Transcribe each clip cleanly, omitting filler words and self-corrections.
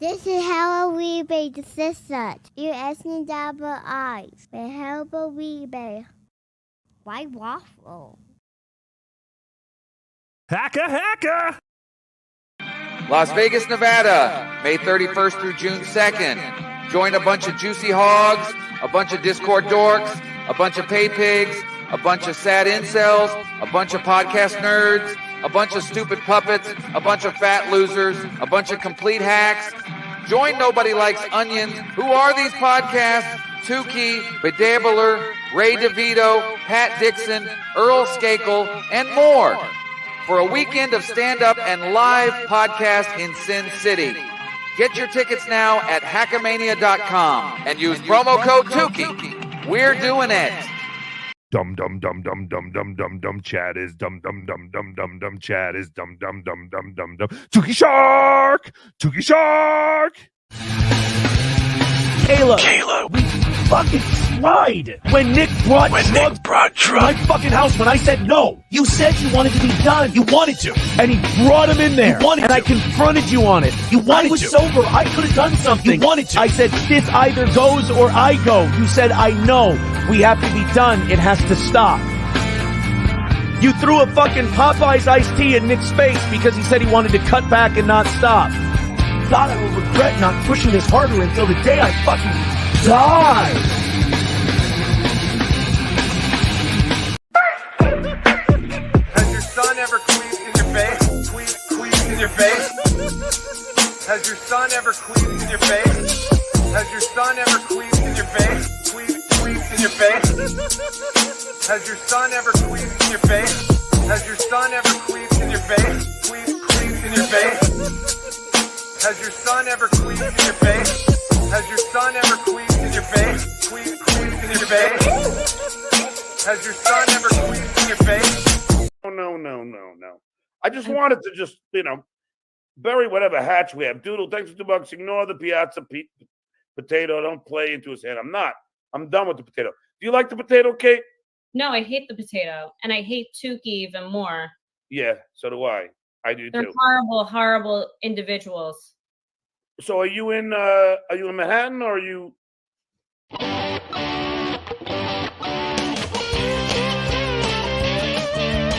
This is how we be the sister. You asking double eyes. But how we be? Why waffle? Hacka! Las Vegas, Nevada, May 31st through June 2nd. Join a bunch of juicy hogs, a bunch of Discord dorks, a bunch of pay pigs, a bunch of sad incels, a bunch of podcast nerds, a bunch of stupid puppets, a bunch of fat losers, a bunch of complete hacks. Join Nobody Likes Onions. Who are these podcasts? TOOKIE, BeDabbler, Ray DeVito, Pat Dixon, Earl Skakel, and more for a weekend of stand-up and live podcast in Sin City. Get your tickets now at HackaMania.com and use promo code TOOKIE. We're doing it. Dum dum dum dum dum dum dum dum. Chat is dum dum dum dum dum dum. Chat is dum dum dum dum dum dum. Tookie Shark! Tookie Shark! Kayla, we fucking tried when Nick brought drugs to my fucking house when I said no. You said you wanted to be done. You wanted to. And he brought him in there. And I confronted you on it. You wanted to. I was sober. I could have done something. You wanted to. I said, this either goes or I go. You said, I know. We have to be done. It has to stop. You threw a fucking Popeye's iced tea in Nick's face because he said he wanted to cut back and not stop. God, I will regret not pushing this harder until the day I fucking die. Has your son ever queefed in your face? Queefed in your face? Has your son ever queefed in your face? Has your son ever queefed in your face? Queefed in your face? Has your son ever queefed in your face? Has your son ever queefed in your face? Queefed in your face? Has your son ever queefed in your face? Has your son ever queefed in your face? Queefed in your face? Has your son ever queefed in your face? No. I just wanted to just, bury whatever hatch we have. Doodle, thanks for $2. Ignore the piazza potato. Don't play into his hand. I'm not. I'm done with the potato. Do you like the potato, Kate? No, I hate the potato. And I hate Tookie even more. Yeah, so do I. I do They're too. horrible, horrible individuals. So are you in Manhattan or are you?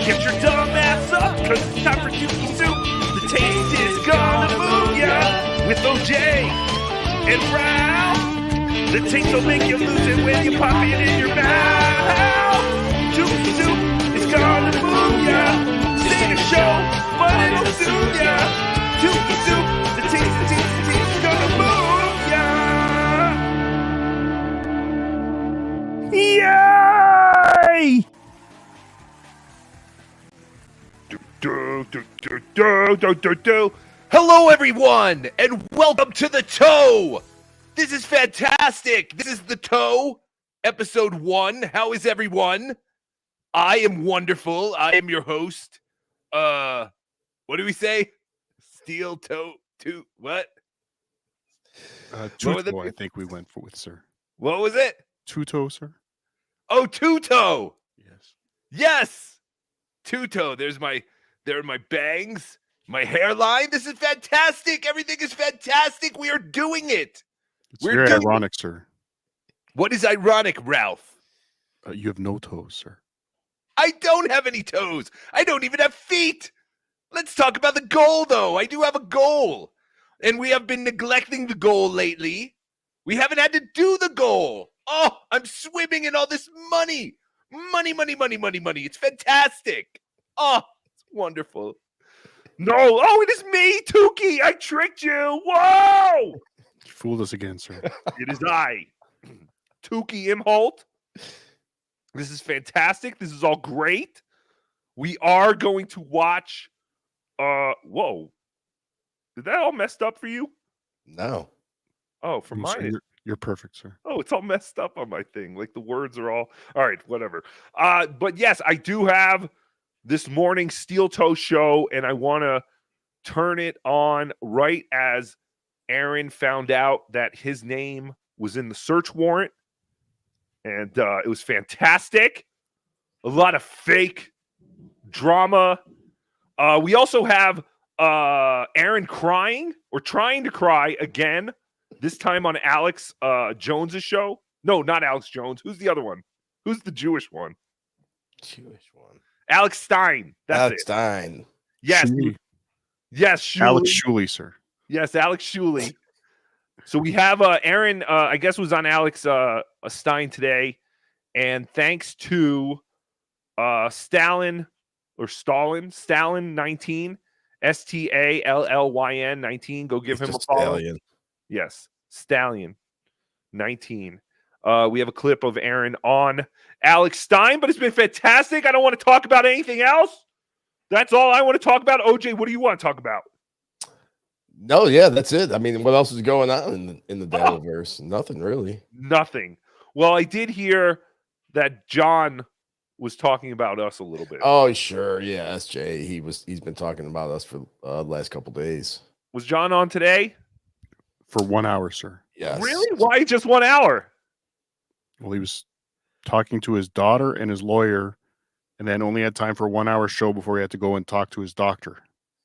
Get your dumb ass up, cause it's time for Dookie Soup. The taste is gonna move ya with OJ and Ralph. The taste will make you lose it when you pop it in your mouth. Dookie Soup is gonna move ya. Sing a show, but it'll soothe ya. Dookie Soup, the taste is gonna move ya. Yay! Hello, everyone, and welcome to The Toe. This is fantastic. This is The Toe, episode 1. How is everyone? I am wonderful. I am your host. What do we say? Steel toe, what? Two-toe, I think we went with, sir. What was it? Two-toe, sir. Oh, two-toe. Yes. Two-toe. There are my bangs, my hairline. This is fantastic. Everything is fantastic. We are doing it. It's very ironic, sir. What is ironic, Ralph? You have no toes, sir. I don't have any toes. I don't even have feet. Let's talk about the goal, though. I do have a goal. And we have been neglecting the goal lately. We haven't had to do the goal. Oh, I'm swimming in all this money. Money. It's fantastic. Oh, it's wonderful. No. Oh, it is me, Tookie. I tricked you. Whoa. You fooled us again, sir. It is I, Tookie Imholt. This is fantastic. This is all great. We are going to watch. Whoa. Did that all messed up for you? No. Oh, for mine. You're perfect, sir. Oh, it's all messed up on my thing. Like the words are all right, whatever. But yes, I do have this morning Steel Toe show, and I want to turn it on right as Aaron found out that his name was in the search warrant. And it was fantastic. A lot of fake drama. We also have Aaron crying or trying to cry again, this time on Alex Jones's show. No, not Alex Jones. Who's the other one? Who's the Jewish one? Alex Stein. That's Alex it. Stein. Yes. Shuley. Yes, Shuley. Alex Shuley, sir. Yes, Alex Shuley. So we have Aaron, I guess, was on Alex Stein today. And thanks to Stalin 19, Stallyn 19. Go give him a follow. Stallion. Yes, Stallion 19. We have a clip of Aaron on Alex Stein, but it's been fantastic. I don't want to talk about anything else. That's all I want to talk about. OJ, what do you want to talk about? No, yeah, that's it. I mean, what else is going on in the Dabbleverse? Nothing really. Nothing. Well, I did hear that John was talking about us a little bit. Oh, sure. Yeah, SJ. He's been talking about us for the last couple days. Was John on today? For 1 hour, sir. Yes. Really? Why just 1 hour? Well, he was talking to his daughter and his lawyer, and then only had time for a 1 hour show before he had to go and talk to his doctor.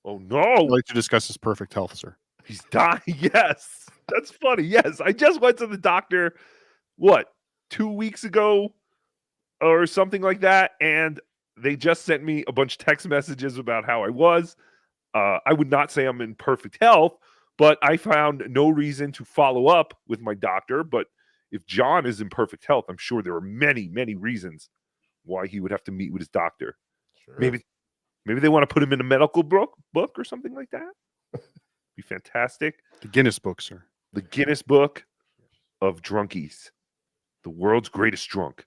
Oh, no. I'd like to discuss his perfect health, sir. He's dying. Yes. That's funny. Yes. I just went to the doctor, 2 weeks ago or something like that. And they just sent me a bunch of text messages about how I was. I would not say I'm in perfect health, but I found no reason to follow up with my doctor. But if John is in perfect health, I'm sure there are many, many reasons why he would have to meet with his doctor. Sure. Maybe they want to put him in a medical book or something like that. Be fantastic. The Guinness Book, sir. The Guinness Book of Drunkies. The world's greatest drunk.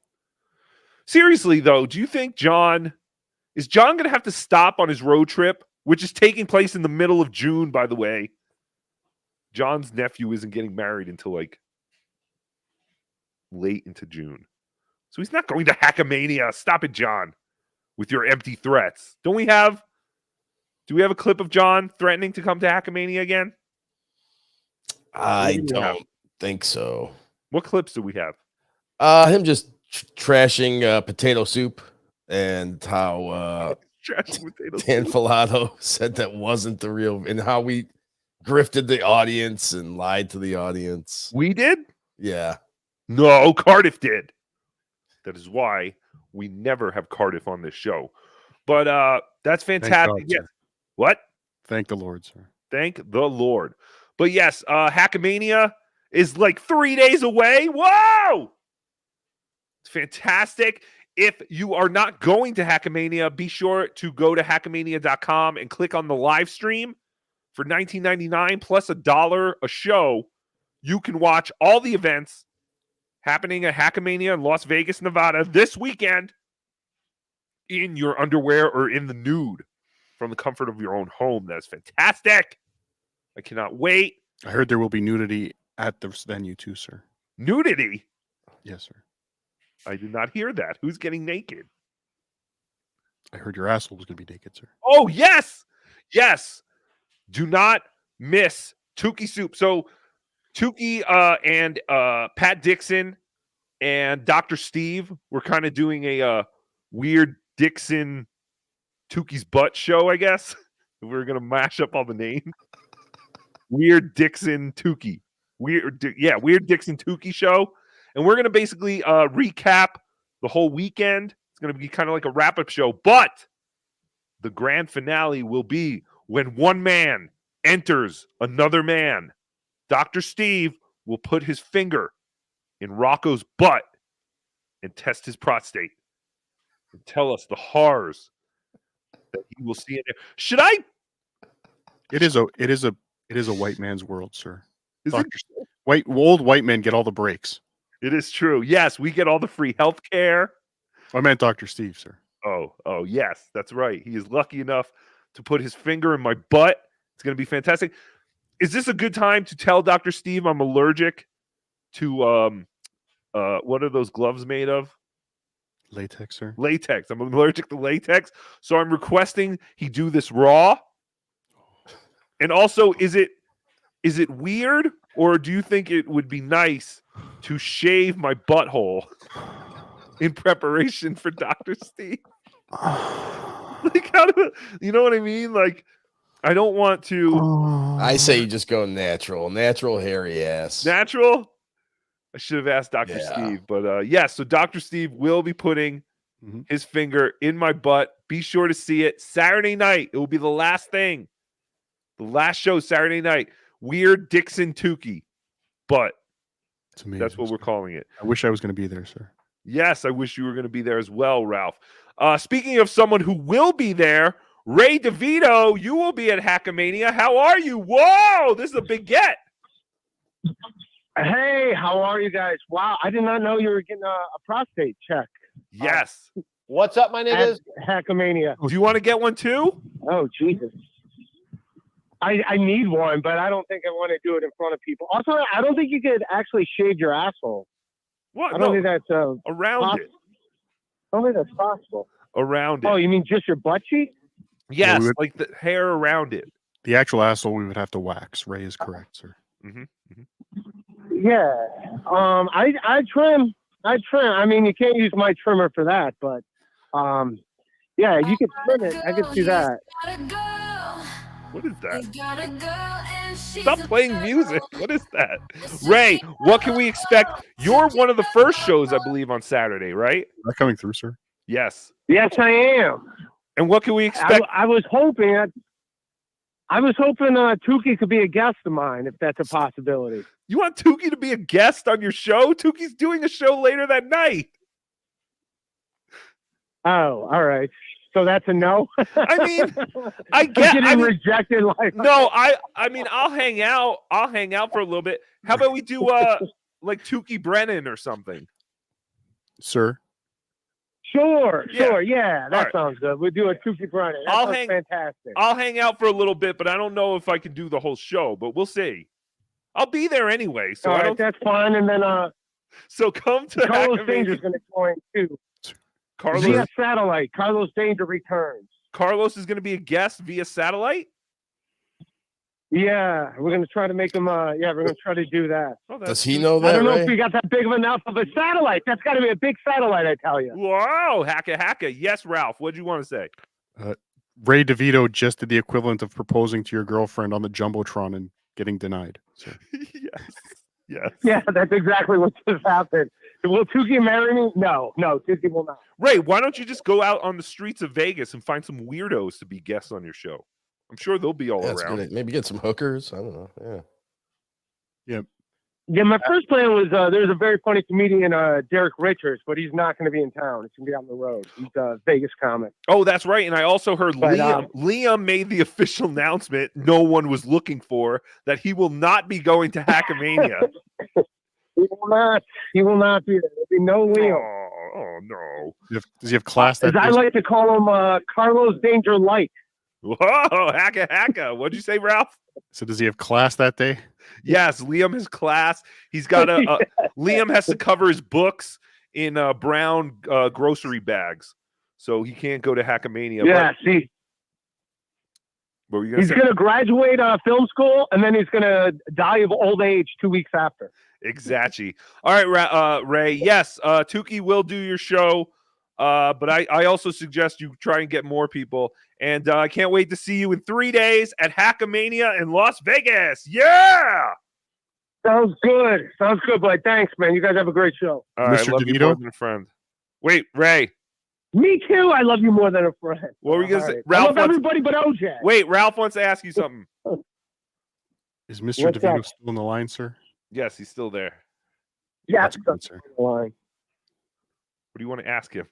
Seriously, though, do you think John going to have to stop on his road trip, which is taking place in the middle of June, by the way? John's nephew isn't getting married until like late into June. So he's not going to HackaMania. Stop it, John, with your empty threats. Do we have a clip of John threatening to come to HackaMania again? I don't think so. What clips do we have? Him just trashing potato soup and how Dan Filato said that wasn't the real, and how we grifted the audience and lied to the audience. We did? Yeah. No, Cardiff did. That is why we never have Cardiff on this show. But that's fantastic. Yes. What? Thank the Lord, sir. Thank the Lord. But yes, HackaMania is like 3 days away. Whoa! It's fantastic. If you are not going to HackaMania, be sure to go to HackaMania.com and click on the live stream for $19.99 plus $1 a show. You can watch all the events happening at HackaMania in Las Vegas, Nevada this weekend in your underwear or in the nude from the comfort of your own home. That's fantastic. I cannot wait. I heard there will be nudity at the venue too, sir. Nudity? Yes, sir. I did not hear that. Who's getting naked? I heard your asshole was going to be naked, sir. Oh, yes. Yes. Do not miss Tookie Soup. So Tookie and Pat Dixon and Dr. Steve were kind of doing a weird Dixon Tookie's butt show, I guess. We're going to mash up all the names. Weird Dixon Tookie. Weird Dixon Tookie show. And we're going to basically recap the whole weekend. It's going to be kind of like a wrap-up show. But the grand finale will be when one man enters another man. Dr. Steve will put his finger in Rocco's butt and test his prostate and tell us the horrors that he will see in there. Should I? It is a white man's world, sir. Is it? Old white men get all the breaks. It is true. Yes, we get all the free health care. I meant Dr. Steve, sir. Oh, yes, that's right. He is lucky enough to put his finger in my butt. It's going to be fantastic. Is this a good time to tell Dr. Steve I'm allergic to what are those gloves made of? Latex, sir. Latex. I'm allergic to latex. So I'm requesting he do this raw. And also, is it weird, or do you think it would be nice to shave my butthole in preparation for Dr. Steve? Like, you know what I mean? Like, I don't want to. I say you just go natural hairy ass. Natural. I should have asked Dr. Yeah. Steve, but yes. So Dr. Steve will be putting his finger in my butt. Be sure to see it Saturday night. It will be the last thing, the last show Saturday night. Weird Dixon Tukey, but that's what we're calling it. I wish I was going to be there, sir. Yes, I wish you were going to be there as well, Ralph. Speaking of someone who will be there, Ray DeVito, you will be at HackaMania. How are you? Whoa, this is a big get. Hey, how are you guys? Wow, I did not know you were getting a prostate check. Yes. What's up, my niggas? HackaMania. Do you want to get one too? Oh, Jesus. I need one, but I don't think I want to do it in front of people. Also, I don't think you could actually shave your asshole. What? I don't think that's around it. I don't think that's possible. Around it. Oh, you mean just your butt cheek? Yes, Yeah, like the hair around it. The actual asshole we would have to wax. Ray is correct, sir. Yeah. I trim. I mean, you can't use my trimmer for that, but yeah, you can trim it. I can see that. What is that? Stop playing music. What is that? Ray, what can we expect? You're one of the first shows, I believe, on Saturday, right? Am I coming through, sir? Yes. Yes, I am. And what can we expect? I was hoping Tukey could be a guest of mine, if that's a possibility. You want Tukey to be a guest on your show? Tukey's doing a show later that night. Oh, all right. So that's a no. I mean, I get getting rejected. Like no, I mean, I'll hang out. I'll hang out for a little bit. How about we do like Tukey Brennan or something, sir? Sure. Yeah, that sounds good. We'll do a Tukey Brennan. That sounds fantastic. I'll hang out for a little bit, but I don't know if I can do the whole show. But we'll see. I'll be there anyway. So all right, that's fine. And then so come to Carlos Danger's going to join too. Carlos via satellite. Carlos Danger returns. Carlos is going to be a guest via satellite. Yeah, we're going to try to make him. We're going to try to do that. Oh, does he know that? I don't know Ray? if we got that big of enough of a satellite. That's got to be a big satellite, I tell you. Wow, hacka. Yes, Ralph. What'd you want to say? Ray DeVito just did the equivalent of proposing to your girlfriend on the Jumbotron and getting denied. So. Yes. Yeah, that's exactly what just happened. Will Tukey marry me? No, Tukey will not. Ray, why don't you just go out on the streets of Vegas and find some weirdos to be guests on your show? I'm sure they'll be all around. Maybe get some hookers. I don't know. Yeah. Yep. Yeah, my first plan was there's a very funny comedian, Derek Richards, but he's not going to be in town. He's going to be on the road. He's a Vegas comic. Oh, that's right. And I also heard Liam made the official announcement no one was looking for that he will not be going to HackaMania. He will not be there. There'll be no Liam. Oh no. Does he have class that As I like to call him, Carlos Danger Light. Whoa, hacka. What'd you say, Ralph? So does he have class that day? Yes, Liam has class. He's got Liam has to cover his books in brown grocery bags, so he can't go to HackaMania. Yeah, see. What were you gonna say? He's going to graduate film school, and then he's going to die of old age 2 weeks after. Exactly. All right, Ray. Yes, Tukey will do your show, but I also suggest you try and get more people. And I can't wait to see you in 3 days at HackaMania in Las Vegas. Yeah! Sounds good, boy. Thanks, man. You guys have a great show. All right, Mr. I love you DeVito? more than a friend. Wait, Ray. Me too. I love you more than a friend. What were you going to say? I love everybody but OJ. Wait, Ralph wants to ask you something. Is Mr. What's DeVito that? still on the line, sir? Yes, he's still there. Yeah, That's good, sir. What do you want to ask him?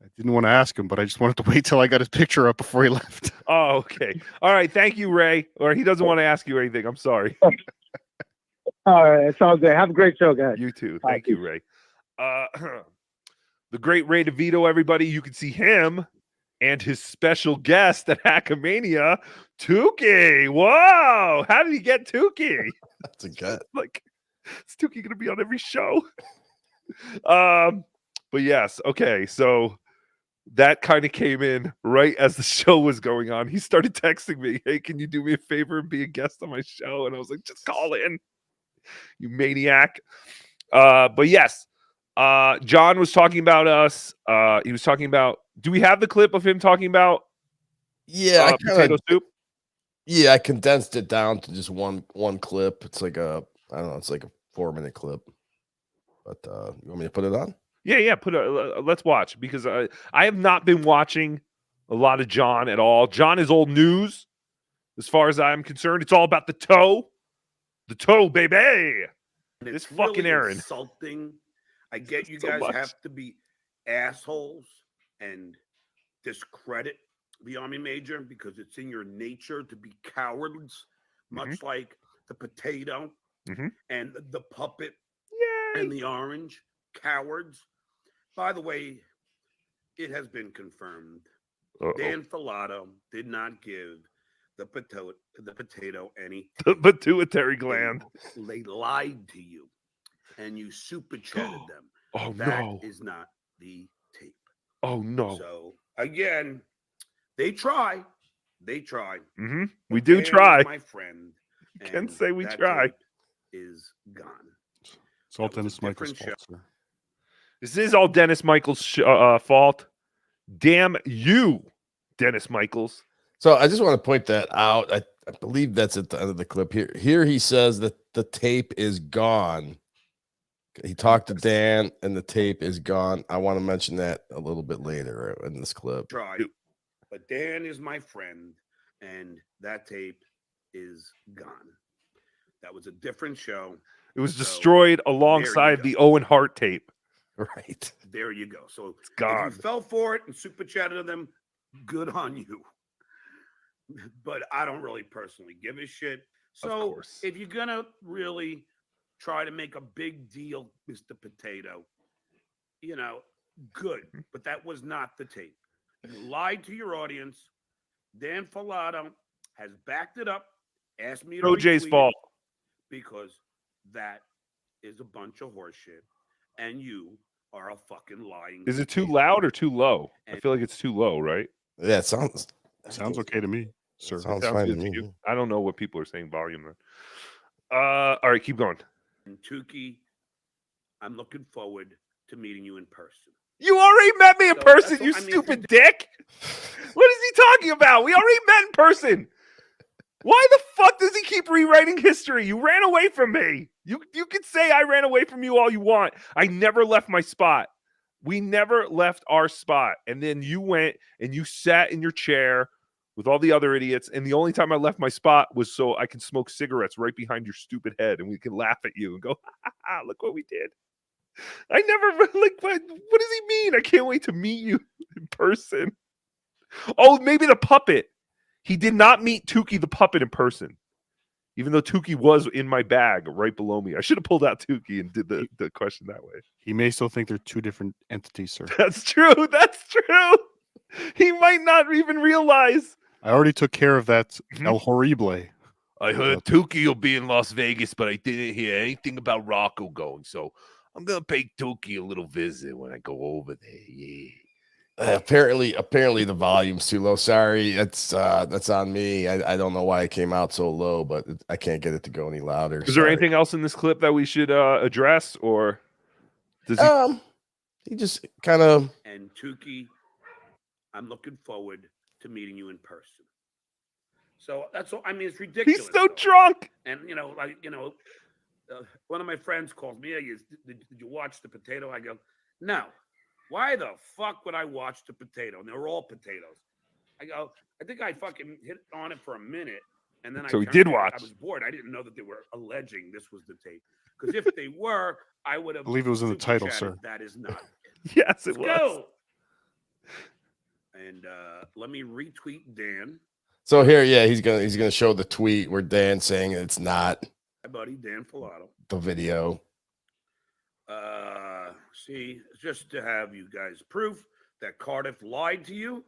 I didn't want to ask him, but I just wanted to wait till I got his picture up before he left. Oh, okay. All right. Thank you, Ray. Or he doesn't want to ask you anything. I'm sorry. All right, it's all good. Have a great show, guys. You too. Thank you, Ray. The great Ray DeVito, everybody. You can see him and his special guest at HackaMania, Tukey. Whoa! How did he get Tukey? That's a gut. Like, is Tukey going to be on every show? But yes, okay. So that kind of came in right as the show was going on. He started texting me, "Hey, can you do me a favor and be a guest on my show?" And I was like, "Just call in, you maniac." But yes, John was talking about us. He was talking about. Do we have the clip of him talking about? Yeah, potato soup. Yeah, I condensed it down to just one clip. It's like I don't know, it's like a 4-minute clip. But you want me to put it on? Yeah. Let's watch, because I have not been watching a lot of John at all. John is old news as far as I'm concerned. It's all about the toe, baby. And This it's fucking really Aaron. insulting. I get you So guys much. have to be assholes and discredit the Army Major because it's in your nature to be cowards, much like the potato and the puppet and the orange. Cowards. By the way, it has been confirmed. Dan Filato did not give the potato any. The pituitary gland. They lied to you, and you super chatted them. Oh, that no. is not the tape. Oh, no. So again, they try. They try. We do Dan is try. my friend. Can't say we that try. tape is gone. It's all Dennis Michael's fault, sir. This is all Dennis Michaels' fault. Damn you, Dennis Michaels. So I just want to point that out. I believe that's at the end of the clip. Here he says that the tape is gone. He talked to Dan and the tape is gone. I want to mention that a little bit later in this clip. Try. But Dan is my friend, and that tape is gone. That was a different show. It was destroyed alongside the Owen Hart tape. Right. There you go. So it's gone. If you fell for it and super chatted to them, good on you. But I don't really personally give a shit. So if you're going to really try to make a big deal, Mr. Potato, good. But that was not the tape. You lied to your audience. Dan Filato has backed it up. Asked me to OJ's retweet fault. it because that is a bunch of horseshit. And you are a fucking lying. Is it too loud or too low? I feel like it's too low, right? Yeah, it sounds okay to me, sir. Sounds fine to good me. you. I don't know what people are saying volume then. All right, keep going. And Tookie, I'm looking forward to meeting you in person. You already met me in person, you I mean, stupid dick. What is he talking about? We already met in person. Why the fuck does he keep rewriting history? You ran away from me. You can say I ran away from you all you want. I never left my spot. We never left our spot. And then you went and you sat in your chair with all the other idiots. And the only time I left my spot was so I can smoke cigarettes right behind your stupid head and we can laugh at you and go, look what we did. I never, what does he mean? I can't wait to meet you in person. Oh, maybe the puppet. He did not meet Tookie the puppet in person, even though Tookie was in my bag right below me. I should have pulled out Tookie and did the question that way. He may still think they're two different entities, sir. That's true. That's true. He might not even realize. I already took care of that El Horrible. I heard Tookie will be in Las Vegas, but I didn't hear anything about Rocco going. So I'm going to pay Tookie a little visit when I go over there. Yeah. Apparently the volume's too low. Sorry, that's on me. I don't know why it came out so low, but I can't get it to go any louder. Is there anything else in this clip that we should address, or does he just kind of? And Tookie, I'm looking forward to meeting you in person. So that's all. I mean, it's ridiculous. He's so drunk. And one of my friends calls me. Did you watch the potato? I go, no. Why the fuck would I watch the potato? And they're all potatoes. I go, I think I fucking hit on it for a minute. And then so we did watch. I was bored. I didn't know that they were alleging this was the tape. Because if they were, I would have. I believe it was in the title, sir. That is not it. Yes, it was. Go. And let me retweet Dan. So here, yeah, he's gonna show the tweet where Dan's saying it's not. My buddy Dan Filato. The video. See, just to have you guys proof that Cardiff lied to you.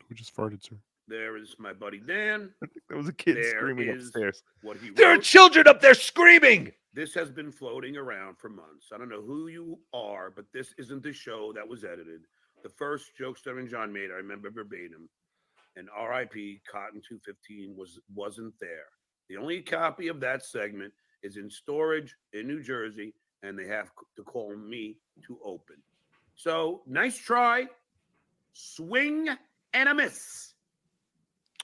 Who just farted, sir? There is my buddy Dan. I think there was a kid screaming upstairs. What he there are children up there screaming. This has been floating around for months. I don't know who you are, but this isn't the show that was edited. The first joke Stuttering John made, I remember verbatim. And R.I.P. Cotton 215 wasn't there. The only copy of that segment is in storage in New Jersey, and they have to call me to open. So nice try, swing and a miss.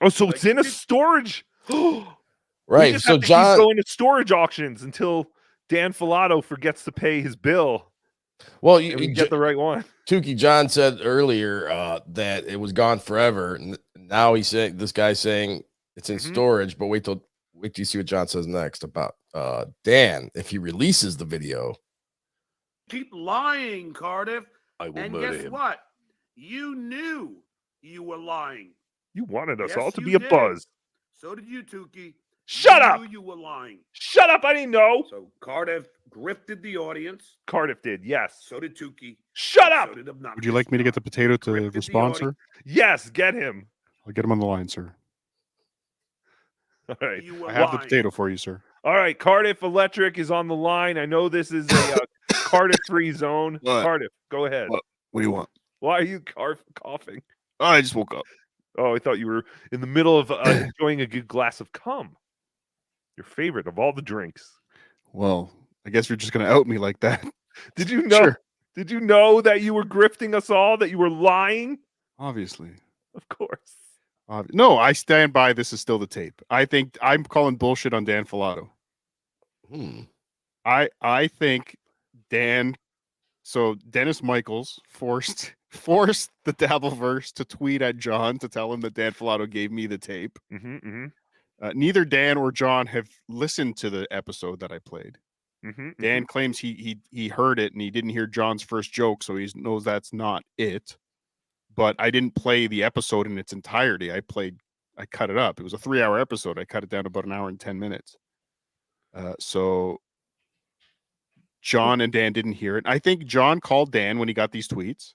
Oh, so it's in a storage. Right. We just So have to John keep going to storage auctions until Dan Filato forgets to pay his bill. Well, and we get the right one. Tukey John said earlier that it was gone forever. And now he's saying this guy's saying it's in storage, but wait till you see what John says next about Dan if he releases the video. Keep lying, Cardiff. I will and murder guess him. what? You knew you were lying. You wanted us Yes, all to you be a did. buzz. So did you, Tukey. Shut up! Knew you were lying. Shut up! I didn't know. So Cardiff grifted the audience. Cardiff did, yes. So did Tukey. Shut up! So did Obnoxious. Would you like me to get the potato to respond, sir? Yes, get him. I'll get him on the line, sir. All right. I have the potato for you, sir. All right, Cardiff Electric is on the line. I know this is a Cardiff-free zone. What? Cardiff, go ahead. What do you want? Why are you coughing? Oh, I just woke up. Oh, I thought you were in the middle of enjoying a good glass of cum. Your favorite of all the drinks. Well, I guess you're just going to out me like that. Did you know? Sure. Did you know that you were grifting us all? That you were lying? Obviously. Of course. No, I stand by. This is still the tape. I think I'm calling bullshit on Dan Filato. I think Dan. So Dennis Michaels forced the Dabbleverse to tweet at John to tell him that Dan Filato gave me the tape. Neither Dan or John have listened to the episode that I played. Dan claims he heard it and he didn't hear John's first joke, so he knows that's not it. But I didn't play the episode in its entirety. I cut it up. It was a 3-hour episode. I cut it down to about an hour and 10 minutes. So John and Dan didn't hear it. I think John called Dan when he got these tweets.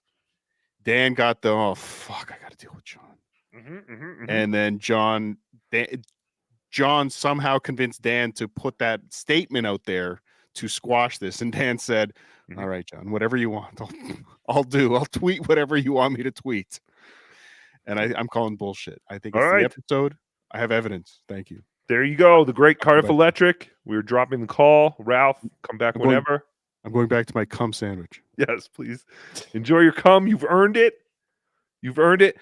Dan got the, oh, fuck, I got to deal with John. And then John somehow convinced Dan to put that statement out there to squash this. And Dan said, all right, John, whatever you want, I'll do. I'll tweet whatever you want me to tweet. And I'm calling bullshit. I think it's the episode. I have evidence. Thank you. There you go. The great Cardiff Electric. We were dropping the call. Ralph, come back whenever. I'm going back to my cum sandwich. Yes, please. Enjoy your cum. You've earned it. You've earned it.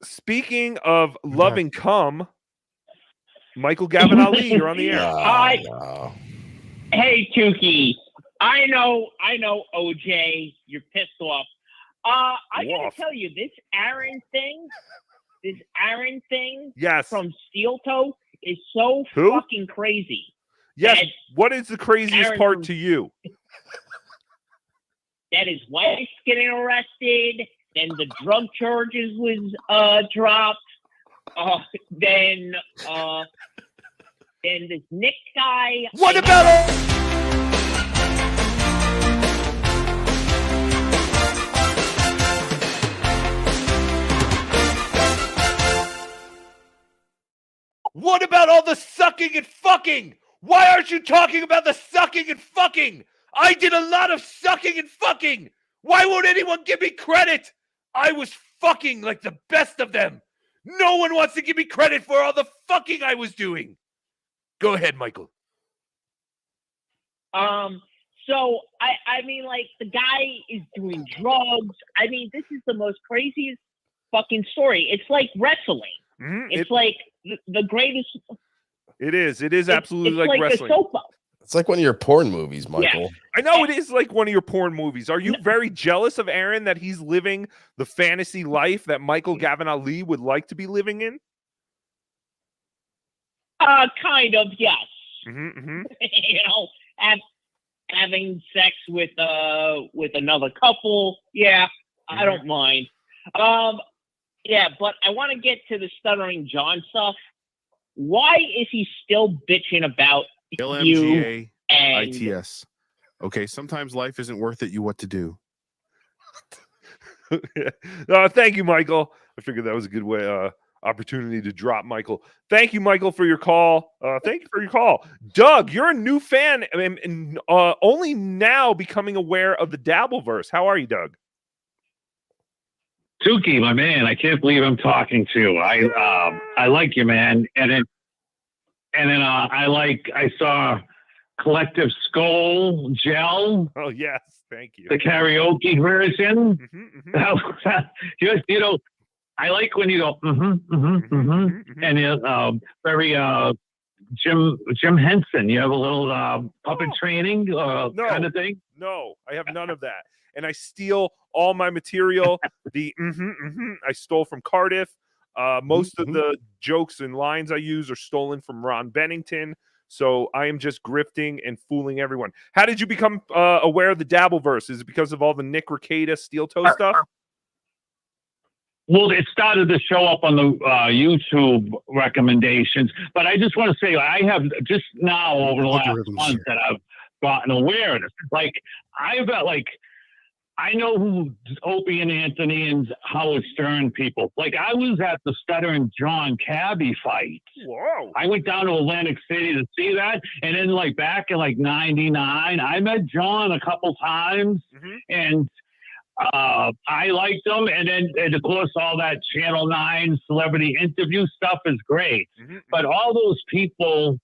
Speaking of loving cum, Michael Gavin Ali, you're on the air. Hey, Tukey. I know, OJ, you're pissed off. I gotta tell you, this Aaron thing yes, from Steel Toe is so fucking crazy. Yes. What is the craziest part to you? That his wife's getting arrested, then the drug charges was dropped, then this Nick guy. What about What about all the sucking and fucking? Why aren't you talking about the sucking and fucking? I did a lot of sucking and fucking. Why won't anyone give me credit? I was fucking like the best of them. No one wants to give me credit for all the fucking I was doing. Go ahead, Michael. So I mean, like, the guy is doing drugs. I mean, this is the most craziest fucking story. It's like wrestling. It's like the greatest. It is. It is absolutely it's like wrestling. A soap opera. It's like one of your porn movies, Michael. Yeah. I know it is like one of your porn movies. Are you very jealous of Aaron that he's living the fantasy life that Michael Gavin Ali would like to be living in? Kind of, yes. You know, having sex with another couple, yeah, I don't mind. Yeah, but I want to get to the Stuttering John stuff. Why is he still bitching about you and ITS? Okay, sometimes life isn't worth it. You what to do? Thank you, Michael. I figured that was a good way opportunity to drop Michael. Thank you, Michael, for your call. Thank you for your call. Doug, you're a new fan and only now becoming aware of the Dabbleverse. How are you, Doug? Tukey, my man, I can't believe I'm talking to. I like you, man. And then I saw Collective Skull Gel. Oh yes, thank you. The karaoke version. I like when you go, and it's very Jim Henson. You have a little puppet training kind of thing. No, I have none of that. And I steal all my material. I stole from Cardiff. Most of the jokes and lines I use are stolen from Ron Bennington. So I am just grifting and fooling everyone. How did you become aware of the Dabbleverse? Is it because of all the Nick Rekieta steel toe stuff? Well, it started to show up on the YouTube recommendations, but I just want to say I have just now over the last month that I've gotten aware of this. Like I've got I know who Opie and Anthony and Howard Stern people. Like I was at the Stuttering John cabbie fight. Whoa! I went down to Atlantic City to see that, and then back in '99, I met John a couple times, and I liked him. And of course, all that Channel 9 celebrity interview stuff is great. But all those people,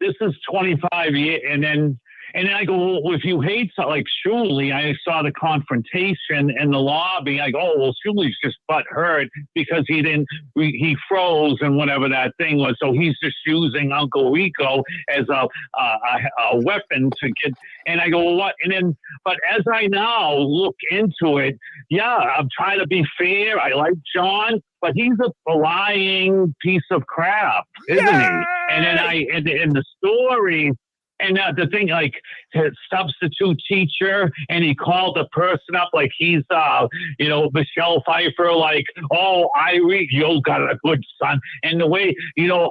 this is 25 years, and then I go, well, if you hate something like Shuley, I saw the confrontation in the lobby. I go, oh, well, Shuley's just butthurt because he froze and whatever that thing was. So he's just using Uncle Rico as a weapon to get. And I go, well, what? But as I now look into it, yeah, I'm trying to be fair. I like John, but he's a lying piece of crap, isn't he? And then in the story. And the thing, his substitute teacher, and he called the person up like he's, Michelle Pfeiffer, you got a good son. And the way,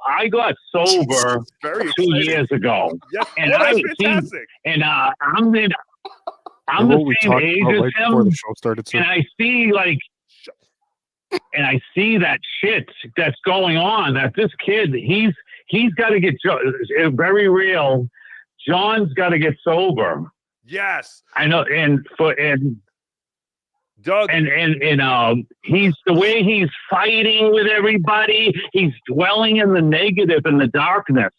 I got sober 2 years ago. Yes. And fantastic. I'm the same age as him. Before the show started, and I see, that shit that's going on, that this kid, he's got to get very real. John's got to get sober. Yes, I know, and Doug, and he's the way he's fighting with everybody. He's dwelling in the negative and the darkness.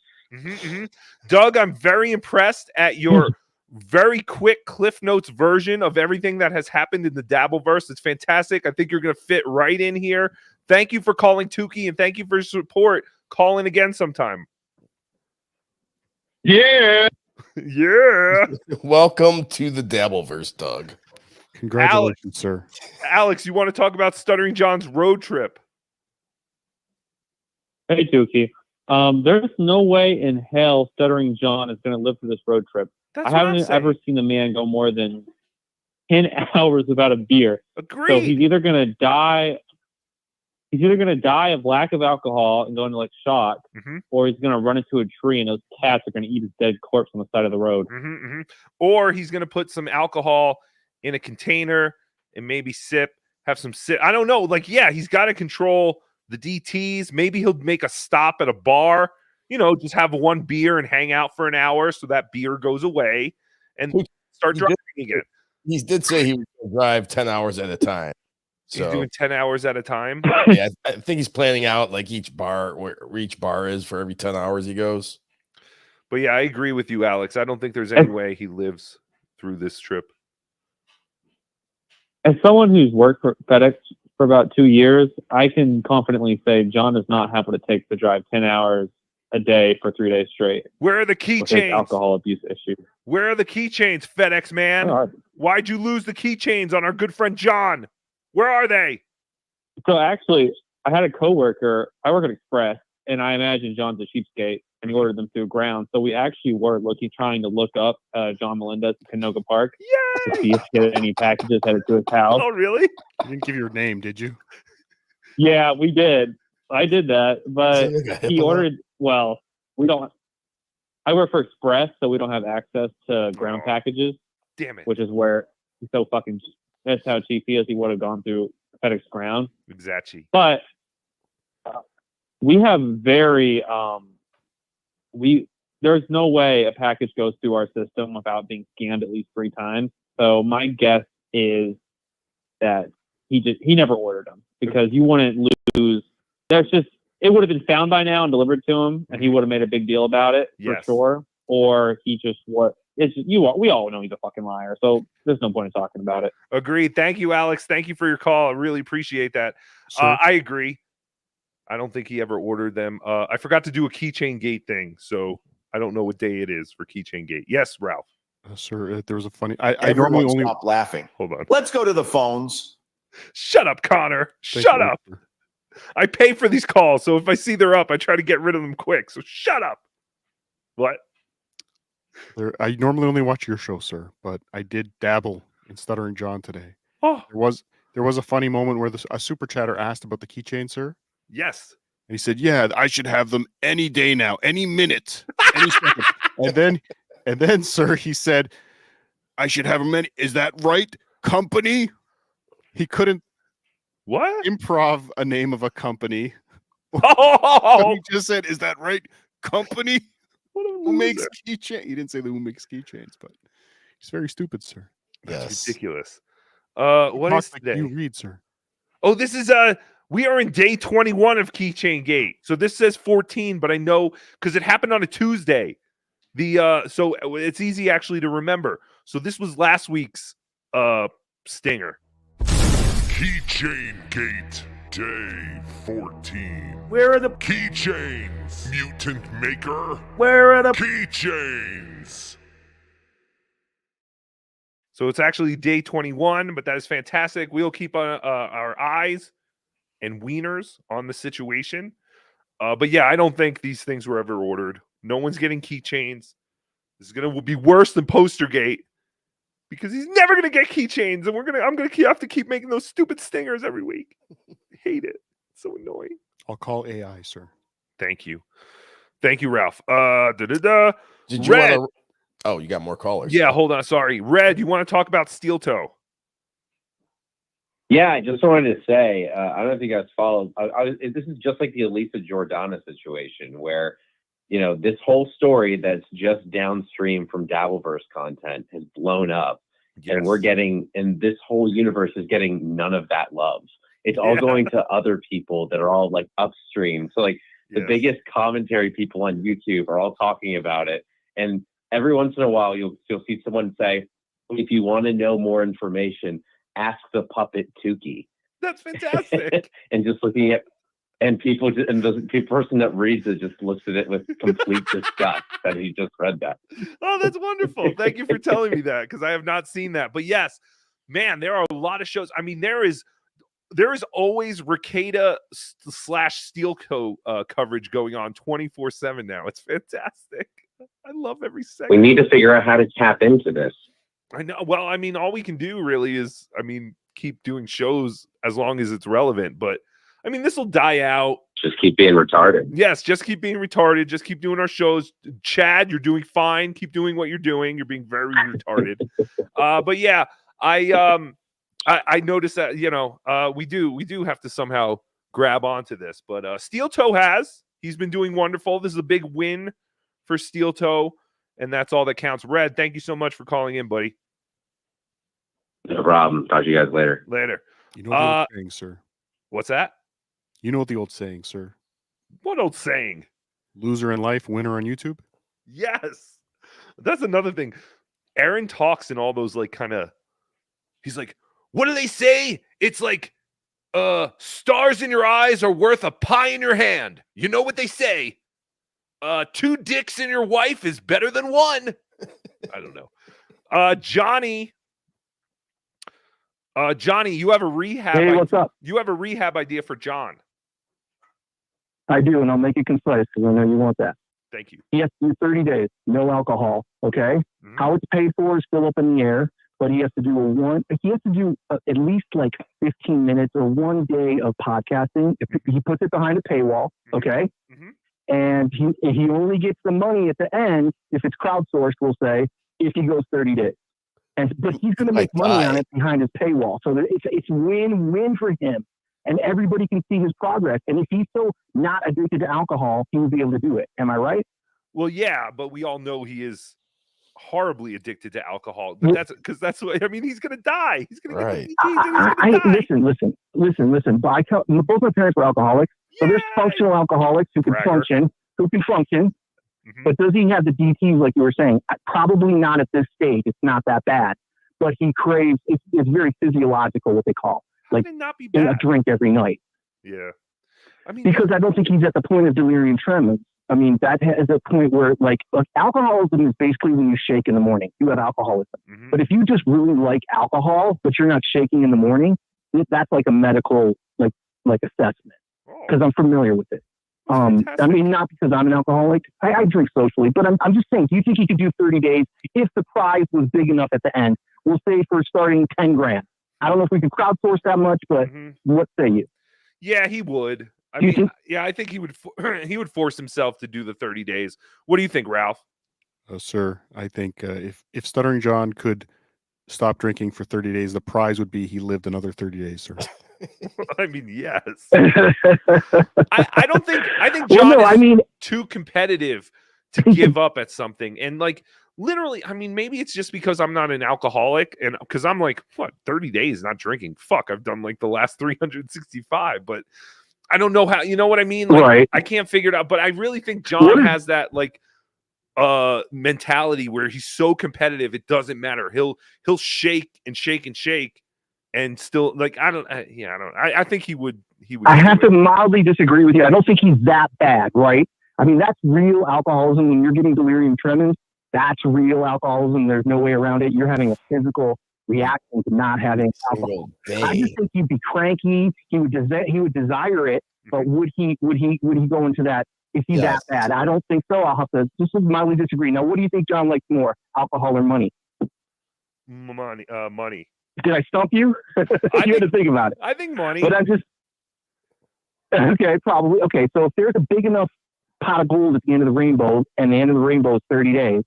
Doug, I'm very impressed at your very quick Cliff Notes version of everything that has happened in the Dabbleverse. It's fantastic. I think you're going to fit right in here. Thank you for calling Tookie, and thank you for your support. Call in again sometime. Yeah. Yeah. Welcome to the Dabbleverse, Doug. Congratulations, sir. Alex, you want to talk about Stuttering John's road trip? Hey, Tookie. There's no way in hell Stuttering John is going to live through this road trip. I haven't ever seen the man go more than 10 hours without a beer. Agreed. So he's either going to die. He's either going to die of lack of alcohol and go into shock, or he's going to run into a tree and those cats are going to eat his dead corpse on the side of the road. Or he's going to put some alcohol in a container and maybe have some sip. I don't know. He's got to control the DTs. Maybe he'll make a stop at a bar, just have one beer and hang out for an hour so that beer goes away and start driving again. He did say he would drive 10 hours at a time. He's doing 10 hours at a time. Yeah, I think he's planning out each bar, where each bar is for every 10 hours he goes. But yeah, I agree with you, Alex. I don't think there's any way he lives through this trip. As someone who's worked for FedEx for about 2 years, I can confidently say John does not have what it takes to drive 10 hours a day for 3 days straight. Where are the keychains? Alcohol abuse issue. Where are the keychains, FedEx man? Why'd you lose the keychains on our good friend John? Where are they? So actually, I had a coworker. I work at Express, and I imagine John's a cheapskate, and he ordered them through ground. So we actually were trying to look up John Melendez at Canoga Park to see if he had any packages headed to his house. Oh, really? You didn't give your name, did you? Yeah, we did. I did that, but he ordered. Well, we don't. I work for Express, so we don't have access to ground packages. Damn it! Which is where he's so fucking. That's how cheap he is. He would have gone through FedEx ground. Exactly. But we have very there's no way a package goes through our system without being scanned at least 3 times. So my guess is that he never ordered them because you wouldn't lose. It would have been found by now and delivered to him, and he would have made a big deal about it for sure. Or he just we all know he's a fucking liar. So there's no point in talking about it. Agreed. Thank you, Alex. Thank you for your call. I really appreciate that. I agree. I don't think he ever ordered them. I forgot to do a Keychain Gate thing, so I don't know what day it is for Keychain Gate. Yes, Ralph. Sir, there was a funny. I normally only stop laughing. Hold on. Let's go to the phones. Shut up, Connor. Shut up. I pay for these calls, so if I see they're up, I try to get rid of them quick. So shut up. What? I normally only watch your show, sir, but I did dabble in Stuttering John today. Oh. There was a funny moment where a super chatter asked about the keychain, sir. Yes. And he said, "Yeah, I should have them any day now, any minute, any second." And then, sir, he said, "I should have them any." Is that right, company? He couldn't improv a name of a company. Oh, so he just said, "Is that right, company?" Who makes keychains? He didn't say who makes keychains, but he's very stupid, sir. That's ridiculous. What is today? You read, sir. Oh, this is we are in day 21 of Keychain Gate. So this says 14, but I know because it happened on a Tuesday. So it's easy actually to remember. So this was last week's stinger. Keychain Gate, day 14. Where are the keychains? Mutant Maker. Where are the keychains? So it's actually day 21, but that is fantastic. We'll keep our eyes and wieners on the situation. But yeah, I don't think these things were ever ordered. No one's getting keychains. This is gonna be worse than Postergate because he's never gonna get keychains, and I'm gonna have to keep making those stupid stingers every week. I hate it. It's so annoying. I'll call AI, sir. Thank you, Ralph. Did you Red. Oh, you got more callers. Yeah, hold on. Sorry, Red. You want to talk about Steel Toe? Yeah, I just wanted to say, I don't know if you guys followed. This is just like the Elisa Jordana situation where, this whole story that's just downstream from Dabbleverse content has blown up. Yes. And this whole universe is getting none of that love. It's all going to other people that are all like upstream. So like the biggest commentary people on YouTube are all talking about it. And every once in a while, you'll see someone say, if you want to know more information, ask the puppet Tookie. That's fantastic. And just looking at, and the person that reads it just looks at it with complete disgust that he just read that. Oh, that's wonderful. Thank you for telling me that because I have not seen that. But yes, man, there are a lot of shows. I mean, there is always Ricada / Steelco coverage going on 24/7 now. It's fantastic. I love every second. We need to figure out how to tap into this. I know. Well, I mean, all we can do really is, keep doing shows as long as it's relevant. But I mean, this will die out. Just keep being retarded. Yes, just keep being retarded. Just keep doing our shows. Chad, you're doing fine. Keep doing what you're doing. You're being very retarded. But yeah, I noticed that we do have to somehow grab onto this. But Steel Toe he's been doing wonderful. This is a big win for Steel Toe, and that's all that counts. Red, thank you so much for calling in, buddy. No problem. Talk to you guys later. Later. You know what the old saying, sir? What's that? You know what the old saying, sir? What old saying? Loser in life, winner on YouTube? Yes. That's another thing. Aaron talks in all those he's like, what do they say? It's like stars in your eyes are worth a pie in your hand. You know what they say? 2 dicks in your wife is better than 1. I don't know. Johnny, you have a rehab. Hey, what's up? You have a rehab idea for John. I do, and I'll make it concise because I know you want that. Thank you. He has to do 30 days, no alcohol. Okay, how it's paid for is still up in the air, but he has to do at least like 15 minutes or 1 day of podcasting. If he puts it behind a paywall, okay, and he only gets the money at the end if it's crowdsourced. We'll say if he goes 30 days. But he's going to make money on it behind his paywall. So it's win-win for him. And everybody can see his progress. And if he's so not addicted to alcohol, he will be able to do it. Am I right? Well, yeah, but we all know he is horribly addicted to alcohol. But that's what he's going to die. He's going to die. Listen. But both my parents were alcoholics. So there's functional alcoholics who can function. But does he have the DTs like you were saying? Probably not at this stage. It's not that bad. But he craves, it's very physiological, what they call, like a drink every night. Yeah. I mean, because I don't think he's at the point of delirium tremens. I mean, that is a point where, like alcoholism is basically when you shake in the morning. You have alcoholism. But if you just really like alcohol, but you're not shaking in the morning, that's like a medical, like assessment. Because I'm familiar with it. I mean, not because I'm an alcoholic. I drink socially, but I'm just saying, do you think he could do 30 days if the prize was big enough at the end? We'll say for starting 10 grand. I don't know if we can crowdsource that much, but what say you? Yeah, he would. I think he would. He would force himself to do the 30 days. What do you think, Ralph? Sir, I think if Stuttering John could stop drinking for 30 days, the prize would be he lived another 30 days, sir. I mean, yes. I don't think. I think John is too competitive to give up at something, and like literally, I mean, maybe it's just because I'm not an alcoholic, and because I'm like, what, 30 days not drinking? Fuck, I've done like the last 365, but I don't know how. You know what I mean? Like, right. I can't figure it out, but I really think John has that like mentality where he's so competitive it doesn't matter. He'll shake and shake and shake. And still, like, I think he would. I have to mildly disagree with you. I don't think he's that bad, right? I mean, that's real alcoholism. When you're getting delirium tremens, that's real alcoholism. There's no way around it. You're having a physical reaction to not having alcohol. I just think he'd be cranky. He would desire it, but would he go into that? Is he that bad? I don't think so. I'll have to just mildly disagree. Now, what do you think John likes more, alcohol or money? Money. Did I stump you? You had to think about it. I think money. But I'm just okay. Probably okay. So if there's a big enough pot of gold at the end of the rainbow, and the end of the rainbow is 30 days,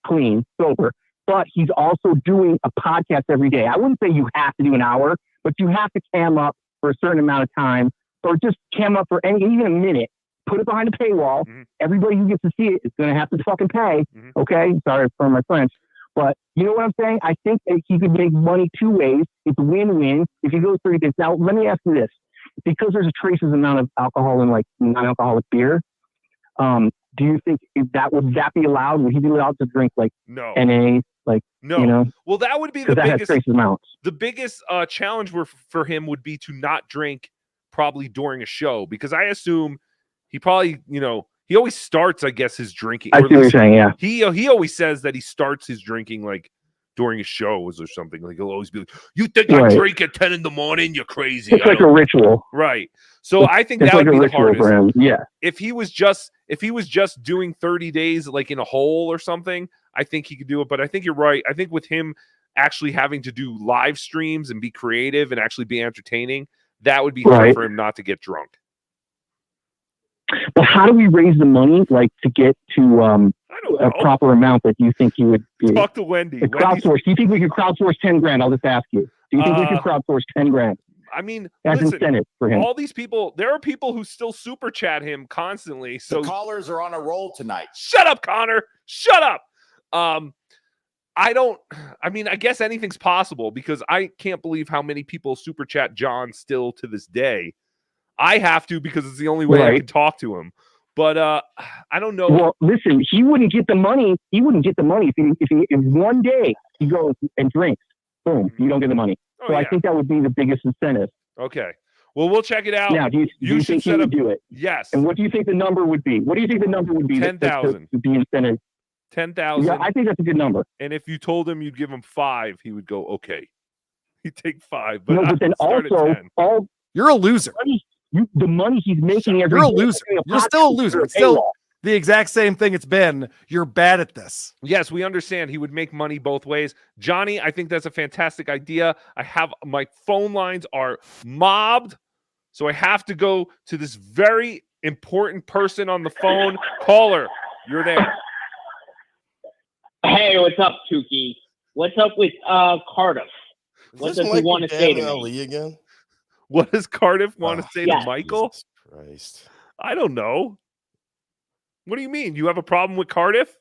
clean, sober, but he's also doing a podcast every day. I wouldn't say you have to do an hour, but you have to cam up for a certain amount of time, or just cam up for even a minute. Put it behind a paywall. Everybody who gets to see it is going to have to fucking pay. Okay, sorry for my French. But you know what I'm saying? I think that he could make money two ways. It's win-win if he goes 30 days. Now, let me ask you this. Because there's a traces amount of alcohol in like non-alcoholic beer, do you think would that be allowed? Would he be allowed to drink like NA? Like, no. You know? Well, that would be the that biggest. Has traces amounts. The biggest challenge for him would be to not drink probably during a show, because I assume he probably, he always starts, I guess, his drinking. I see what you're saying, yeah. He always says that he starts his drinking like during his shows or something. Like he'll always be like, "You think I drink at 10 in the morning? You're crazy." It's like a ritual, right? So I think that like would be the hardest for him. Yeah. If he was just doing 30 days like in a hole or something, I think he could do it. But I think you're right. I think with him actually having to do live streams and be creative and actually be entertaining, that would be hard for him not to get drunk. But how do we raise the money, like to get to a proper amount that you think you would be? Talk to Wendy. Crowdsource. Do you think we could crowdsource 10 grand? I'll just ask you. Do you think we could crowdsource 10 grand? I mean, as incentive for him. All these people, there are people who still super chat him constantly. So the callers are on a roll tonight. Shut up, Connor. Shut up. I guess anything's possible, because I can't believe how many people super chat John still to this day. I have to, because it's the only way I can talk to him. But I don't know. Well, listen, he wouldn't get the money. He wouldn't get the money if one day he goes and drinks. Boom, you don't get the money. So I think that would be the biggest incentive. Okay. Well, we'll check it out. Now, do you think he would do it? Yes. And what do you think the number would be? What do you think the number would be? 10,000. To be incentive. 10,000. Yeah, I think that's a good number. And if you told him you'd give him 5, he would go, okay. He'd take 5. But, but then also, you're a loser. The money he's making You're a loser. You're still a loser. It's still the exact same thing it's been. You're bad at this. Yes, we understand he would make money both ways. Johnny, I think that's a fantastic idea. I have my phone lines are mobbed, so I have to go to this very important person on the phone. Caller, you're there. Hey, what's up, Tookie? What's up with Cardiff? What does he want to say to Ali again? What does Cardiff want to say to Michael? Jesus Christ. I don't know. What do you mean? You have a problem with Cardiff?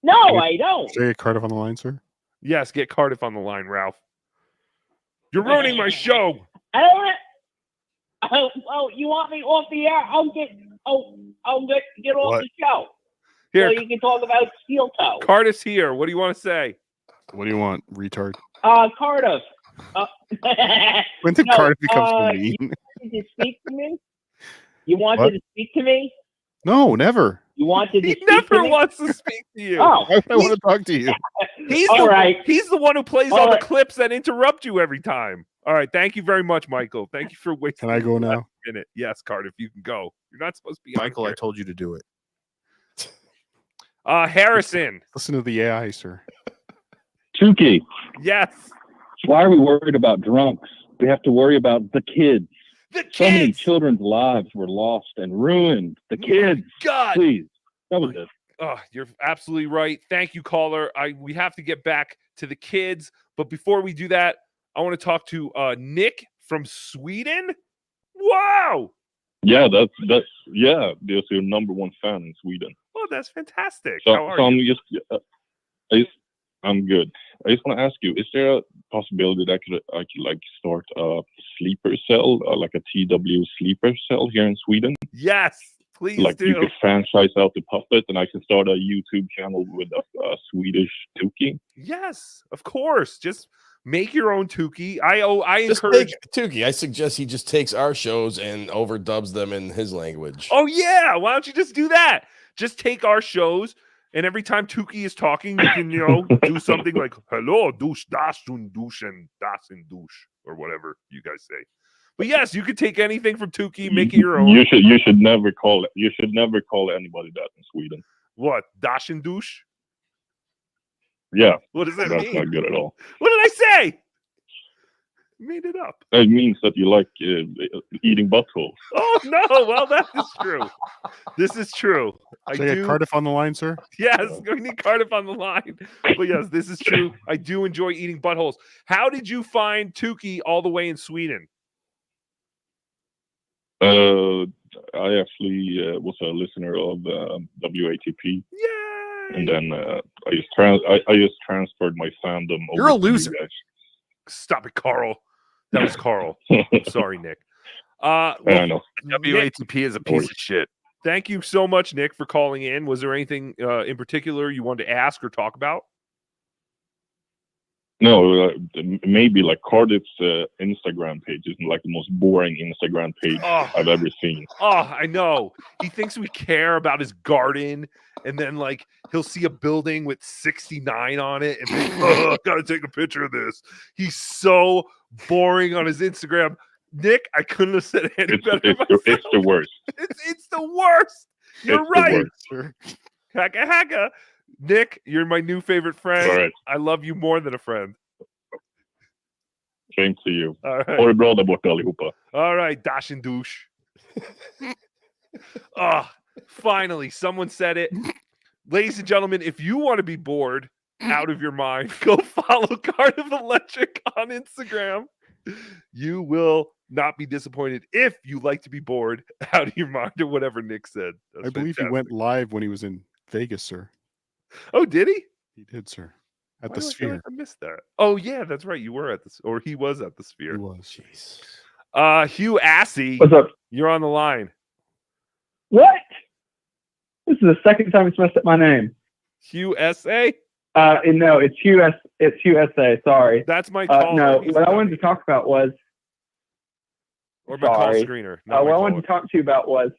No, I don't. Should I get Cardiff on the line, sir? Yes, get Cardiff on the line, Ralph. You're ruining my show. I don't want. Oh, you want me off the air? I'll get. Oh, I'll get off What? the show. Here. So you can talk about steel toe. Cardiff's here. What do you want to say? What do you want, retard? Cardiff. When did no, Cardiff become so mean? You wanted to speak to me? You wanted What? to speak to me? No, never. You wanted to He speak to never me? wants to speak to you. Oh. Why would I want to talk to you? He's All the, right. he's the one who plays All all right. the clips that interrupt you every time. All right. Thank you very much, Michael. Thank you for wasting Can I go the last now? minute. Yes, Cardiff, you can go. You're not supposed to be Michael, on I here. told you to do it. Harrison. Listen to the AI, sir. Tukey, Yes. why are we worried about drunks? We have to worry about the kids. The So many kids. children's lives were lost and ruined. The kids. God. Please. That was it. Oh, you're absolutely right. Thank you, caller. We have to get back to the kids, but before we do that, I want to talk to Nick from Sweden. Wow. Yeah, that's there's your number one fan in Sweden. Oh, that's fantastic. So, How are so you? I'm good. I just want to ask you: is there a possibility that I could like start a sleeper cell, like a TW sleeper cell here in Sweden? Yes, please Like do. you could franchise out the puppet, and I can start a YouTube channel with a Swedish Tookie. Yes, of course. Just make your own Tookie. I Just encourage. take Tookie. I suggest he just takes our shows and overdubs them in his language. Oh yeah, why don't you just do that? Just take our shows, and every time Tookie is talking, you can do something like "Hello, douche, das und duschen, das und douche," or whatever you guys say. But yes, you could take anything from Tookie, make it your own. You should never call it. You should never call anybody that in Sweden. What, das und douche? Yeah. What does that That's mean? not good at all. What did I say? Made it up. It means that you like eating buttholes. Oh no! Well, that is true. This is true. I Should I get do. Cardiff on the line, sir? Yes, we need Cardiff on the line. But yes, this is true. I do enjoy eating buttholes. How did you find Tookie all the way in Sweden? I actually was a listener of WATP. And then I just transferred my fandom over. You're a to you loser. guys. Stop it, Carl. That was Carl. Sorry, Nick. I know. WATP is a piece of shit. Thank you so much, Nick, for calling in. Was there anything in particular you wanted to ask or talk about? No, maybe like Cardiff's Instagram page is like the most boring Instagram page I've ever seen. Oh, I know. He thinks we care about his garden, and then like he'll see a building with 69 on it and think, "Oh, gotta take a picture of this." He's so boring on his Instagram. Nick, I couldn't have said it any better. It's the worst. It's the worst. You're It's the right. worst. Hacka. Nick, you're my new favorite friend. All right. I love you more than a friend. Same to you. All right. Ha det bra där borta allihopa. All right, dash and douche. Finally, someone said it. Ladies and gentlemen, if you want to be bored out of your mind, go follow Cardiff Electric on Instagram. You will not be disappointed if you like to be bored out of your mind or whatever Nick said. That's I believe fantastic. he went live when he was in Vegas, sir. Oh, did he? He did, sir. At Why the do I feel Sphere. like I missed that. Oh, yeah, that's right. You were at the, or he was at the Sphere. He was. Hugh Assey. What's up? You're on the line. What? This is the second time it's messed up my name. Hugh S.A.? No, it's Hugh S. It's Hugh S.A. Sorry. That's my caller. No, He's what I not wanted to talk about was. Or my call Sorry. screener. What I wanted to talk to you about was.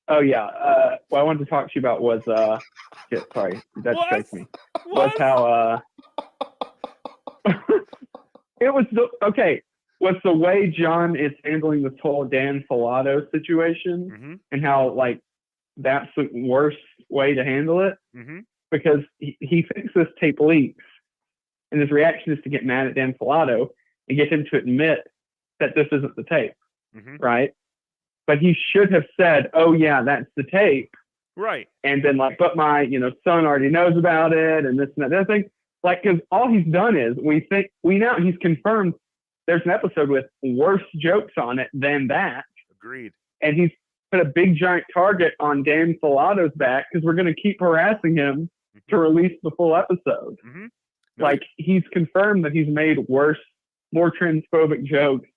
Oh yeah. What I wanted to talk to you about was. Shit, sorry, that strikes me. Was how. It was was the way John is handling this whole Dan Filato situation, and how like that's the worst way to handle it, because he thinks this tape leaks, and his reaction is to get mad at Dan Filato and get him to admit that this isn't the tape, right? But he should have said, "Oh yeah, that's the tape," right? And then like, but my son already knows about it, and this and that. The other thing, like, because all he's done is we know he's confirmed there's an episode with worse jokes on it than that. Agreed. And he's put a big giant target on Dan Filato's back because we're going to keep harassing him to release the full episode. Like, he's confirmed that he's made worse, more transphobic jokes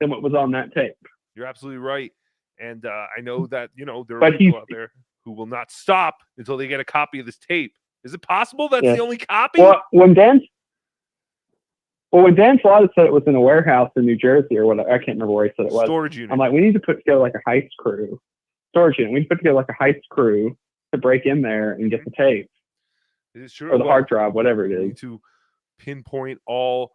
than what was on that tape. You're absolutely right. And I know that, there are But people out there who will not stop until they get a copy of this tape. Is it possible that's Yeah. the only copy? Well, when Dan Flauta said it was in a warehouse in New Jersey or whatever, I can't remember where he said it was. Storage unit. I'm like, we need to put together like a heist crew. Storage unit. We need to put together like a heist crew to break in there and get the tape. It is true. Or the hard drive, whatever it we is. need to pinpoint all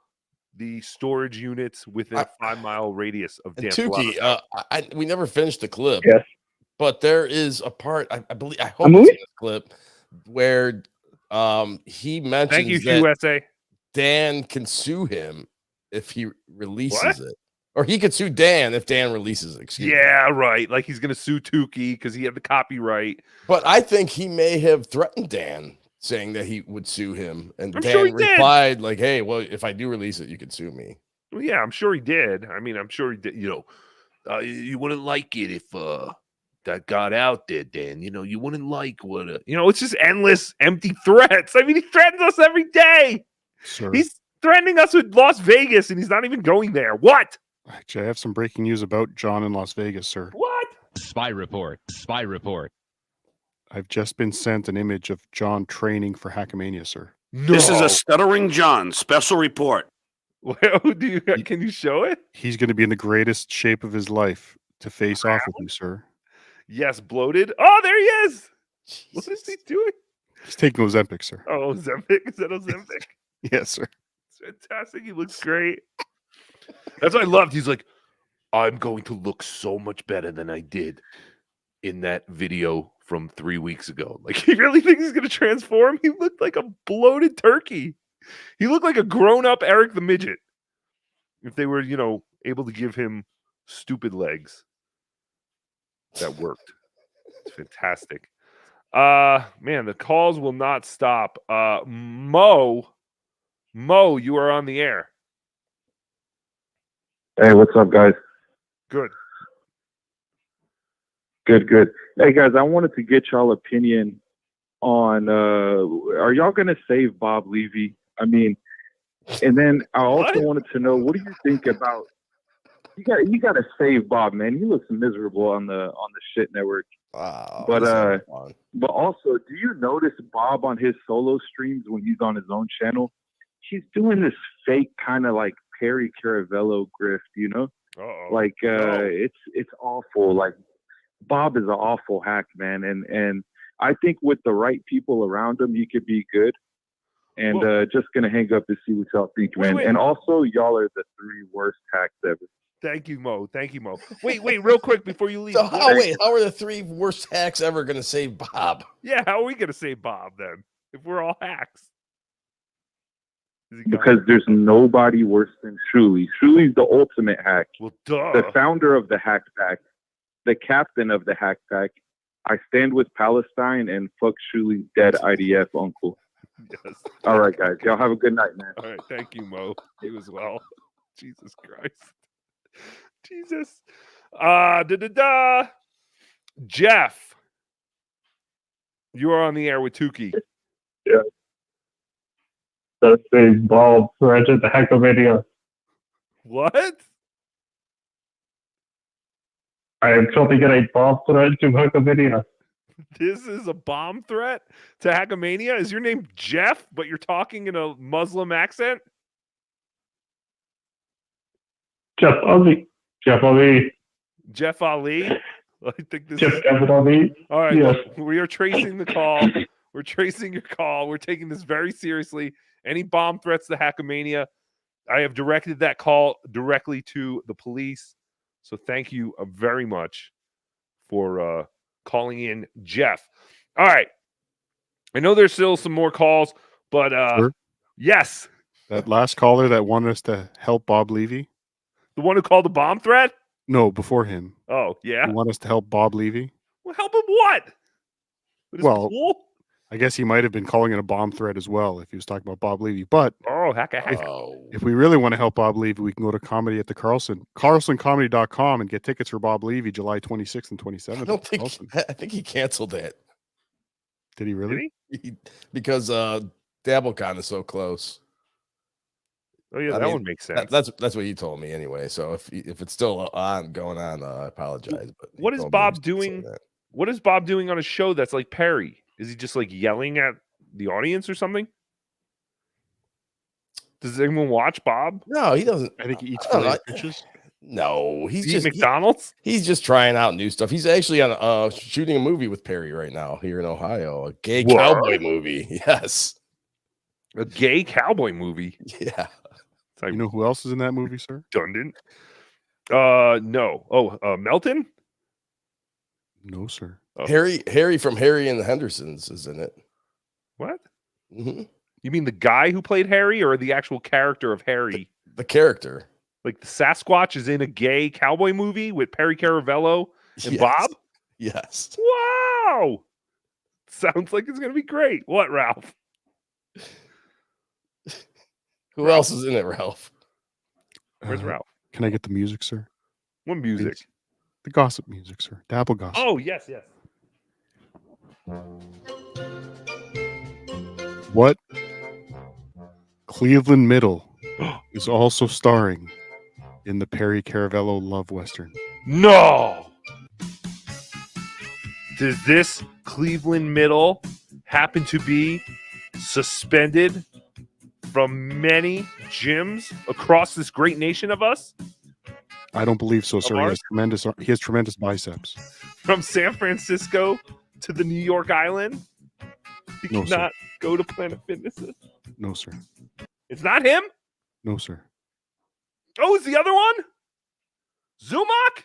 the storage units within a 5-mile radius of Dan Tukey, Flauta. we never finished the clip. Yes. But there is a part, I believe, I hope A it's movie? in this clip where he mentions Thank you, that USA. Dan can sue him if he releases it. Or he could sue Dan if Dan releases it. Excuse me. Yeah, right. Like he's going to sue Tukey because he had the copyright. But I think he may have threatened Dan, saying that he would sue him. And I'm Dan sure he did. replied, like, hey, well, if I do release it, you could sue me. Well, yeah, I'm sure he did. I mean, I'm sure he did. You wouldn't like it if that got out there, Dan. You wouldn't like what it's just endless empty threats. I mean, he threatens us every day. Sir. He's threatening us with Las Vegas, and he's not even going there. What? Actually, I have some breaking news about John in Las Vegas, sir. What? Spy report. Spy report. I've just been sent an image of John training for HackaMania, sir. This is a Stuttering John special report. Well, can you show it? He's going to be in the greatest shape of his life to face off with you, sir. Yes, bloated. Oh, there he is. What is he doing? He's taking Ozempic, sir. Oh, Ozempic. Is that Ozempic? Yes, sir. It's fantastic. He looks great. That's what I loved. He's like, I'm going to look so much better than I did in that video from 3 weeks ago. Like, he really thinks he's going to transform? He looked like a bloated turkey. He looked like a grown-up Eric the Midget. If they were, able to give him stupid legs. That worked. It's fantastic. Man, the calls will not stop. Mo, you are on the air. Hey, what's up, guys? Good. Good. Hey, guys, I wanted to get y'all opinion on, are y'all going to save Bob Levy? I mean, and then I also wanted to know, what do you think about, you got to save Bob, man. He looks miserable on the shit network. Wow. But also, do you notice Bob on his solo streams when he's on his own channel? He's doing this fake kind of like Perry Caravello grift, Uh-oh. Like it's awful. Like Bob is an awful hack, man, and I think with the right people around him, he could be good. And just gonna hang up to see what y'all think, man. Wait. And also, y'all are the 3 worst hacks ever. Thank you, Mo. Wait, real quick before you leave. So how are the 3 worst hacks ever going to save Bob? Yeah, how are we going to save Bob then? If we're all hacks. Because there's nobody worse than Shuli. Shuli's the ultimate hack. Well, duh. The founder of the Hack Pack, the captain of the Hack Pack. I stand with Palestine and fuck Shuli's dead IDF uncle. Yes. All right, guys. Y'all have a good night, man. All right, thank you, Mo. You as well. Jesus Christ. Jesus. Jeff. You are on the air with Tukey. Yeah. That's the Bob thread at the HackaMania. What? I am trying to get a Bob thread to HackaMania. This is a bomb threat to HackaMania? Is your name Jeff, but you're talking in a Muslim accent? Jeff Ali. Jeff Ali? I think this is Gavin Ali. all right. Yes. Look, we are tracing the call. We're tracing your call. We're taking this very seriously. Any bomb threats to HackaMania, I have directed that call directly to the police. So thank you very much for calling in, Jeff. All right. I know there's still some more calls, but Sure. Yes. That last caller that wanted us to help Bob Levy. The one who called the bomb threat? No, before him. Oh, yeah. You want us to help Bob Levy? Well, help him what? With his Well, pool? I guess he might have been calling it a bomb threat as well if he was talking about Bob Levy. But if we really want to help Bob Levy, we can go to comedy at the carlsoncomedy.com and get tickets for Bob Levy July 26th and 27th. I think he canceled that. Did he really? Because DabbleCon is so close. Oh yeah, that one makes sense. That's what he told me anyway. So if it's still going on, I apologize. But What is Bob doing? What is Bob doing on a show that's like Perry? Is he just like yelling at the audience or something? Does anyone watch Bob? No, he doesn't. I think he eats fishes. No, he's Does he just eat McDonald's. He's just trying out new stuff. He's actually on shooting a movie with Perry right now here in Ohio, a gay cowboy movie. Yes, a gay cowboy movie. Yeah. You know who else is in that movie, sir? Dundon. No. Oh, Melton. No, sir. Oh. Harry from Harry and the Hendersons is in it. What? Mm-hmm. You mean the guy who played Harry, or the actual character of Harry? The character. Like the Sasquatch is in a gay cowboy movie with Perry Caravello and Bob? Yes. Wow. Sounds like it's going to be great. What, Ralph? Who else is in it, Ralph? Where's Ralph? Can I get the music, sir? What music? Please. The gossip music, sir. Dabble gossip. Oh, yes, yes. What Cleveland Middle is also starring in the Perry Caravello love western? No. Does this Cleveland Middle happen to be suspended from many gyms across this great nation of us? I don't believe so, sir. He has tremendous biceps. From San Francisco to the New York Island? He No, cannot go to Planet Fitnesses. No, sir. It's not him? No, sir. Oh, it's the other one? Zumach?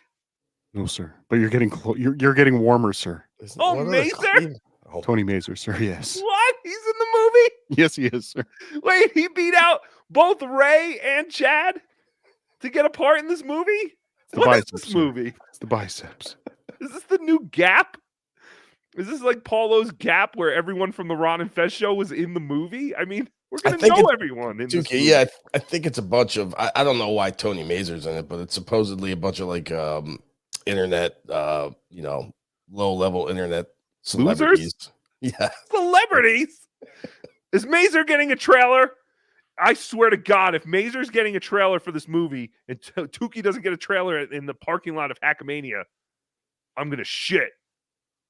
No, sir. But you're getting you're getting warmer, sir. Oh, Mazer? Tony Mazer, sir. Yes. What? He's in the movie? Yes, he is, sir. Wait, he beat out both Ray and Chad to get a part in this movie? What is this movie? It's the biceps. Is this the new Gap? Is this like Paulo's Gap where everyone from the Ron and Fez show was in the movie? I mean, we're going to know everyone in this movie. Yeah, I think it's a bunch of, I don't know why Tony Mazer's in it, but it's supposedly a bunch of like internet, low-level internet celebrities. Losers? Yeah. Celebrities? Is Mazer getting a trailer? I swear to God, if Mazer's getting a trailer for this movie and Tookie doesn't get a trailer in the parking lot of HackaMania, I'm going to shit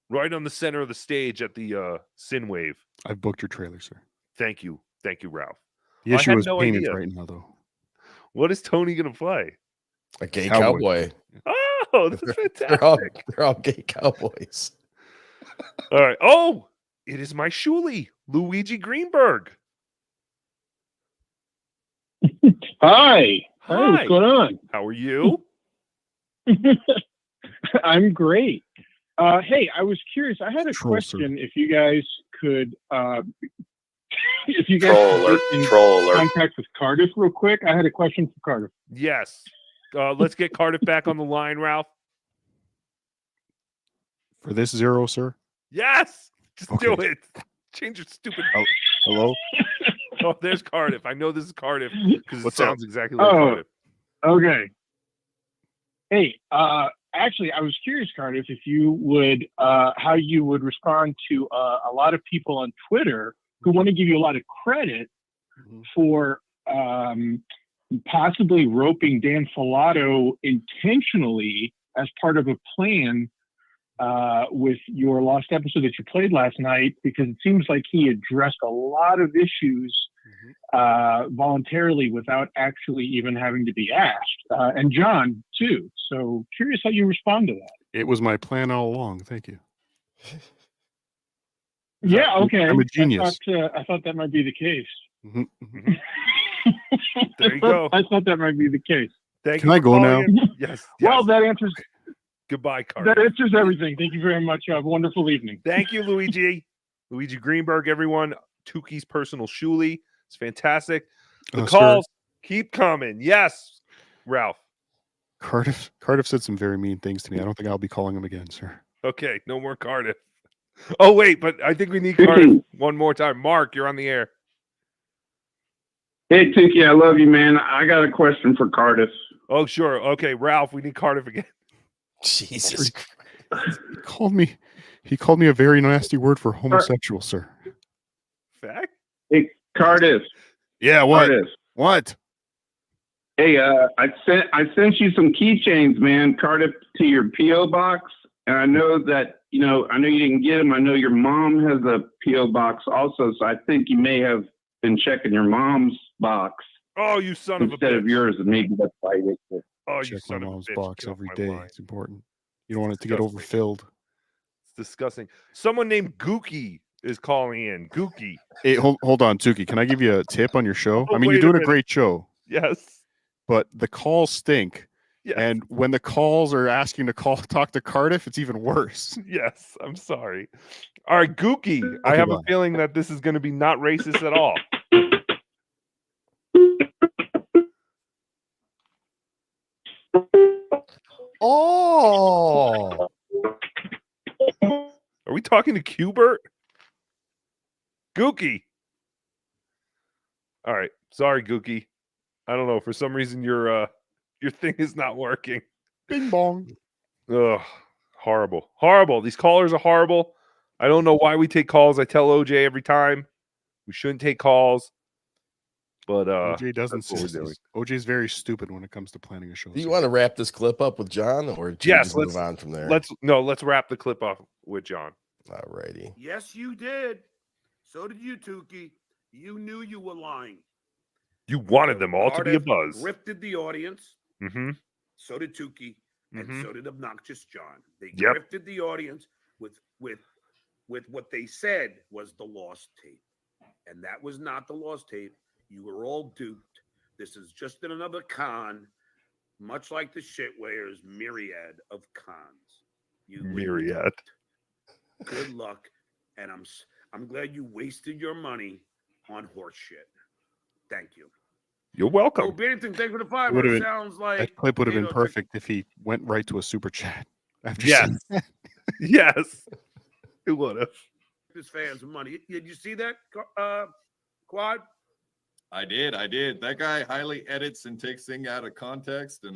right on the center of the stage at the Synwave. I've booked your trailer, sir. Thank you. Thank you, Ralph. The issue is no painted idea. right now, though. What is Tony going to play? A gay cowboy. Oh, this is fantastic. They're all gay cowboys. All right. Oh, it is my Shuli, Luigi Greenberg. Hi. Hi. What's going on? How are you? I'm great. Hey, I was curious. I had a question. If you guys could, if you guys could get in contact with Cardiff real quick, I had a question for Cardiff. Yes. Let's get Cardiff back on the line, Ralph. For this zero, sir? Yes. Just do it. Change your stupid. Oh, hello? Oh, there's Cardiff. I know this is Cardiff because it sounds exactly like Cardiff. Okay. Hey, actually, I was curious, Cardiff, if you would, how you would respond to a lot of people on Twitter who want to give you a lot of credit for possibly roping Dan Filato intentionally as part of a plan with your lost episode that you played last night, because it seems like he addressed a lot of issues voluntarily without actually even having to be asked. And John, too. So curious how you respond to that. It was my plan all along. Thank you. Yeah, okay. I'm a genius. I thought that might be the case. There you go. I thought that might be the case. Thank Can you I for go now? calling in. Yes. Well, that answers. Goodbye, Cardiff. That answers everything. Thank you very much. Have a wonderful evening. Thank you, Luigi. Luigi Greenberg, everyone. Tookie's personal Shuli. It's fantastic. The calls keep coming. Yes, Ralph. Cardiff said some very mean things to me. I don't think I'll be calling him again, sir. Okay, no more Cardiff. Oh, wait, but I think we need Cardiff one more time. Mark, you're on the air. Hey, Tookie, I love you, man. I got a question for Cardiff. Oh, sure. Okay, Ralph, we need Cardiff again. Jesus Christ. He called me a very nasty word for homosexual, sir. Fact? Hey, Cardiff. Yeah, what? Cardiff. What? Hey, I sent you some keychains, man, Cardiff, to your PO box, and I know that I know you didn't get them. I know your mom has a PO box also, so I think you may have been checking your mom's box. Oh, you son of a instead bitch. of yours, and maybe that's why you. Oh, you Check my son of a mom's bitch. box Get off every my day. line. It's important. You don't want it to get disgusting. overfilled. It's disgusting. Someone named Gookie is calling in. Gookie. Hey, hold on, Tuki. Can I give you a tip on your show? Oh, I mean, you're wait a doing a minute. great show. Yes. But the calls stink. Yes. And when the calls are asking to talk to Cardiff, it's even worse. Yes, I'm sorry. All right, Gookie. I have a feeling that this is going to be not racist at all. Oh. Are we talking to Qbert? Gookie. All right. Sorry, Gookie. I don't know. For some reason, your thing is not working. Bing bong. Ugh. Horrible. Horrible. These callers are horrible. I don't know why we take calls. I tell OJ every time we shouldn't take calls. But OJ doesn't that's what we're doing. OJ is very stupid when it comes to planning a show. Do you want to wrap this clip up with John, or do Yes, we move on from there? Let's wrap the clip off with John. Alrighty. Yes, you did. So did you, Tukey. You knew you were lying. You wanted them all to be a Cardiff buzz. Grifted the audience. Mm-hmm. So did Tukey, and Mhm. so did Obnoxious John. They Yep. grifted the audience with what they said was the lost tape, and that was not the lost tape. You were all duped. This is just another con, much like the shitware's myriad of cons. You were Myriad. duped. Good luck, and I'm glad you wasted your money on horse shit. Thank you. You're welcome. Oh, Barrington, thank you for the It fiver. would've been- Sounds like that clip would have been potato chicken. perfect if he went right to a super chat. After Yes. saying that. Yes. It would have. His fans money. Did you see that, Quad? I did. That guy highly edits and takes things out of context. And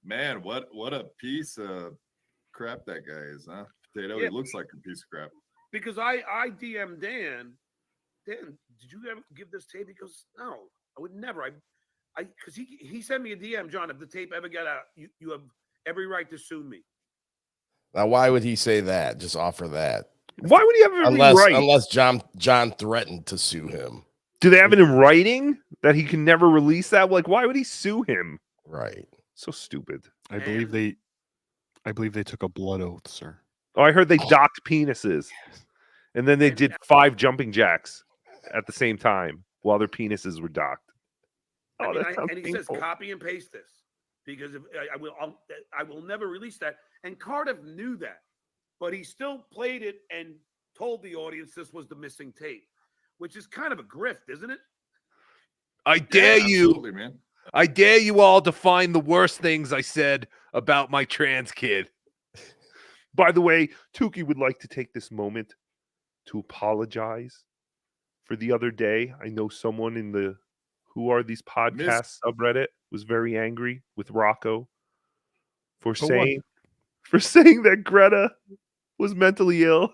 man, what a piece of crap that guy is, huh? Potato. Yeah. He looks like a piece of crap. Because I DM'd Dan. Dan, did you ever give this tape? He goes, no, I would never. Because he sent me a DM, John. If the tape ever got out, you have every right to sue me. Now, why would he say that? Just offer that. Why would he have every right? Unless John threatened to sue him. Do they have it in writing that he can never release that? Like, why would he sue him? Right. So stupid. I believe they took a blood oath, sir. Oh, I heard they docked penises. And then they did 5 jumping jacks at the same time while their penises were docked. Oh, that sounds And he says, painful. copy and paste this because if I will never release that. And Cardiff knew that, but he still played it and told the audience this was the missing tape, which is kind of a grift, isn't it? I dare absolutely, you. Man. I dare you all to find the worst things I said about my trans kid. By the way, Tukey would like to take this moment to apologize for the other day. I know someone in the Who Are These Podcasts subreddit was very angry with Rocco for saying that Greta was mentally ill,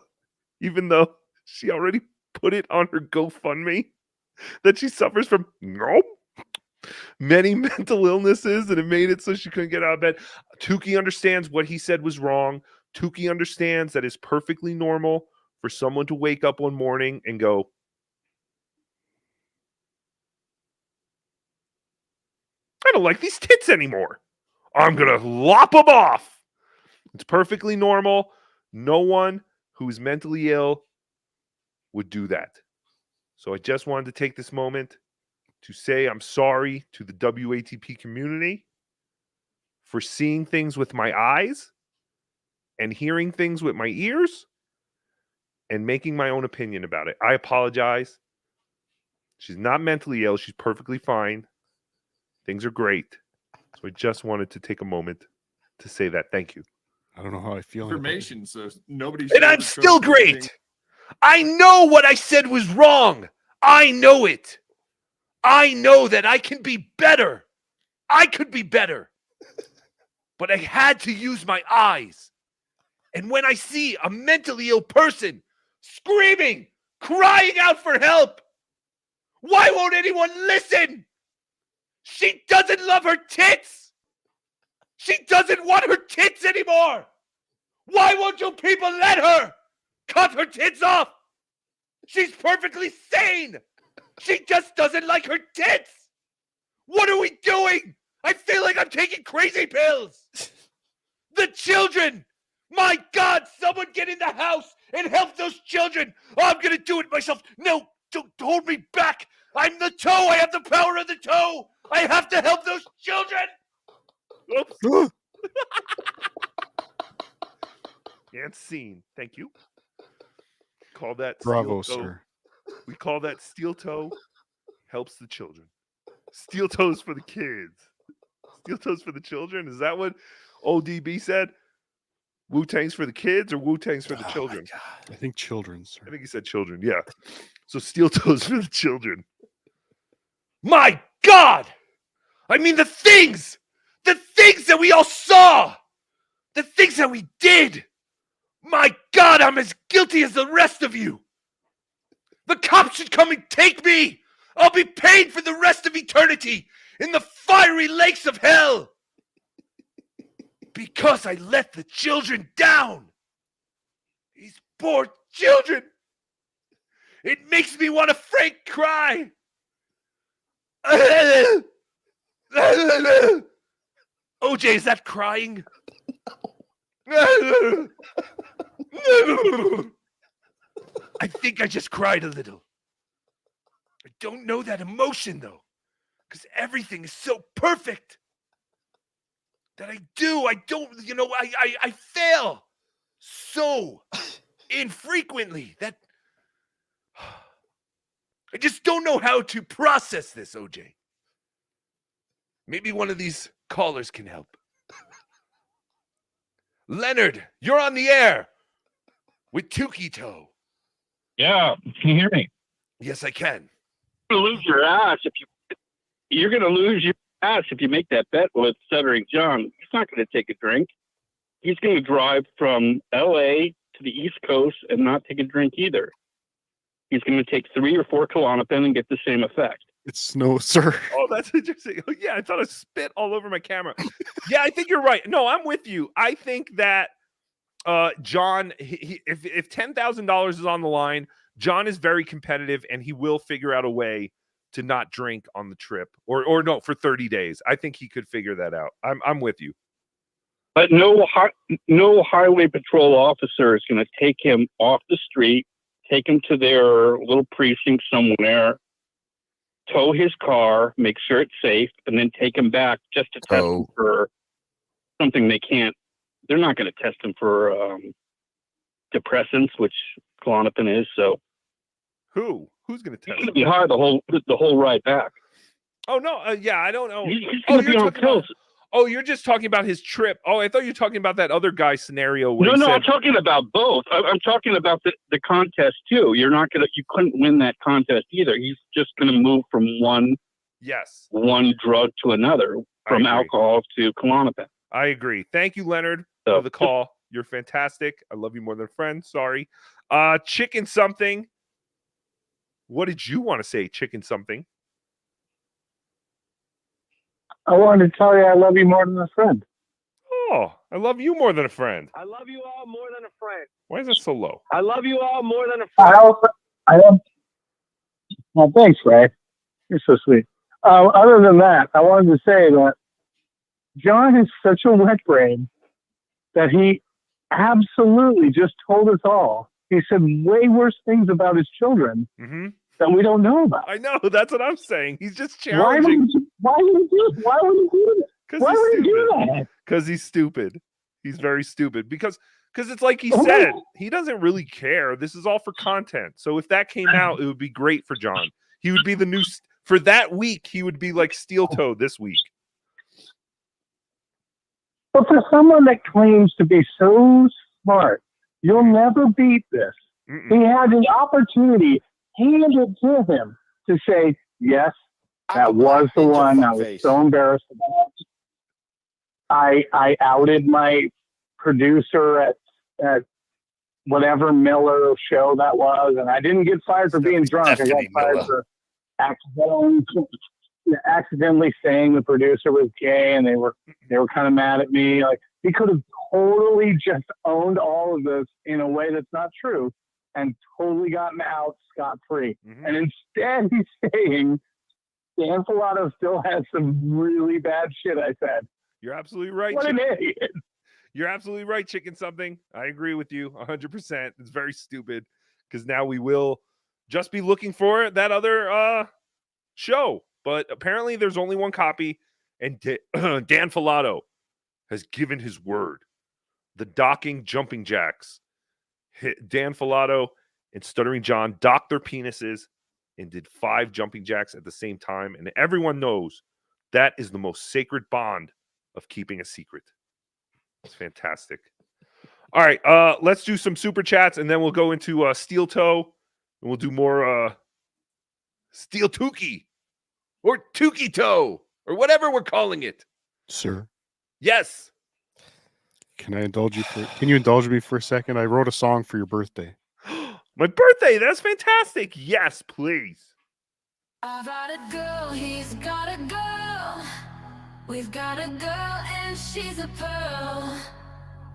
even though she already put it on her GoFundMe that she suffers from many mental illnesses and it made it so she couldn't get out of bed. Tukey understands what he said was wrong. Tukey understands that it's perfectly normal for someone to wake up one morning and go, I don't like these tits anymore. I'm going to lop them off. It's perfectly normal. No one who's mentally ill would do that. So I just wanted to take this moment to say I'm sorry to the WATP community for seeing things with my eyes and hearing things with my ears and making my own opinion about it. I apologize. She's not mentally ill. She's perfectly fine. Things are great. So I just wanted to take a moment to say that. Thank you. I don't know how I feel. Information, so nobody. And I'm still great. I know what I said was wrong. I know it. I know that I can be better. I could be better. But I had to use my eyes. And when I see a mentally ill person screaming, crying out for help, why won't anyone listen? She doesn't love her tits. She doesn't want her tits anymore. Why won't you people let her cut her tits off? She's perfectly sane. She just doesn't like her tits. What are we doing? I feel like I'm taking crazy pills. The children. My God, someone get in the house and help those children. Oh, I'm going to do it myself. No, don't hold me back. I'm the toe. I have the power of the toe. I have to help those children. Oops. And scene. Thank you. Call that Bravo, steel toe. sir. We call that steel toe helps the children. Steel toes for the kids. Steel toes for the children. Is that what ODB said? Wu-Tang's for the kids or Wu-Tang's for the children? I think children, sir. I think he said children. Yeah. So steel toes for the children. My God! I mean, the things that we all saw, the things that we did. My God, I'm as guilty as the rest of you. The cops should come and take me. I'll be paid for the rest of eternity in the fiery lakes of hell. Because I let the children down. These poor children. It makes me want to frank cry. OJ, is that crying? I think I just cried a little. I don't know that emotion, though, because everything is so perfect that I fail so infrequently that I just don't know how to process this, OJ. Maybe one of these callers can help. Leonard, you're on the air with Tookie Toe. Yeah, can you hear me? Yes, I can. You're gonna lose your ass if you're gonna lose your ass if you make that bet with Stuttering John. He's not gonna take a drink. He's gonna drive from LA to the East Coast and not take a drink either. He's gonna take 3 or 4 Klonopin and get the same effect. It's no, sir. Oh, that's interesting. Oh, yeah, I thought I spit all over my camera. Yeah, I think you're right. No, I'm with you. I think that John, if $10,000 is on the line, John is very competitive and he will figure out a way to not drink on the trip or no, for 30 days. I think he could figure that out. I'm with you. But no highway patrol officer is going to take him off the street, take him to their little precinct somewhere, tow his car, make sure it's safe, and then take him back just to test him for something they can't. They're not going to test him for depressants, which Klonopin is. So who's going to test? He's going to be high the whole ride back. Oh no, yeah, I don't know. He's going to be on pills. You're just talking about his trip. Oh, I thought you were talking about that other guy scenario. Where No, I'm talking about both. I'm talking about the contest too. You couldn't win that contest either. He's just going to move from one drug to another, from alcohol to Klonopin. I agree. Thank you, Leonard, for the call. You're fantastic. I love you more than a friend. Sorry. Chicken something. What did you want to say, chicken something? I wanted to tell you I love you more than a friend. Oh, I love you more than a friend. I love you all more than a friend. Why is that so low? I love you all more than a friend. Well, thanks, Ray. You're so sweet. Other than that, I wanted to say that John is such a wet brain that he absolutely just told us all. He said way worse things about his children that we don't know about. I know. That's what I'm saying. He's just challenging. Why would he do that? Why would he do that? Because he's stupid. He's very stupid. Because it's like he said, he doesn't really care. This is all for content. So if that came out, it would be great for John. He would be the new for that week. He would be like Steel Toe this week. But for someone that claims to be so smart, you'll never beat this. He had an opportunity handed to him to say, yes, that was the one I was so embarrassed about. I outed my producer at whatever Miller show that was, and I didn't get fired for being drunk. I got fired for accidentally accidentally saying the producer was gay, and they were kind of mad at me. Like, he could have totally just owned all of this in a way that's not true and totally gotten out scot-free. And instead he's saying Dan Filato still has some really bad shit I said. You're absolutely right. What an idiot. You're absolutely right, Chicken Something. I agree with you 100%. It's very stupid because now we will just be looking for that other show. But apparently there's only one copy, and Dan Filato has given his word. The docking jumping jacks. Dan Filato and Stuttering John docked their penises and did 5 jumping jacks at the same time. And everyone knows that is the most sacred bond of keeping a secret. It's fantastic. All right, let's do some super chats, and then we'll go into Steel Toe, and we'll do more Steel Tookie or Tookie Toe or whatever we're calling it. Sir. Yes. Can you indulge me for a second? I wrote a song for your birthday. My birthday, that's fantastic. Yes, please. I've got a girl, he's got a girl. We've got a girl and she's a pearl.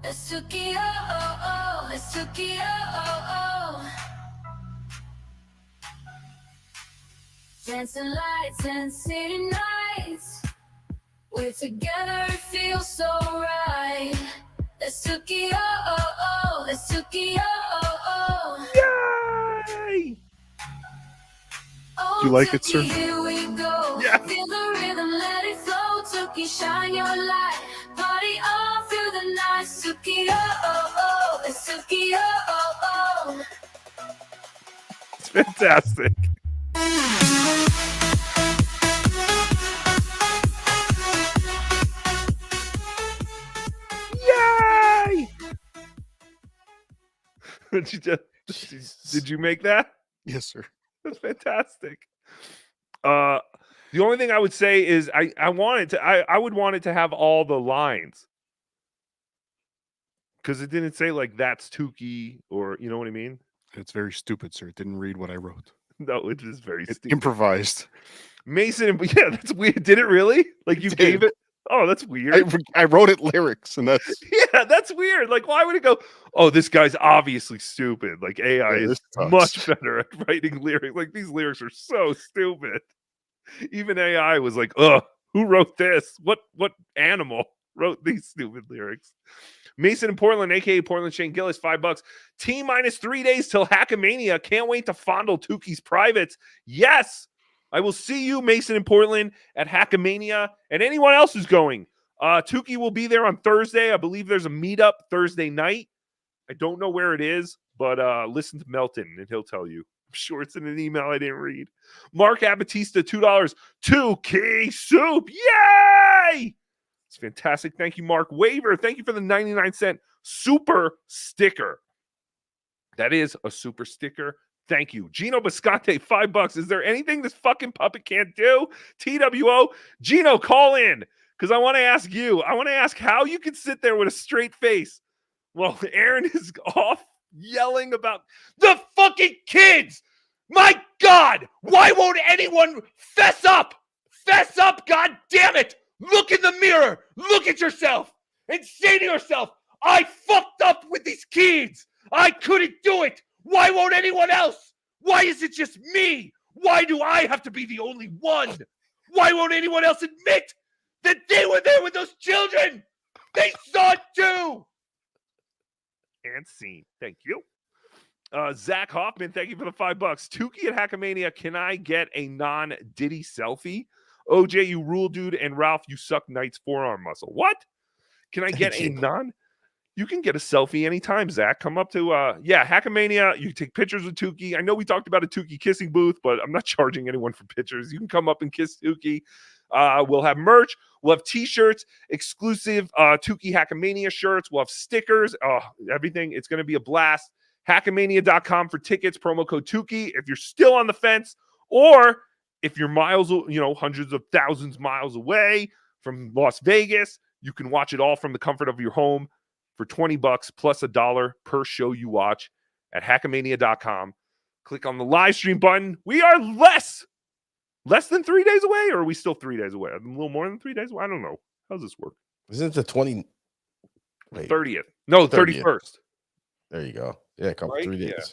It's Tookie, oh, oh, oh. It's Tookie, oh, oh, oh. Dancing lights and city nights. We're together, it feels so right. It's Tookie, oh, oh, oh. It's Tookie, oh, oh, oh. Yay! Do you like it, sir? Here we go. Yeah. Feel the rhythm, let it flow. Tookie, shine your light. Party on through the night. Tookie, oh, oh, oh. It's Tookie, oh, oh, oh. It's fantastic. Yay! Did you make that? Yes, sir. That's fantastic. The only thing I would say is I would want it to have all the lines. Because it didn't say like that's Tookie or you know what I mean? It's very stupid, sir. It didn't read what I wrote. No, it is very stupid. Improvised. Mason, yeah, that's weird. Did it really? Like you gave it? Oh, that's weird. I wrote it lyrics, and that's yeah, that's weird. Like, why would it go? Oh, this guy's obviously stupid. Like AI is much better at writing lyrics. Like these lyrics are so stupid. Even AI was like, "Ugh, who wrote this? What animal wrote these stupid lyrics?" Mason in Portland, aka Portland Shane Gillis, $5. T-3 days till HackaMania. Can't wait to fondle Tookie's privates. Yes. I will see you, Mason in Portland, at HackaMania, and anyone else who's going. Tookie will be there on Thursday. I believe there's a meetup Thursday night. I don't know where it is, but listen to Melton, and he'll tell you. I'm sure it's in an email I didn't read. Mark Abatista, $2. Tookie Soup. Yay! It's fantastic. Thank you, Mark. Waver, thank you for the 99-cent super sticker. That is a super sticker. Thank you. Gino Bisconte, $5. Is there anything this fucking puppet can't do? TWO. Gino, call in. Because I want to ask you. I want to ask how you can sit there with a straight face while Aaron is off yelling about the fucking kids. My God. Why won't anyone fess up? Fess up, God damn it. Look in the mirror. Look at yourself. And say to yourself, I fucked up with these kids. I couldn't do it. Why won't anyone else? Why is it just me? Why do I have to be the only one? Why won't anyone else admit that they were there with those children? They saw it too. And scene. Thank you. Zach Hoffman, thank you for the $5. Tookie at HackaMania, can I get a non-Diddy selfie? OJ, you rule, dude, and Ralph, you suck Knight's forearm muscle. What? Can I get a non? You can get a selfie anytime, Zach. Come up to, HackaMania. You take pictures with Tookie. I know we talked about a Tookie kissing booth, but I'm not charging anyone for pictures. You can come up and kiss Tookie. We'll have merch. We'll have T-shirts, exclusive Tookie HackaMania shirts. We'll have stickers. Everything. It's going to be a blast. HackaMania.com for tickets. Promo code Tookie. If you're still on the fence, or if you're miles, hundreds of thousands miles away from Las Vegas, you can watch it all from the comfort of your home for $20 plus $1 per show you watch at HackaMania.com. Click on the live stream button. We are less Less than 3 days away, or are we still 3 days away? A little more than 3 days away? I don't know. How's this work? Isn't it the 30th? No, 31st. There you go. Yeah, a couple, Right? 3 days. Yeah.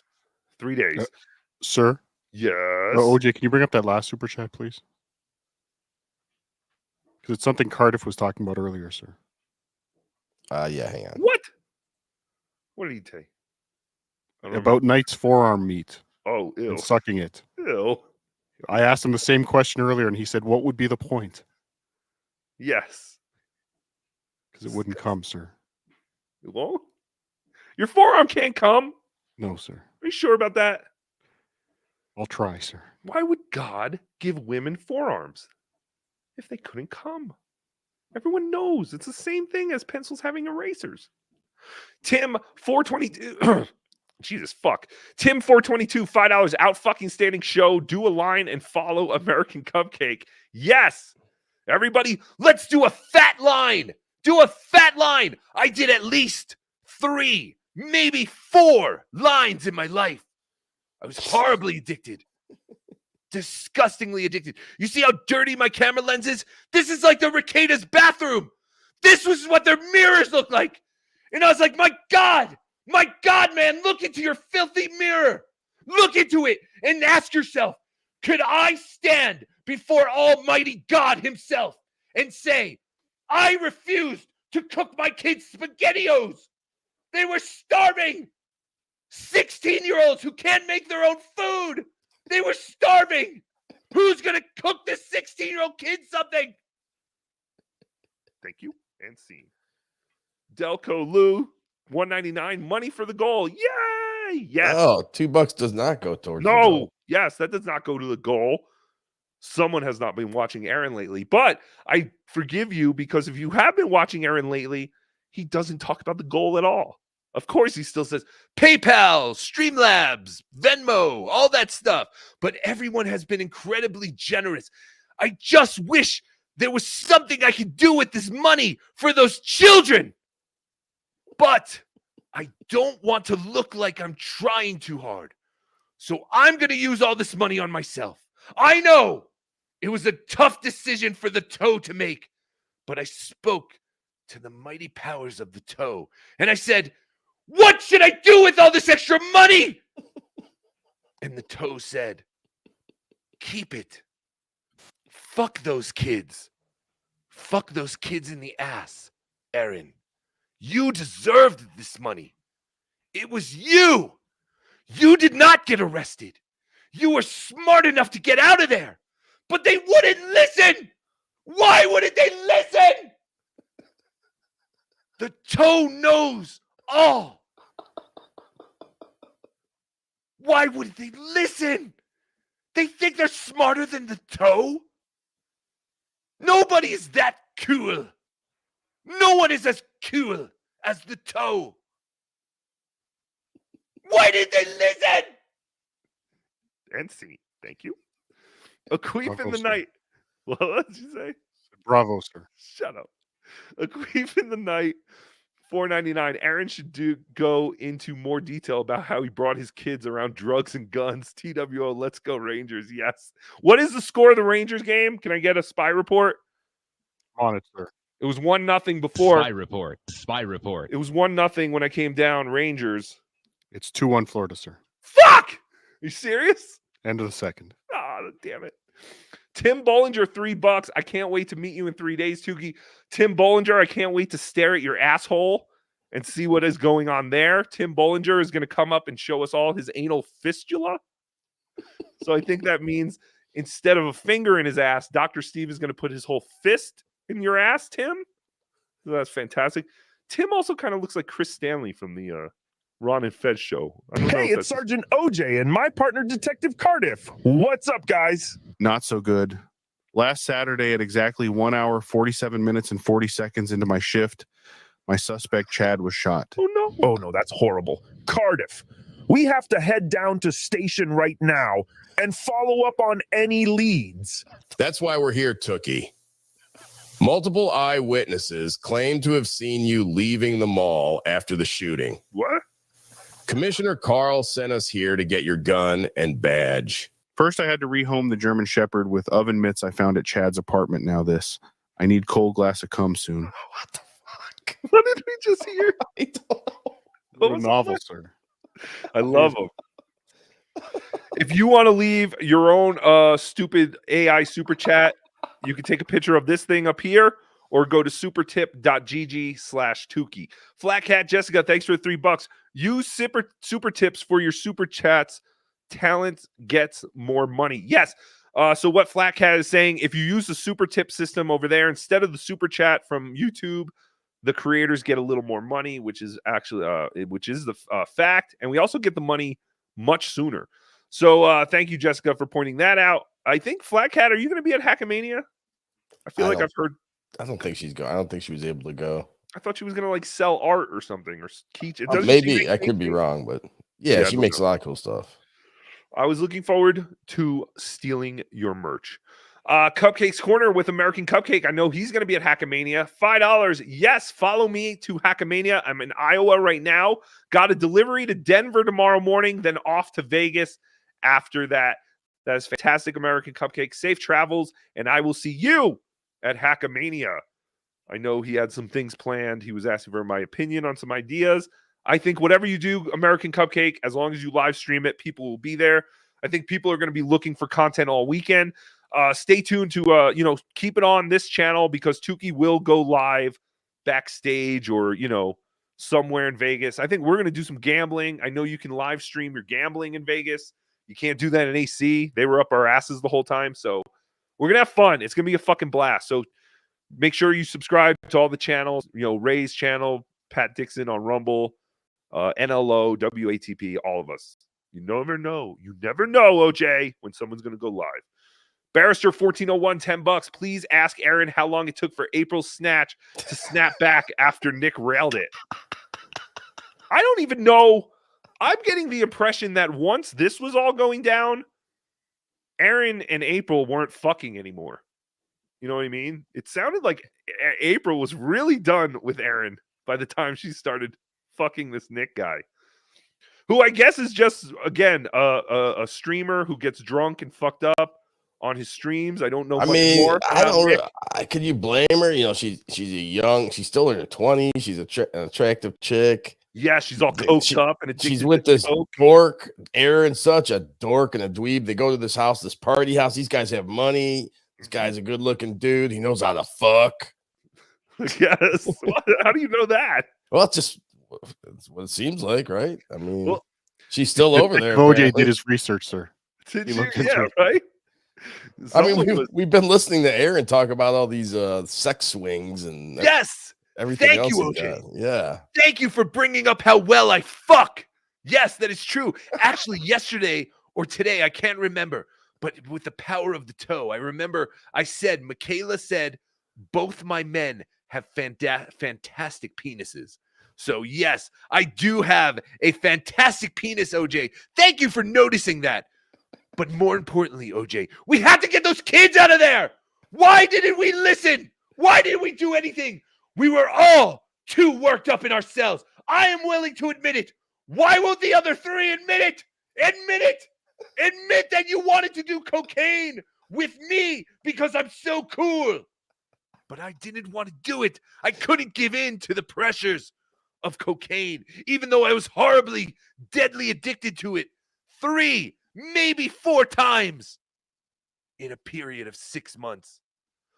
3 days. Sir? Yes. OJ, can you bring up that last super chat, please? Because it's something Cardiff was talking about earlier, sir. Yeah, hang on. What? What did he say? About Knight's forearm meat. Oh, ew. And sucking it. Ew. I asked him the same question earlier, and he said, what would be the point? Yes. Because it wouldn't come, sir. It won't? Your forearm can't come? No, sir. Are you sure about that? I'll try, sir. Why Why would God give women forearms if they couldn't come? Everyone knows it's the same thing as pencils having erasers. Tim 422. Jesus fuck. Tim 422, $5 out fucking standing show. Do a line and follow American Cupcake. Yes. Everybody, let's do a fat line. Do a fat line. I did at least 3, maybe 4 lines in my life. I was horribly addicted. Disgustingly addicted. You see how dirty my camera lens is? This is like the Ricada's bathroom. This was what their mirrors look like. And I was like, my God, man, look into your filthy mirror. Look into it and ask yourself, could I stand before Almighty God himself and say, I refused to cook my kids SpaghettiOs. They were starving. 16-year-olds who can't make their own food. They were starving. Who's going to cook this 16-year-old kid something? Thank you. And scene. Delco Lou, $1.99. Money for the goal. Yay! Yes. Oh, $2 does not go towards the No. goal. Yes, that does not go to the goal. Someone has not been watching Aaron lately, but I forgive you because if you have been watching Aaron lately, he doesn't talk about the goal at all. Of course, he still says PayPal, Streamlabs, Venmo, all that stuff. But everyone has been incredibly generous. I just wish there was something I could do with this money for those children. But I don't want to look like I'm trying too hard. So I'm going to use all this money on myself. I know it was a tough decision for the toe to make, but I spoke to the mighty powers of the toe, and I said, what should I do with all this extra money? And the toe said, keep it. Fuck those kids. Fuck those kids in the ass, Aaron. You deserved this money. It was you. You did not get arrested. You were smart enough to get out of there, but they wouldn't listen. Why wouldn't they listen? The toe knows all. Why wouldn't they listen? They think they're smarter than the toe? Nobody is that cool. No one is as cool as the toe. Why did they listen? And see. Thank you. A queef Bravo, in the sir. night. What did you say? Bravo, sir. Shut up. A queef in the night. $4.99. Aaron should go into more detail about how he brought his kids around drugs and guns. TWO, let's go Rangers. Yes. What is the score of the Rangers game? Can I get a spy report? On it, sir. It was 1-0 before. Spy report. Spy report. It was 1-0 when I came down. Rangers. It's 2-1 Florida, sir. Fuck! Are you serious? End of the second. Ah, damn it. Tim Bollinger, $3. I can't wait to meet you in 3 days, Tookie. Tim Bollinger, I can't wait to stare at your asshole and see what is going on there. Tim Bollinger is going to come up and show us all his anal fistula. So I think that means instead of a finger in his ass, Dr. Steve is going to put his whole fist in your ass, Tim. So that's fantastic. Tim also kind of looks like Chris Stanley from the Ron and Fez show. I don't know Hey, if it's that's- Sergeant OJ and my partner, Detective Cardiff. What's up, guys? Not so good. Last Saturday at exactly 1 hour, 47 minutes, and 40 seconds into my shift, my suspect, Chad, was shot. Oh, no. Oh, no, that's horrible. Cardiff, we have to head down to station right now and follow up on any leads. That's why we're here, Tookie. Multiple eyewitnesses claim to have seen you leaving the mall after the shooting. What? Commissioner Carl sent us here to get your gun and badge. First, I had to rehome the German Shepherd with oven mitts I found at Chad's apartment. Now this. I need cold glass of cum soon. What the fuck? What did we just hear? I don't know. A novel, sir. I love them. If you want to leave your own stupid AI super chat, you can take a picture of this thing up here or go to supertip.gg/Tookie. Flat Cat Jessica, thanks for the $3. Use super tips for your super chats. Talent gets more money. Yes. So what Flat Cat is saying, if you use the super tip system over there instead of the super chat from YouTube, the creators get a little more money, which is actually the fact, and we also get the money much sooner. So thank you, Jessica, for pointing that out. I think Flat Cat, are you going to be at HackaMania? I feel like I've heard. I don't think she's going. I don't think she was able to go. I thought she was going to like sell art or something or Keychain. Maybe I could be wrong, but yeah, she makes a lot of cool stuff. I was looking forward to stealing your merch. Cupcakes Corner with American Cupcake. I know he's going to be at HackaMania. $5. Yes, follow me to HackaMania. I'm in Iowa right now. Got a delivery to Denver tomorrow morning, then off to Vegas after that. That is fantastic, American Cupcake. Safe travels, and I will see you at HackaMania. I know he had some things planned. He was asking for my opinion on some ideas. I think whatever you do, American Cupcake, as long as you live stream it, people will be there. I think people are going to be looking for content all weekend. Stay tuned to, keep it on this channel because Tookie will go live backstage or, somewhere in Vegas. I think we're going to do some gambling. I know you can live stream your gambling in Vegas. You can't do that in AC. They were up our asses the whole time. So we're going to have fun. It's going to be a fucking blast. So make sure you subscribe to all the channels, Ray's channel, Pat Dixon on Rumble, NLO, WATP, all of us. You never know. You never know, OJ, when someone's going to go live. Barrister 1401, $10. Please ask Aaron how long it took for April's snatch to snap back after Nick railed it. I don't even know. I'm getting the impression that once this was all going down, Aaron and April weren't fucking anymore. You know what I mean? It sounded like April was really done with Aaron by the time she started fucking this Nick guy, who I guess is just, again, a streamer who gets drunk and fucked up on his streams. I don't know. More could you blame her? She's still in her 20s. She's an attractive chick. Yeah, she's all coked up and she's with this dork, Aaron, such a dork and a dweeb. They go to this house, this party house. These guys have money. This guy's a good-looking dude. He knows how to fuck. Yes. How do you know that? Well, it's what it seems like, right? I mean, she's still over there. OJ did his research, sir. Did you? Yeah, right? I mean, we've been listening to Aaron talk about all these sex swings and yes, everything thank else. You, OJ. Yeah. Thank you for bringing up how well I fuck. Yes, that is true. Actually, yesterday or today, I can't remember, but with the power of the toe, I remember Michaela said, both my men have fantastic penises. So yes, I do have a fantastic penis, OJ. Thank you for noticing that. But more importantly, OJ, we had to get those kids out of there. Why didn't we listen? Why didn't we do anything? We were all too worked up in ourselves. I am willing to admit it. Why won't the other three admit it? Admit it. Admit that you wanted to do cocaine with me because I'm so cool. But I didn't want to do it. I couldn't give in to the pressures of cocaine, even though I was horribly, deadly addicted to it 3, maybe 4 times in a period of 6 months.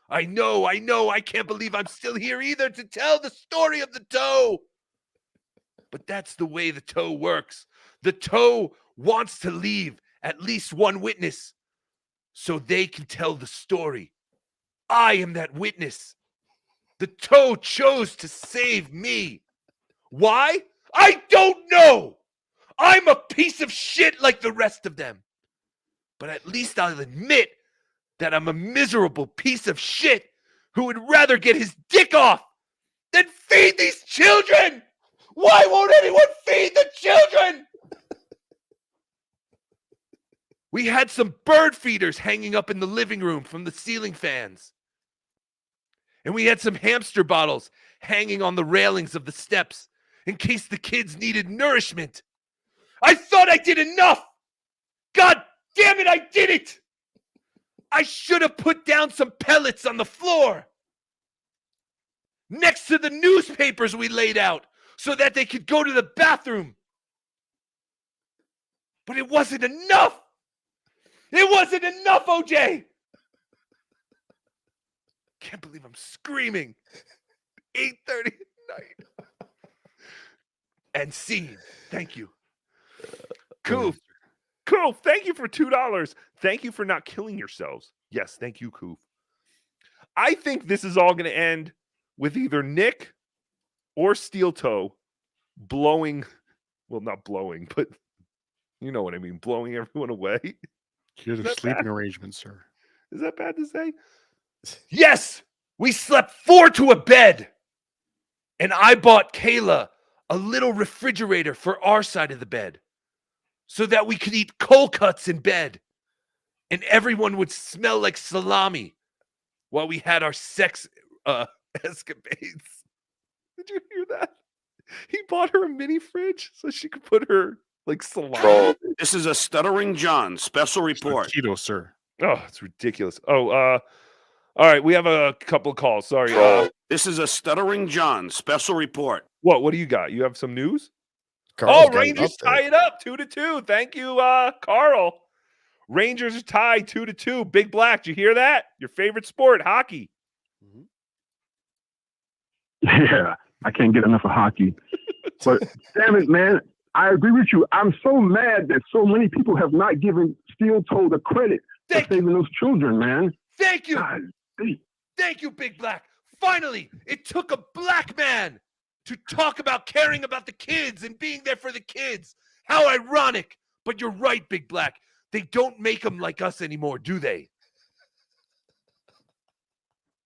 I know. I can't believe I'm still here either to tell the story of the toe. But that's the way the toe works. The toe wants to leave at least one witness so they can tell the story. I am that witness. The toe chose to save me. Why? I don't know. I'm a piece of shit like the rest of them. But at least I'll admit that I'm a miserable piece of shit who would rather get his dick off than feed these children. Why won't anyone feed the children? We had some bird feeders hanging up in the living room from the ceiling fans. And we had some hamster bottles hanging on the railings of the steps in case the kids needed nourishment. I thought I did enough. God Damn it, I did it! I should have put down some pellets on the floor next to the newspapers we laid out so that they could go to the bathroom. But it wasn't enough. It wasn't enough, OJ. Can't believe I'm screaming. 8:30 at night. And scene. Thank you. Cool. Cool. Thank you for $2. Thank you for not killing yourselves. Yes, thank you, Koof. I think this is all going to end with either Nick or Steel Toe blowing, well, not blowing, but you know what I mean, blowing everyone away. Here's a sleeping arrangement, sir. Is that bad to say? Yes, we slept 4 to a bed. And I bought Kayla a little refrigerator for our side of the bed so that we could eat cold cuts in bed and everyone would smell like salami while we had our sex escapades. Did you hear that? He bought her a mini fridge so she could put her like salami. This is a Stuttering John special report. Keto, sir. Oh, it's ridiculous. Oh, all right, we have a couple of calls. Sorry. This is a Stuttering John special report. What do you got? You have some news? Carl's got an Rangers update. tie it up 2-2. Thank you, Carl. Rangers are tied 2-2. Big Black, did you hear that? Your favorite sport, hockey. Yeah, I can't get enough of hockey. But damn it, man, I agree with you. I'm so mad that so many people have not given Steel Toe the credit for saving those children, man. Thank you. God, Thank you, Big Black. Finally, it took a black man to talk about caring about the kids and being there for the kids. How ironic. But you're right, Big Black. They don't make them like us anymore, do they?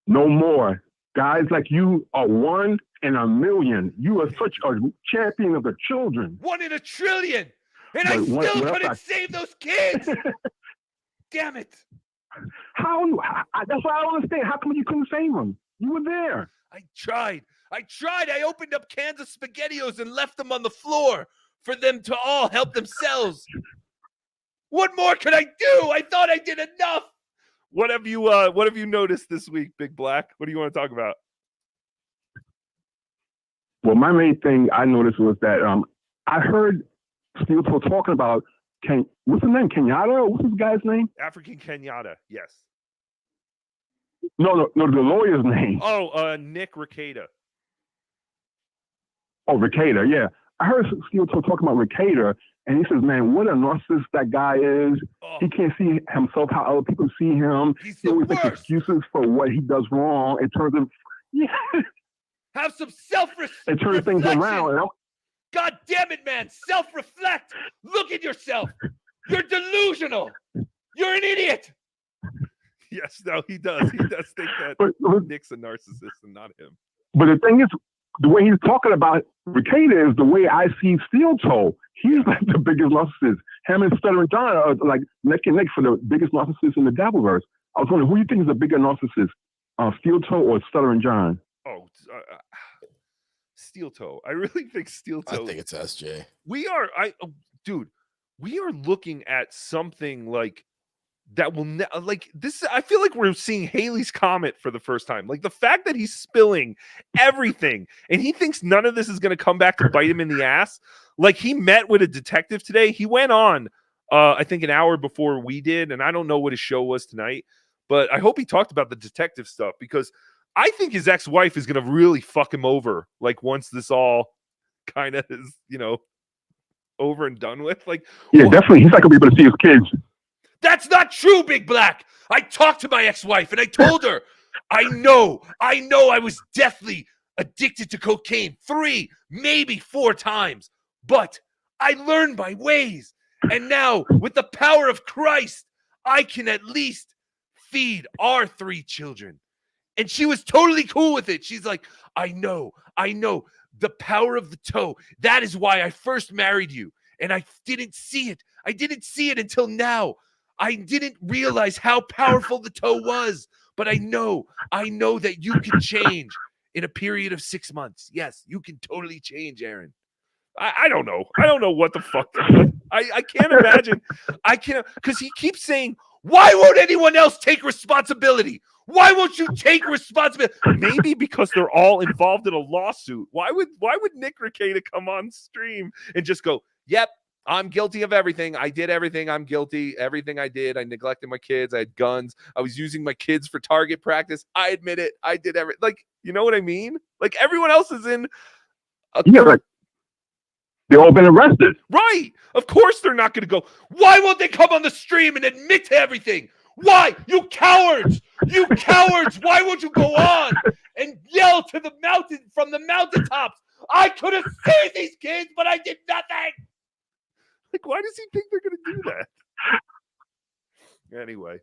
no more. Guys like you are 1 in a million. You are such a champion of the children. 1 in a trillion. And But I what- still what couldn't I- save those kids. Damn it. That's why I don't understand. How come you couldn't save them? You were there. I tried. I opened up cans of SpaghettiOs and left them on the floor for them to all help themselves. What more could I do? I thought I did enough. What have you noticed this week, Big Black? What do you want to talk about? Well, my main thing I noticed was that I heard Steel Toe talking about what's his name? Kenyatta? What's this guy's name? African Kenyatta, yes. No, the lawyer's name. Oh, Nick Rekieta. Oh, Rekieta, yeah. I heard Steel Toe talking about Rekieta, and he says, man, what a narcissist that guy is. He can't see himself how other people see him. He always makes excuses for what he does wrong. It turns him, Have some self-respect. it turns things around. And God damn it, man. Self-reflect. Look at yourself. You're delusional. You're an idiot. Yes, no, he does. He does think that Nick's a narcissist and not him. But the thing is, the way he's talking about Rekieta is the way I see Steel Toe. He's like the biggest narcissist. Him and Stuttering John are like neck and neck for the biggest narcissist in the Dabbleverse. I was wondering, who do you think is the bigger narcissist, Steel Toe or Stuttering John? Oh, Steel Toe. I really think Steel Toe. I think it's SJ. Dude, we are looking at something like that will like this. I feel like we're seeing Haley's Comet for the first time. Like the fact that he's spilling everything and he thinks none of this is going to come back to bite him in the ass. Like he met with a detective today. He went on, I think an hour before we did. And I don't know what his show was tonight, but I hope he talked about the detective stuff because I think his ex-wife is going to really fuck him over. Like once this all kind of is, over and done with. Like, yeah, definitely. He's not going to be able to see his kids. That's not true, Big Black. I talked to my ex-wife and I told her, I know I was deathly addicted to cocaine 3, maybe 4 times, but I learned my ways. And now with the power of Christ, I can at least feed our 3 children. And she was totally cool with it. She's like, I know the power of the toe. That is why I first married you. And I didn't see it. I didn't see it until now. I didn't realize how powerful the toe was, but I know that you can change in a period of 6 months. Yes, you can totally change, Aaron. I don't know. I don't know what the fuck. I can't imagine. I can't, because he keeps saying, why won't anyone else take responsibility? Why won't you take responsibility? Maybe because they're all involved in a lawsuit. Why would Nick Rekieta come on stream and just go, yep, I'm guilty of everything. I did everything. I'm guilty. Everything I did. I neglected my kids. I had guns. I was using my kids for target practice. I admit it. I did everything. Like, you know what I mean? Like, everyone else is in like they've all been arrested. Right. Of course they're not going to go. Why won't they come on the stream and admit to everything? Why? You cowards! You cowards! Why won't you go on and yell to the mountain from the mountaintops? I could have saved these kids, but I did nothing. Like, why does he think they're going to do that? Anyway.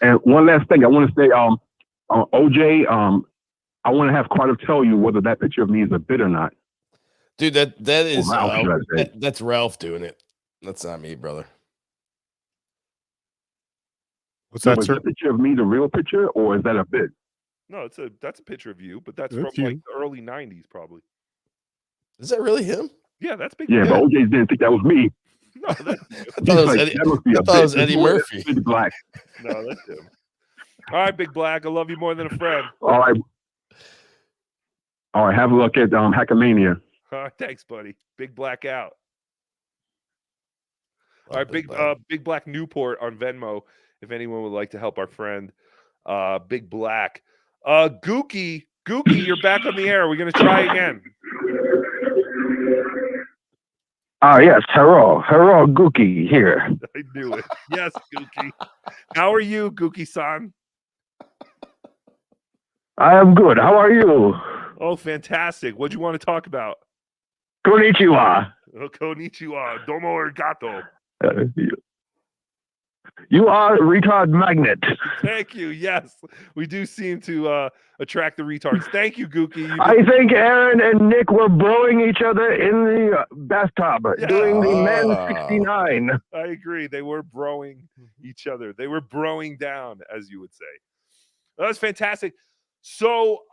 And one last thing, I want to say, OJ, I want to have Cardiff tell you whether that picture of me is a bit or not. Dude, that is Ralph, that's Ralph doing it. That's not me, brother. What's that, Is sir? the picture of me the real picture, or is that a bit? No, that's a picture of you, but that's That's from you. like the early 90s, probably. Is that really him? Yeah, that's big. Yeah, but OJ didn't think that was me. No, that's I thought it was Eddie, that must be I a thought it was bit. Eddie Murphy. Big Black. No, that's him. All right, Big Black. I love you more than a friend. All right. All right. Have a look at HackaMania. All right, thanks, buddy. Big Black out. All right, Big Black Newport on Venmo. If anyone would like to help our friend, Big Black. Gookie, you're back on the air. We're gonna try again. Yes, hello, Gookie here. I knew it. Yes, Gookie. How are you, Gookie-san? I am good. How are you? Oh, fantastic. What do you want to talk about? Konnichiwa. Oh, konnichiwa. Domo arigato. You are a retard magnet. Thank you. Yes, we do seem to attract the retards. Thank you, Gookie. I think Aaron and Nick were blowing each other in the bathtub doing the Man 69. I agree. They were broing each other. They were broing down, as you would say. That was fantastic. So,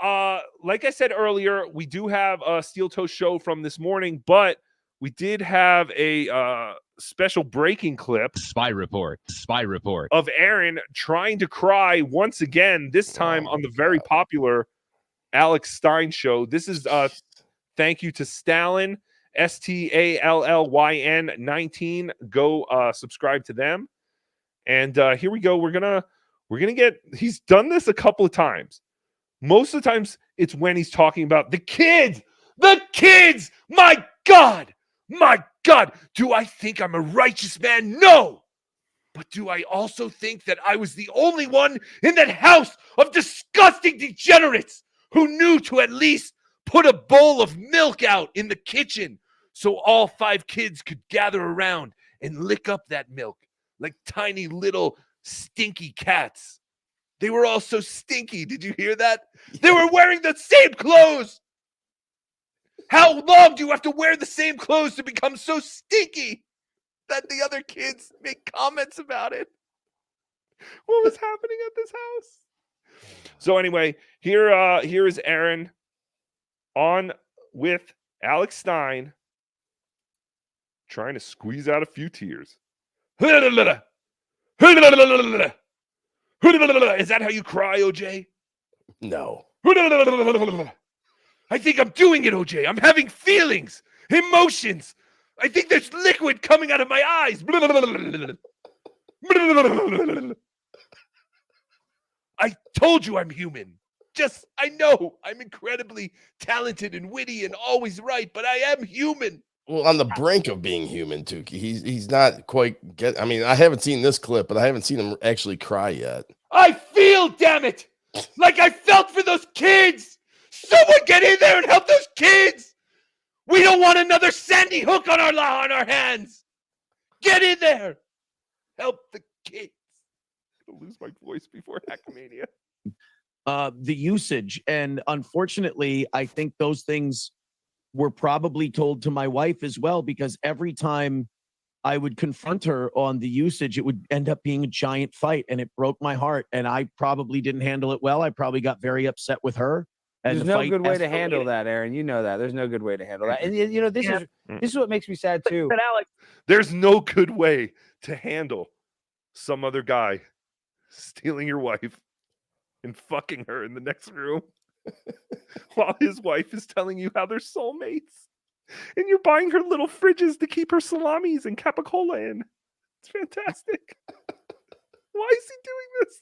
like I said earlier, we do have a Steel Toe show from this morning, but we did have a special breaking clip. Spy report Of Aaron trying to cry once again, this time on the very popular Alex Stein show. This is thank you to Stalin, Stallyn 19. Go subscribe to them. And here we go. We're gonna get, he's done this a couple of times. Most of the times it's when he's talking about the kids. My God. Do I think I'm a righteous man? No. But do I also think that I was the only one in that house of disgusting degenerates who knew to at least put a bowl of milk out in the kitchen so all 5 kids could gather around and lick up that milk like tiny little stinky cats? They were all so stinky. Did you hear that? They were wearing the same clothes. How long do you have to wear the same clothes to become so stinky that the other kids make comments about it? What was happening at this house? So anyway, here is Aaron on with Alex Stein trying to squeeze out a few tears. Is that how you cry, OJ? No. I think I'm doing it, OJ. I'm having feelings, emotions. I think there's liquid coming out of my eyes. I told you I'm human. I know I'm incredibly talented and witty and always right, but I am human. Well, on the brink of being human, Tukey. He's not quite I mean, I haven't seen this clip, but I haven't seen him actually cry yet. I feel, damn it, like I felt for those kids. Someone get in there and help those kids. We don't want another Sandy Hook on our hands. Get in there. Help the kids. I'll lose my voice before HackaMania. The usage. And unfortunately, I think those things were probably told to my wife as well, because every time I would confront her on the usage, it would end up being a giant fight, and it broke my heart. And I probably didn't handle it well. I probably got very upset with her. And There's the no fight good way to escalated. handle that, Aaron. You know that. There's no good way to handle that. And you know, this is what makes me sad too. But Alex, There's no good way to handle some other guy stealing your wife and fucking her in the next room while his wife is telling you how they're soulmates. And you're buying her little fridges to keep her salamis and capicola in. It's fantastic. Why is he doing this?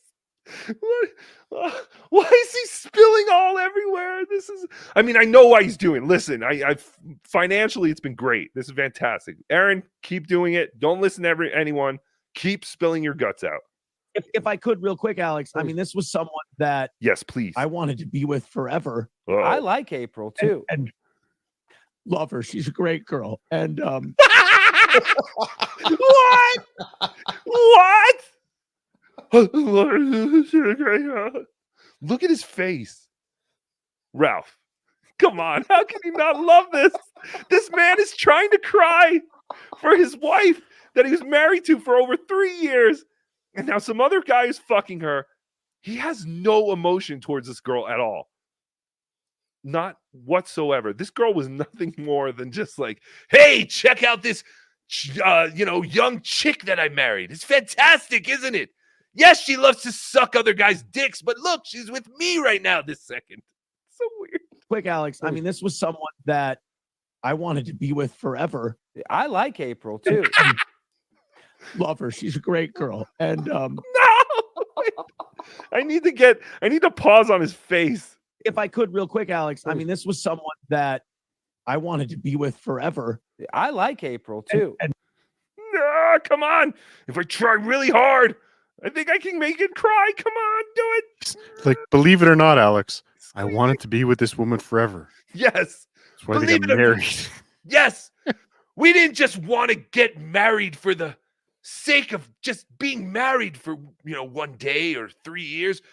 Why is he spilling all everywhere? This is, I mean, I know why he's doing. Listen, I financially, it's been great. This is fantastic. Aaron, keep doing it. Don't listen to anyone. Keep spilling your guts out. If I could, real quick, Alex. I mean, this was someone that yes, please. I wanted to be with forever. I like April too, and love her. She's a great girl. And what? What? Look at his face. Ralph, come on. How can you not love this? This man is trying to cry for his wife that he was married to for over 3 years. And now some other guy is fucking her. He has no emotion towards this girl at all. Not whatsoever. This girl was nothing more than just like, hey, check out this, young chick that I married. It's fantastic, isn't it? Yes, she loves to suck other guys' dicks, but look, she's with me right now this second. So weird. Quick, Alex. I mean, this was someone that I wanted to be with forever. I like April too. Love her. She's a great girl. And no, I need to pause on his face. If I could, real quick, Alex. I mean, this was someone that I wanted to be with forever. I like April too. No, come on. If I try really hard, I think I can make it cry. Come on, do it. Like, believe it or not, Alex, I wanted to be with this woman forever. Yes. That's why they got married. Yes. We didn't just want to get married for the sake of just being married for, 1 day or 3 years.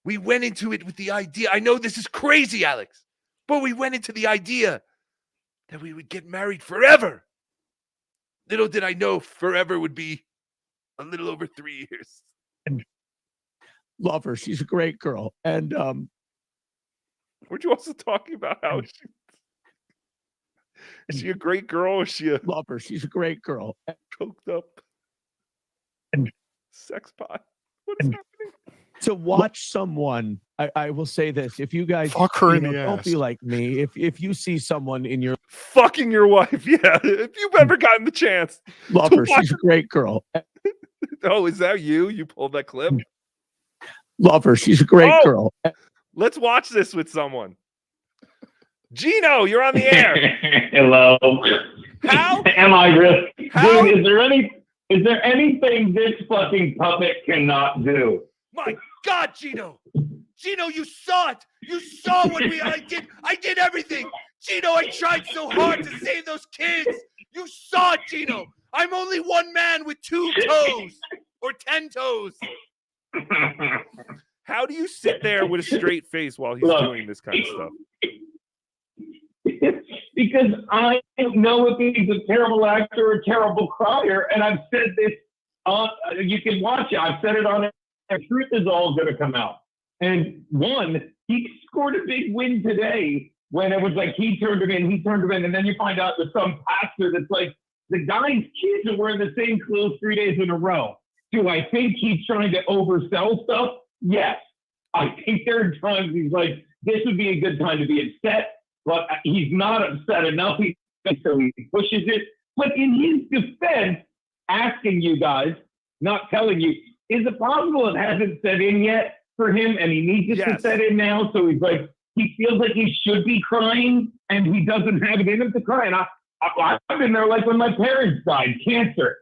We went into it with the idea. I know this is crazy, Alex, but we went into the idea that we would get married forever. Little did I know forever would be a little over 3 years. And love her. She's a great girl. And weren't you also talking about how is she a great girl? Or is she a love her? She's a great girl. Coked up and sex pot. What is happening? To watch someone, I will say this: if you guys fuck her in the don't ass. be like me. If you see someone in your fucking your wife, yeah. If you've ever gotten the chance, love her. She's a great girl. Oh, is that you? You pulled that clip? Love her. She's a great girl. Let's watch this with someone. Gino, you're on the air. Hello. How? Am I really? How? Dude, is there anything this fucking puppet cannot do? My God, Gino. Gino, you saw it. You saw what I did. I did everything. Gino, I tried so hard to save those kids. You saw it, Gino. I'm only one man with 2 toes or 10 toes. How do you sit there with a straight face while he's doing this kind of stuff? Because I don't know if he's a terrible actor or a terrible crier, and I've said this on. You can watch it. I've said it on. The truth is all going to come out. And one, he scored a big win today when it was like he turned him in, and then you find out there's some pastor that's like, the guy's kids are wearing the same clothes 3 days in a row. Do I think he's trying to oversell stuff? Yes. I think there are times he's like, this would be a good time to be upset, but he's not upset enough, so he pushes it. But in his defense, asking you guys, not telling you, is it possible it hasn't set in yet for him and he needs it to set in now? So he's like, he feels like he should be crying and he doesn't have it in him to cry. And I've been there like when my parents died, cancer.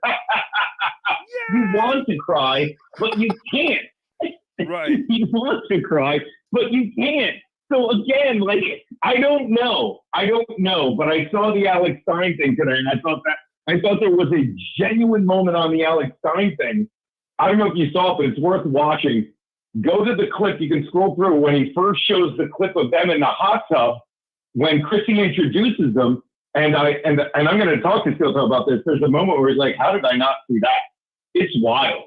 You want to cry, but you can't. Right. You want to cry, but you can't. So again, like, I don't know, but I saw the Alex Stein thing today, and I thought there was a genuine moment on the Alex Stein thing. I don't know if you saw it, but it's worth watching. Go to the clip. You can scroll through when he first shows the clip of them in the hot tub when Chrissy introduces them. And I'm going to talk to Steel Toe about this. There's a moment where he's like, "How did I not see that?" It's wild.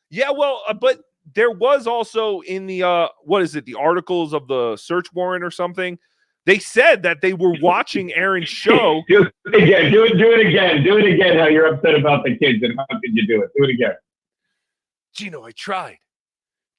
Yeah, well, but there was also in the what is it, the articles of the search warrant or something, they said that they were watching Aaron's show. Do it again. Do it again. Do it again. How you're upset about the kids and how could you do it? Do it again. Gino, I tried.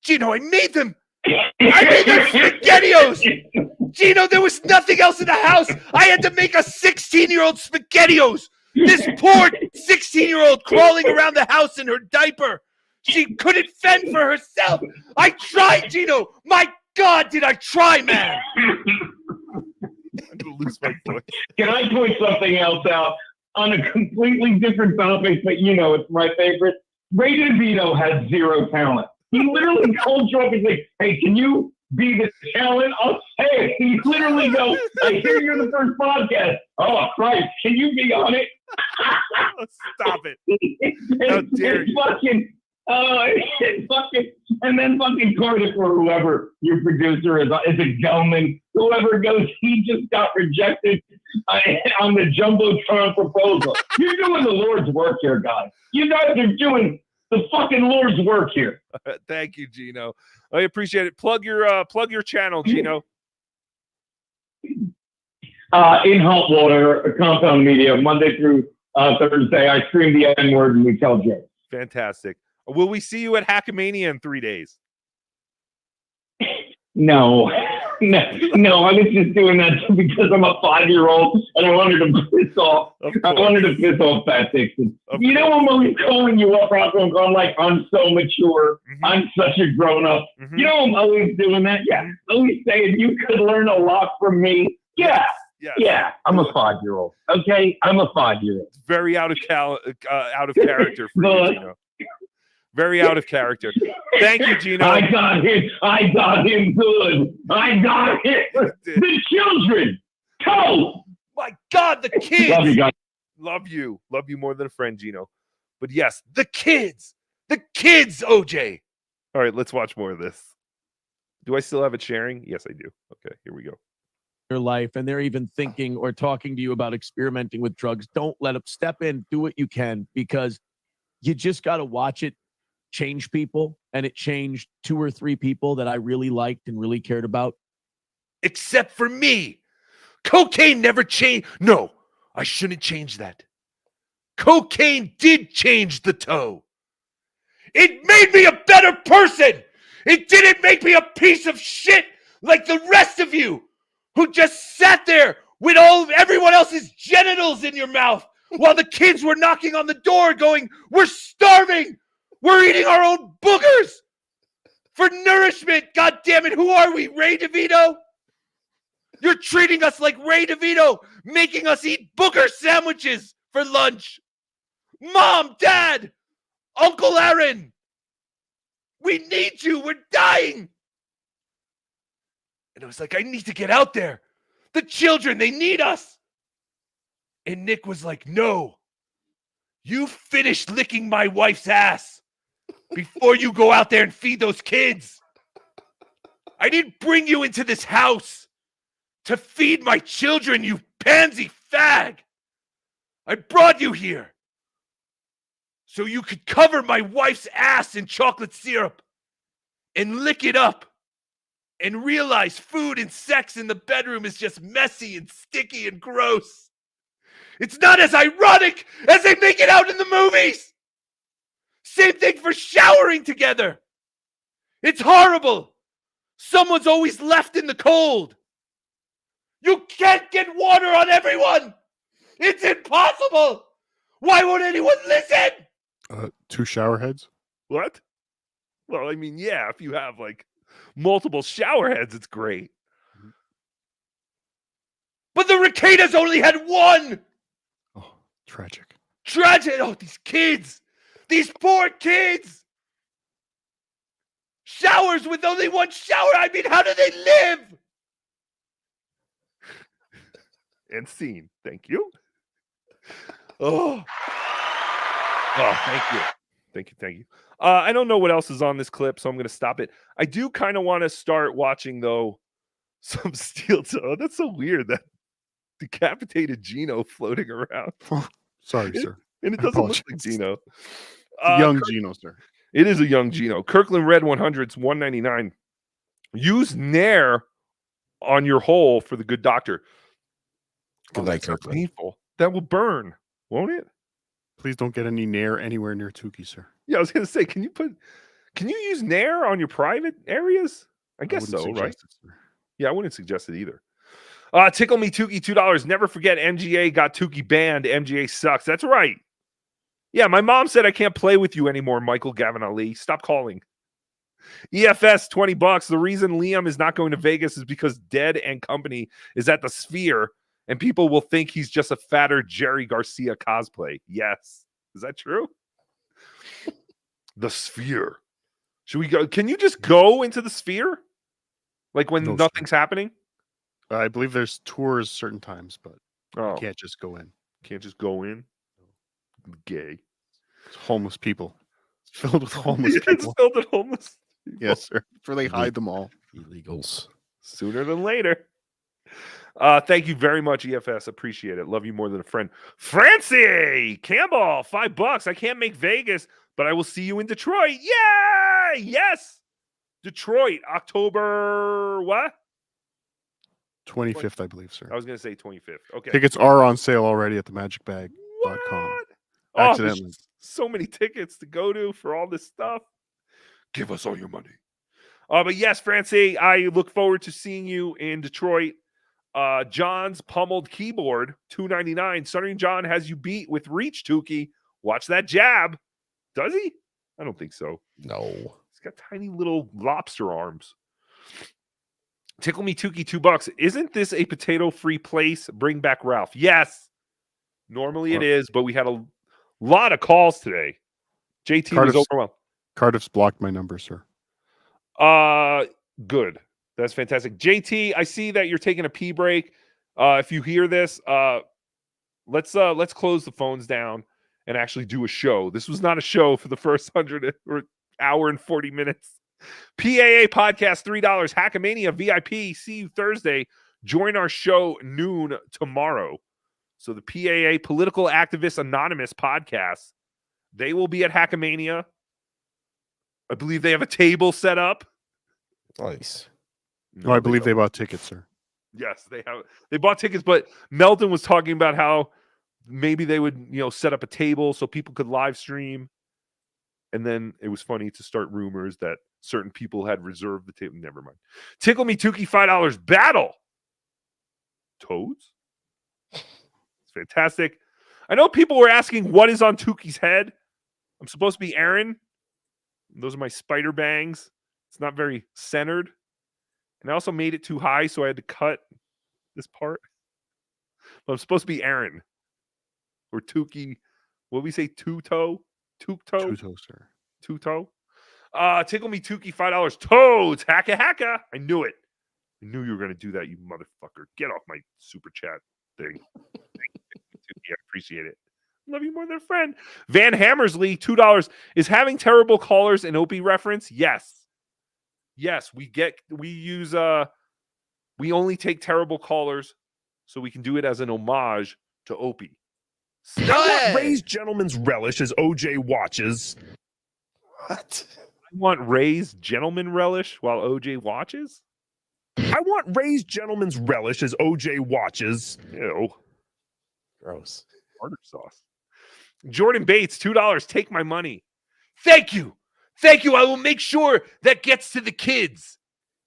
Gino, I made them. I made them SpaghettiOs. Gino, there was nothing else in the house. I had to make a 16-year-old SpaghettiOs. This poor 16-year-old crawling around the house in her diaper. She couldn't fend for herself. I tried, Gino. My God, did I try, man? I'm gonna lose my voice. Can I point something else out on a completely different topic? But you know, it's my favorite. Ray DeVito has zero talent. He literally called you up and like, "Hey, can you be the talent?" I'll say it. He literally goes, "I hear you're the first podcast." Oh Christ, can you be on it? Stop it! How dare you? Fucking, it's fucking, and then fucking Cardiff or whoever your producer is a Gelman. Whoever goes, he just got rejected on the Jumbotron proposal. You're doing the Lord's work here, guys. You guys are doing the fucking Lord's work here. Thank you, Gino. I appreciate it. Plug your channel, Gino. In hot water, Compound Media, Monday through Thursday. I stream the N-word and we tell jokes. Fantastic. Will we see you at HackaMania in 3 days? No, I was just doing that because I'm a 5-year-old and I wanted to piss off. Fat Dixon. You know, I'm always calling you up, Rocco, and going like, I'm so mature. I'm such a grown up. You know, I'm always doing that. Yeah, always saying you could learn a lot from me. Yeah. I'm a 5-year-old. Okay, I'm a 5-year-old. Very out of character for you, Gino. Very out of character. Thank you, Gino. I got him good. I got him. The children. Toe. My God, the kids. Love you guys. Love you more than a friend, Gino. But yes, the kids, OJ. All right, let's watch more of this. Do I still have it sharing? Yes, I do. Okay, here we go. Your life, and they're even thinking or talking to you about experimenting with drugs. Don't let them step in. Do what you can, because you just got to watch it change people, and it changed 2 or 3 people that I really liked and really cared about. Except for me. Cocaine never changed. No, I shouldn't change that. Cocaine did change the toe. It made me a better person. It didn't make me a piece of shit like the rest of you who just sat there with everyone else's genitals in your mouth while the kids were knocking on the door going, "We're starving. We're eating our own boogers for nourishment. God damn it. Who are we, Ray DeVito? You're treating us like Ray DeVito, making us eat booger sandwiches for lunch. Mom, Dad, Uncle Aaron, we need you. We're dying." And I was like, I need to get out there. The children, they need us. And Nick was like, no, you finish licking my wife's ass before you go out there and feed those kids. I didn't bring you into this house to feed my children, you pansy fag. I brought you here so you could cover my wife's ass in chocolate syrup and lick it up and realize food and sex in the bedroom is just messy and sticky and gross. It's not as ironic as they make it out in the movies. Same thing for showering together. It's horrible. Someone's always left in the cold. You can't get water on everyone. It's impossible. Why won't anyone listen? 2 shower heads. What? Well, I mean, yeah, if you have like multiple shower heads, it's great. But the Ricadas only had 1. Oh, tragic. Oh, these kids. These poor kids. Showers with only 1 shower. I mean, how do they live? And scene. Thank you. Oh, thank you. Thank you. I don't know what else is on this clip, so I'm going to stop it. I do kind of want to start watching, though, some steel toe. Oh, that's so weird, that decapitated Gino floating around. Sorry, sir. And it doesn't look like Gino. Young Gino, sir. It is a young Gino. Kirkland Red 100's $199. Use Nair on your hole for the good doctor. Good night, Kirkland. Painful. That will burn, won't it? Please don't get any Nair anywhere near Tookie, sir. Yeah, I was gonna say, can you use Nair on your private areas? I guess wouldn't so, right? suggest it, sir. Yeah, I wouldn't suggest it either. Tickle Me Tookie, $2. Never forget MGA got Tookie banned. MGA sucks. That's right. Yeah, my mom said I can't play with you anymore, Michael Gavin Ali. Stop calling. EFS, $20. The reason Liam is not going to Vegas is because Dead and Company is at the Sphere, and people will think he's just a fatter Jerry Garcia cosplay. Yes. Is that true? The Sphere. Should we go? Can you just go into the Sphere? Like when nothing's happening? I believe there's tours certain times, but you can't just go in. Can't just go in? Gay. It's homeless people. It's filled with homeless It's people. filled with homeless people. Yes, sir. For they hide them all. Illegals. Sooner than later. Thank you very much, EFS. Appreciate it. Love you more than a friend. Francie Campbell, $5. I can't make Vegas, but I will see you in Detroit. Yay! Yes. Detroit, October what? 25th, I believe, sir. I was going to say 25th. Okay. Tickets are on sale already at themagicbag.com. Oh, Accidentally. there's so many tickets to go to for all this stuff. Give us all your money. But yes, Francie, I look forward to seeing you in Detroit. John's pummeled keyboard, $2.99. Stuttering John has you beat with reach, Tookie. Watch that jab. Does he? I don't think so. No. He's got tiny little lobster arms. Tickle Me Tookie, $2. Isn't this a potato-free place? Bring back Ralph. Yes. Normally it is, but we had a lot of calls today. JT was overwhelmed. Cardiff's blocked my number, sir. Good. That's fantastic. JT, I see that you're taking a pee break. If you hear this, let's close the phones down and actually do a show. This was not a show for the first 100 or hour and 40 minutes. PAA podcast, $3. HackaMania VIP. See you Thursday. Join our show noon tomorrow. So the PAA Political Activist Anonymous podcast, they will be at HackaMania. I believe they have a table set up. Nice. No, I believe they bought tickets, sir. Yes, they have. They bought tickets, but Melton was talking about how maybe they would, set up a table so people could live stream. And then it was funny to start rumors that certain people had reserved the table. Never mind. Tickle Me Tookie, $5. Battle. Toads? It's fantastic. I know people were asking what is on Tookie's head. I'm supposed to be Aaron. Those are my spider bangs. It's not very centered. And I also made it too high, so I had to cut this part. But I'm supposed to be Aaron. Or Tookie. What did we say? Two-toe? Two-toe? Two-toe, sir. Two-toe? Tickle Me Tookie, $5. Toads! Hacka. I knew it. I knew you were going to do that, you motherfucker. Get off my super chat thing. Thank you, Tookie. I appreciate it. Love you more than a friend. Van Hammersley, $2. Is having terrible callers an Opie reference? Yes. Yes, we only take terrible callers so we can do it as an homage to Opie. I want Ray's Gentleman's Relish as OJ watches. What? I want Ray's Gentleman Relish while OJ watches? I want Ray's Gentleman's Relish as OJ watches. Ew. Gross. Tartar sauce. Jordan Bates, $2. Take my money. Thank you. Thank you. I will make sure that gets to the kids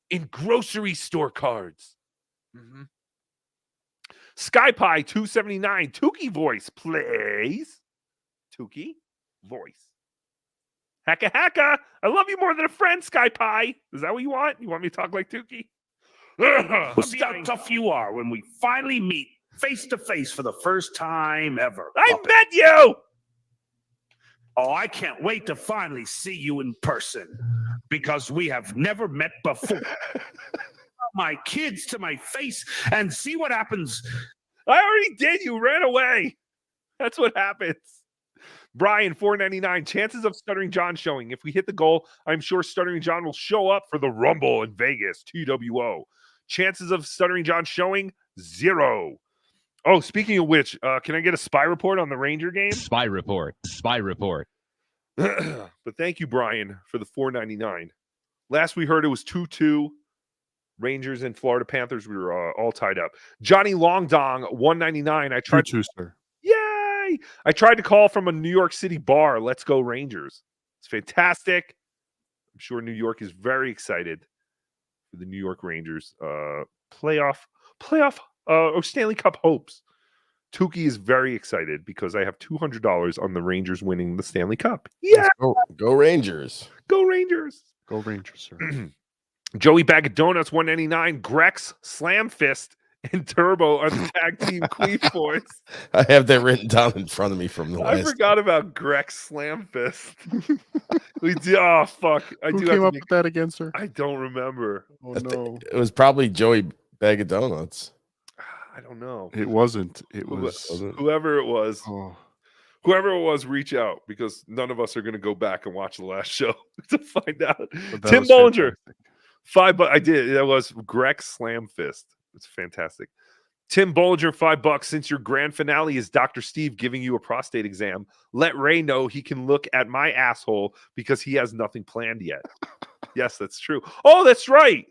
in grocery store cards. Mm-hmm. Sky Pie, $2.79. Tookie voice, please. Tookie voice. Hacka. I love you more than a friend, Sky Pie. Is that what you want? You want me to talk like Tookie? We'll see how tough you are when we finally meet face to face for the first time ever. I met you. Oh, I can't wait to finally see you in person because we have never met before. My kids to my face and see what happens. I already did. You ran away. That's what happens. Brian, $4.99. Chances of Stuttering John showing. If we hit the goal, I'm sure Stuttering John will show up for the Rumble in Vegas. TWO. Chances of Stuttering John showing, 0. Oh, speaking of which, can I get a spy report on the Ranger game? Spy report. But thank you, Brian, for the $4.99. Last we heard it was 2-2. Rangers and Florida Panthers. We were all tied up. Johnny Longdong, $1.99. I tried 2-2, sir. Yay! I tried to call from a New York City bar. Let's go Rangers. It's fantastic. I'm sure New York is very excited for the New York Rangers playoff or Stanley Cup hopes. Tukey is very excited because I have $200 on the Rangers winning the Stanley Cup. Yeah, Go Rangers. Go Rangers. Go Rangers, sir. Joey Bag of Donuts, $1.99. Grex, Slam Fist, and Turbo are the tag team Queef Boys. I have that written down in front of me from the last. I forgot about Grex Slam Fist. We did. Oh fuck! Who came up with that again, sir? I don't remember. Oh no! It was probably Joey Bag of Donuts. I don't know. It wasn't. It was whoever it was. Oh. Whoever it was, reach out because none of us are going to go back and watch the last show to find out. Tim Bollinger, $5. I did. That was Grex Slam Fist. It's fantastic. Tim Bollinger, $5. Since your grand finale is Dr. Steve giving you a prostate exam, let Ray know he can look at my asshole because he has nothing planned yet. Yes, that's true. Oh, that's right.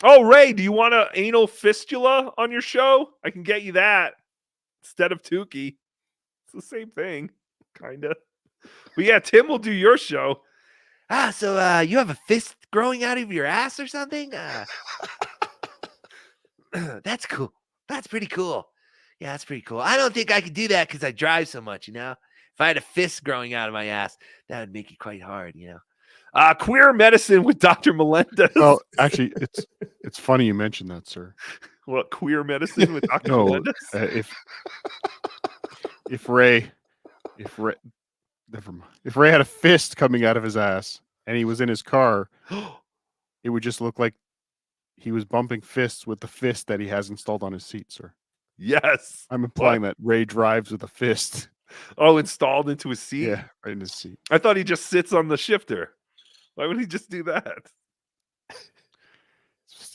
Oh, Ray, do you want an anal fistula on your show? I can get you that instead of Tukey. It's the same thing, kind of. But yeah, Tim will do your show. So you have a fist growing out of your ass or something? That's cool. That's pretty cool. Yeah, that's pretty cool. I don't think I could do that because I drive so much, you know? If I had a fist growing out of my ass, that would make it quite hard, you know? Queer medicine with Dr. Melendez. Well, actually, it's funny you mentioned that, sir. What, queer medicine with Dr. Melendez? If Ray had a fist coming out of his ass and he was in his car, it would just look like he was bumping fists with the fist that he has installed on his seat, sir. Yes. I'm implying that Ray drives with a fist. Oh, installed into his seat? Yeah, right in his seat. I thought he just sits on the shifter. Why would he just do that?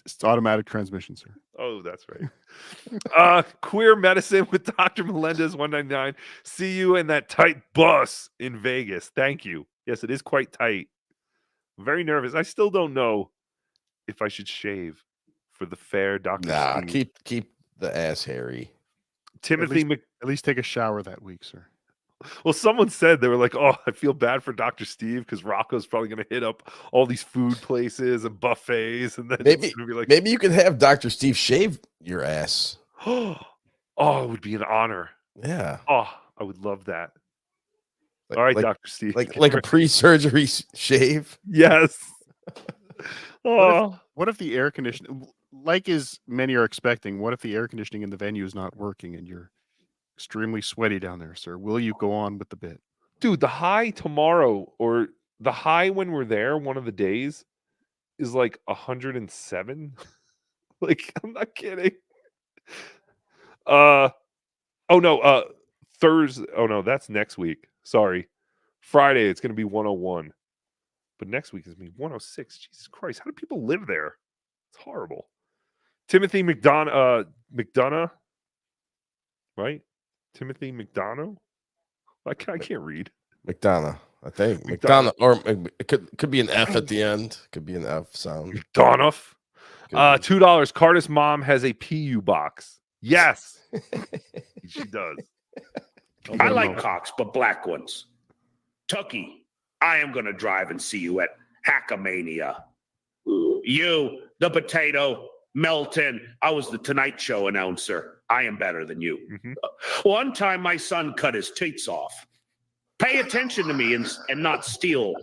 It's automatic transmission, sir. Oh, that's right. Queer medicine with Dr. Melendez, $1.99. See you in that tight bus in Vegas. Thank you. Yes, it is quite tight. I'm very nervous. I still don't know if I should shave for the fair Dr. Nah, Steve. keep the ass hairy. Timothy at least take a shower that week, sir. Well, someone said they were like, "Oh, I feel bad for Dr. Steve because Rocco's probably going to hit up all these food places and buffets, and then it's gonna be like, maybe you could have Dr. Steve shave your ass." Oh, it would be an honor. Yeah. Oh, I would love that. All right, Dr. Steve. Like a pre-surgery shave. Yes. What if the air conditioning, like as many are expecting, what if the air conditioning in the venue is not working and you're extremely sweaty down there, sir? Will you go on with the bit? Dude, the high tomorrow or the high when we're there, one of the days, is like 107. Like, I'm not kidding. Thursday. Oh no, that's next week. Sorry. Friday, it's gonna be 101. But next week is gonna be 106. Jesus Christ, how do people live there? It's horrible. Timothy McDonough, right? Timothy McDonough? I can't read. McDonough, I think. McDonough, or it could be an F at the end. Could be an F sound. McDonough. $2. Cardiff's mom has a PU box. Yes, she does. I like cocks, but black ones. Tucky, I am going to drive and see you at HackaMania. You, the potato, Melton. I was the Tonight Show announcer. I am better than you. One time my son cut his teats off. Pay attention to me and not steal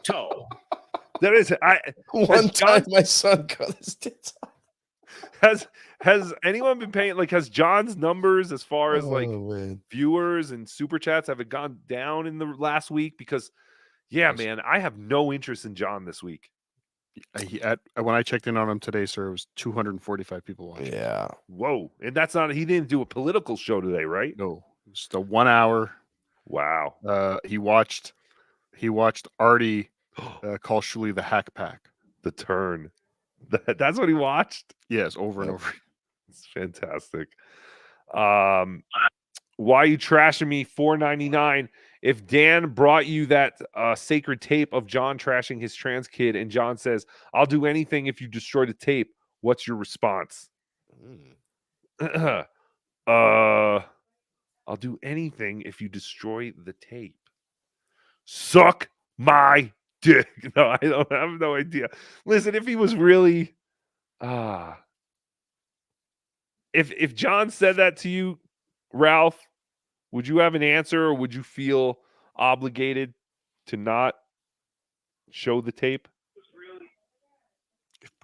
toe. There is one time my son cut his tits off. Has anyone been paying, like, has John's numbers as far as viewers and super chats, have it gone down in the last week? Because man, I have no interest in John this week. When I checked in on him today, sir, it was 245 people watching. Yeah. Whoa. And that's not, he didn't do a political show today, right? No. It was just a 1 hour. Wow. He watched Artie call Shuli the Hack Pack. The turn. That's what he watched? Yes, over and over. It's fantastic. Why you trashing me? $4.99. If Dan brought you that sacred tape of John trashing his trans kid, and John says, "I'll do anything if you destroy the tape," what's your response? I'll do anything if you destroy the tape. Suck my dick. No, I have no idea. Listen, if he was really if John said that to you, Ralph, would you have an answer, or would you feel obligated to not show the tape?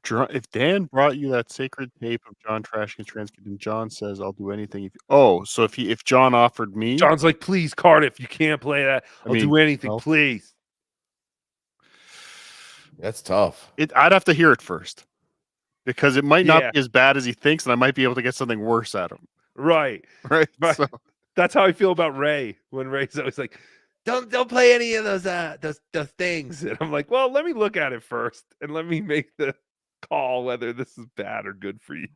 If Dan brought you that sacred tape of John trashing his trans kid, and John says, "I'll do anything," so if John offered me, John's like, "Please, Cardiff, you can't play that. I'll do anything, please." That's tough. I'd have to hear it first, because it might Yeah. not be as bad as he thinks, and I might be able to get something worse at him. Right. Right. So, that's how I feel about Ray. When Ray's always like, "Don't play any of those things," and I'm like, "Well, let me look at it first, and let me make the call whether this is bad or good for you."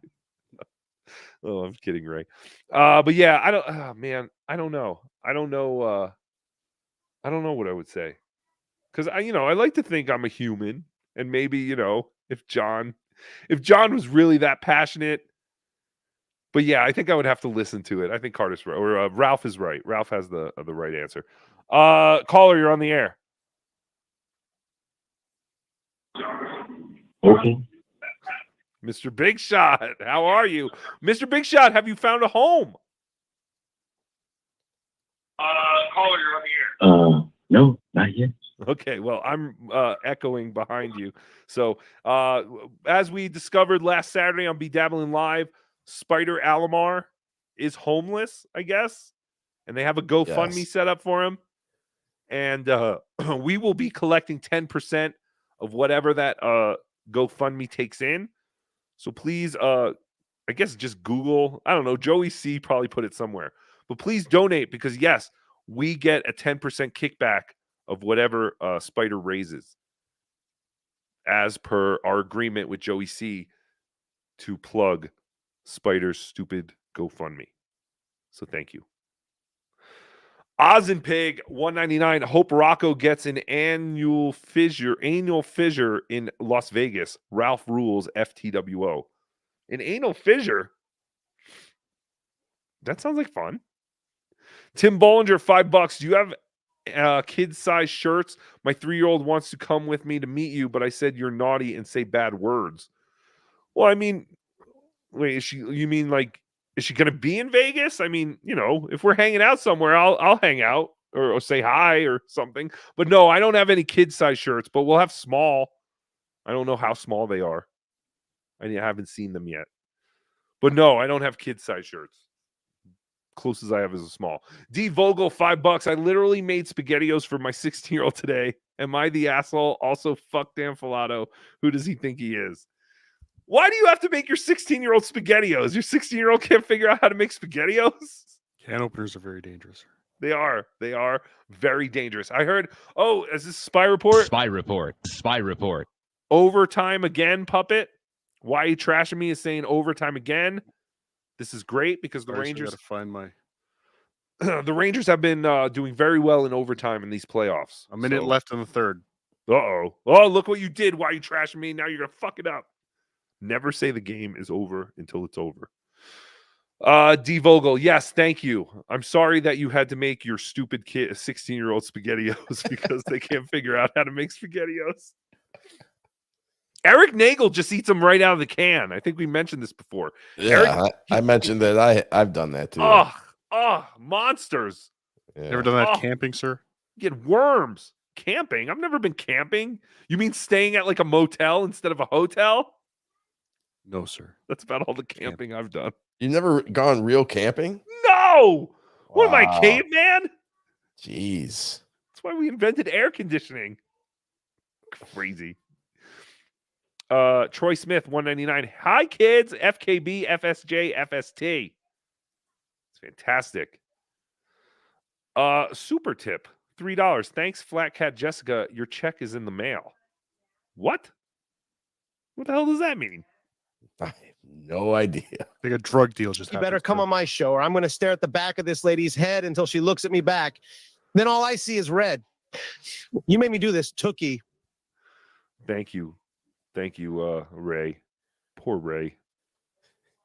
Oh, I'm kidding, Ray. But yeah, I don't. Oh, man, I don't know. I don't know what I would say, because I like to think I'm a human, and maybe if John was really that passionate. But yeah, I think I would have to listen to it. I think Carter's right, or Ralph is right. Ralph has the right answer. Caller, you're on the air. Okay. Mr. Big Shot, how are you? Mr. Big Shot, have you found a home? Caller, you're on the air. No, not yet. Okay, well, I'm echoing behind you. So, as we discovered last Saturday on BeDabblin Live, Spider Alomar is homeless, I guess, and they have a GoFundMe set up for him. And we will be collecting 10% of whatever that GoFundMe takes in. So please, I guess just Google. I don't know. Joey C probably put it somewhere. But please donate, because yes, we get a 10% kickback of whatever Spider raises, as per our agreement with Joey C to plug Spider's stupid GoFundMe. So thank you. Ozenpig 199. Hope Rocco gets an annual fissure in Las Vegas. Ralph rules FTWO. An anal fissure? That sounds like fun. Tim Bollinger, $5. Do you have kid-size shirts? My 3-year-old wants to come with me to meet you, but I said you're naughty and say bad words. Well, I mean, wait, is she going to be in Vegas? I mean, if we're hanging out somewhere, I'll hang out or say hi or something. But no, I don't have any kid-size shirts, but we'll have small. I don't know how small they are. I haven't seen them yet. But no, I don't have kid-size shirts. Closest I have is a small. D Vogel, $5. I literally made SpaghettiOs for my 16-year-old today. Am I the asshole? Also, fuck Dan Filato. Who does he think he is? Why do you have to make your 16-year-old SpaghettiOs? Your 16-year-old can't figure out how to make SpaghettiOs? can openers are very dangerous. They are very dangerous. I heard, is this Spy Report? Spy Report. Overtime again, Puppet. Why are you trashing me is saying overtime again. This is great because the Rangers got to find my. The Rangers have been doing very well in overtime in these playoffs. A minute left in the third. Oh, look what you did. Why are you trashing me? Now you're going to fuck it up. Never say the game is over until it's over. D Vogel, yes, thank you. I'm sorry that you had to make your stupid kid 16-year-old SpaghettiOs because they can't figure out how to make SpaghettiOs. Eric Nagel just eats them right out of the can. I think we mentioned this before. Yeah, I mentioned that I've done that too. Monsters. Yeah. Never done that camping, sir? Get worms. Camping? I've never been camping. You mean staying at like a motel instead of a hotel? No, sir. That's about all the camping I've done. You've never gone real camping? No! What am I, Wow. caveman? Jeez. That's why we invented air conditioning. Crazy. Troy Smith, 199. Hi, kids. FKB, FSJ, FST. It's fantastic. Super tip, $3. Thanks, Flat Cat Jessica. Your check is in the mail. What? What the hell does that mean? I have no idea. Like a drug deal just You better come on my show, or I'm going to stare at the back of this lady's head until she looks at me back. Then all I see is red. You made me do this, Tookie. Thank you, Ray. Poor Ray.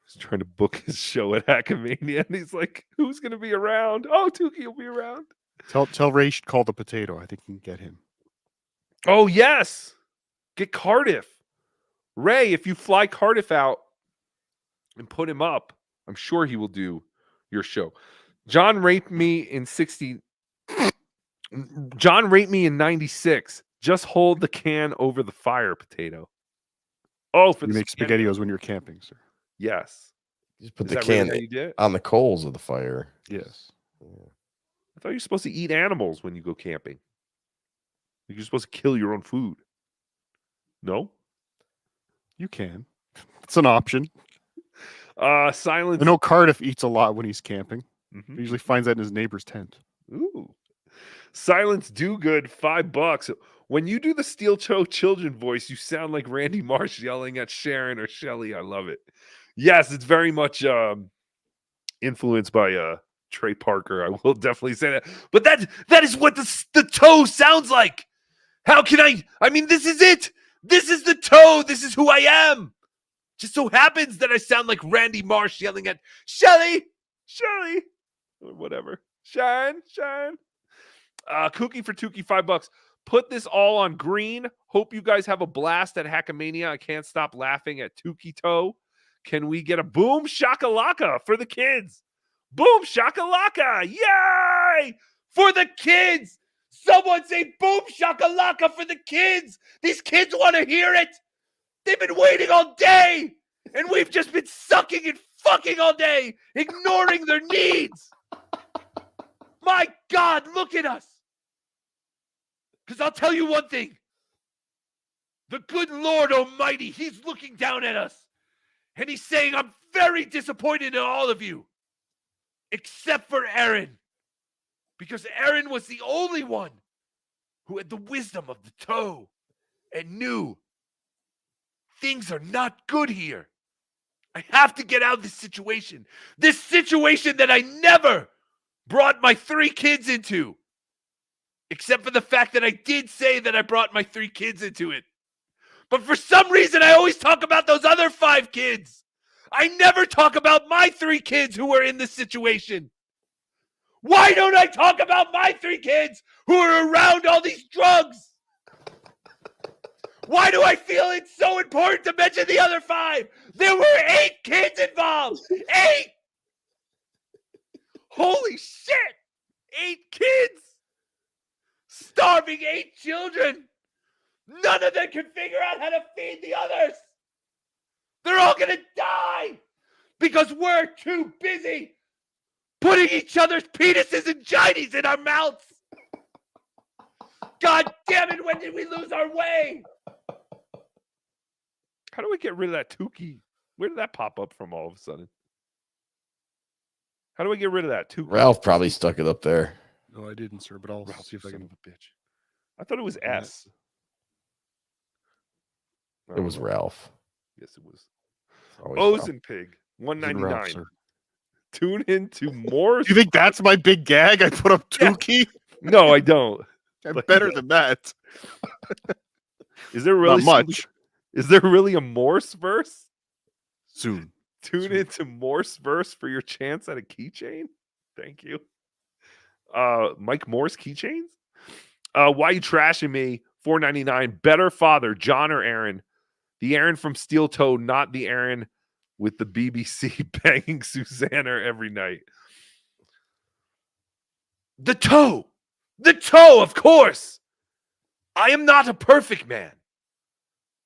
He's trying to book his show at HackaMania, and he's like, "Who's going to be around? Oh, Tookie will be around." Tell Ray should call the potato. I think you can get him. Oh yes, get Cardiff. Ray, if you fly Cardiff out and put him up, I'm sure he will do your show. John raped me in 96. Just hold the can over the fire, potato. Oh, for you the make SpaghettiOs when you're camping, sir. Yes. Just put Is the that really can how you did it? on the coals of the fire. Yes. I thought you were supposed to eat animals when you go camping. You're supposed to kill your own food. No? You can. It's an option. Silence. I know Cardiff eats a lot when he's camping. Mhm. He usually finds that in his neighbor's tent. Ooh. Silence do good, $5. When you do the steel toe children voice, you sound like Randy Marsh yelling at Sharon or Shelly. I love it. Yes, it's very much influenced by Trey Parker. I will definitely say that. But that is what the toe sounds like. How can I mean, this is it. This is the toe. This is who I am. Just so happens that I sound like Randy Marsh yelling at Shelly, or whatever. Shine. Cookie for Tookie, $5. Put this all on green. Hope you guys have a blast at HackaMania. I can't stop laughing at Tookie Toe. Can we get a boom shakalaka for the kids? Boom shakalaka. Yay! For the kids. Someone say boom shakalaka for the kids. These kids want to hear it. They've been waiting all day. And we've just been sucking and fucking all day, ignoring their needs. My God, look at us. Because I'll tell you one thing. The good Lord Almighty, he's looking down at us. And he's saying, I'm very disappointed in all of you. Except for Aaron. Because Aaron was the only one who had the wisdom of the toe and knew things are not good here. I have to get out of this situation. This situation that I never brought my 3 kids into. Except for the fact that I did say that I brought my 3 kids into it. But for some reason, I always talk about those other 5 kids. I never talk about my 3 kids who were in this situation. Why don't I talk about my 3 kids who are around all these drugs? Why do I feel it's so important to mention the other 5? There were 8 kids involved. 8! Holy shit! 8 kids! Starving 8 children! None of them can figure out how to feed the others! They're all gonna die! Because we're too busy putting each other's penises and ginies in our mouths! God damn it, when did we lose our way? How do we get rid of that Tookie? Where did that pop up from all of a sudden? How do we get rid of that Tookie? Ralph probably stuck it up there. No, I didn't, sir, but I'll see if I can. A bitch. I thought it was S. It was Ralph. Yes, it was. Always Ozen Pig, Ralph, $1.99. sir. Tune in to more. You think that's my big gag? I put up Tookie? No, I don't. I'm better than that. Is there really Not much? Is there really a Morse verse? Soon. Tune into Morse verse for your chance at a keychain. Thank you. Mike Morse keychains. Why you trashing me? $4.99. Better father, John or Aaron? The Aaron from Steel Toe, not the Aaron with the BBC banging Susanna every night. The toe, of course. I am not a perfect man,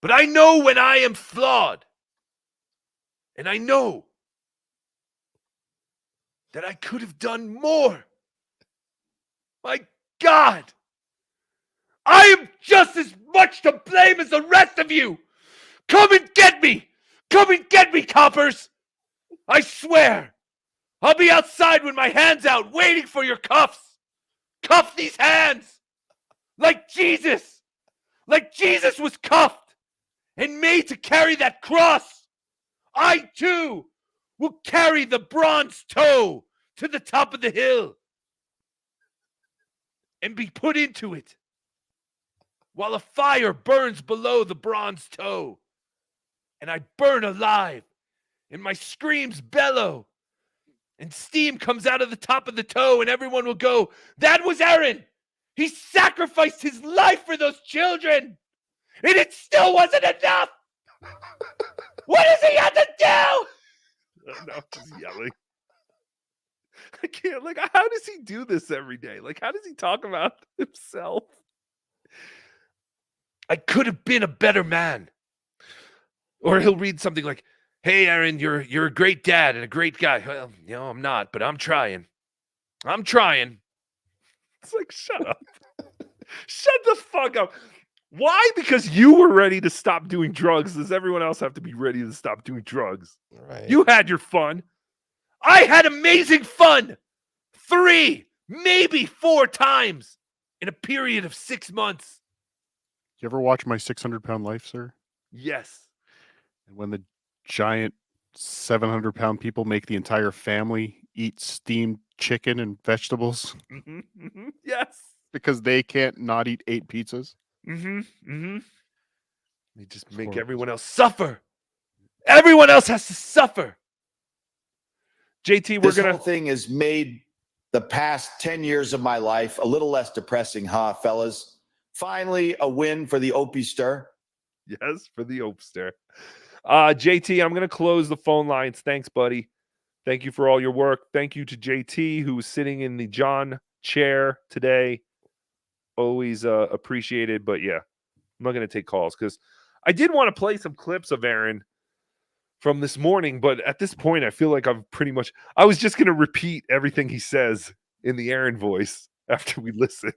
but I know when I am flawed. And I know that I could have done more. My God, I am just as much to blame as the rest of you. Come and get me. Come and get me, coppers. I swear, I'll be outside with my hands out waiting for your cuffs. Cuff these hands like Jesus. Like Jesus was cuffed and made to carry that cross. I, too, will carry the bronze toe to the top of the hill. and be put into it, while a fire burns below the bronze toe, and I burn alive, and my screams bellow, and steam comes out of the top of the toe, and everyone will go, that was Aaron! He sacrificed his life for those children! And it still wasn't enough! What does he have to do? No, just yelling. I can't, like, how does he do this every day? Like, how does he talk about himself? I could have been a better man. Or he'll read something like, hey, Aaron, you're a great dad and a great guy. Well, I'm not, but I'm trying. I'm trying. It's like, shut up. Shut the fuck up. Why? Because you were ready to stop doing drugs. Does everyone else have to be ready to stop doing drugs? Right. You had your fun. I had amazing fun. 3, maybe 4 times in a period of 6 months. You ever watch My 600-Pound Life, sir? Yes. And when the giant 700-pound people make the entire family eat steamed chicken and vegetables Yes. because they can't not eat 8 pizzas. They just make everyone else suffer. Everyone else has to suffer. JT, This whole thing has made the past 10 years of my life a little less depressing, huh, fellas? Finally, a win for the Opie-ster. Yes, for the Opster. JT, I'm going to close the phone lines. Thanks, buddy. Thank you for all your work. Thank you to JT, who was sitting in the John chair today. Always appreciated. But yeah, I'm not going to take calls because I did want to play some clips of Aaron from this morning. But at this point, I feel like I was just going to repeat everything he says in the Aaron voice after we listen.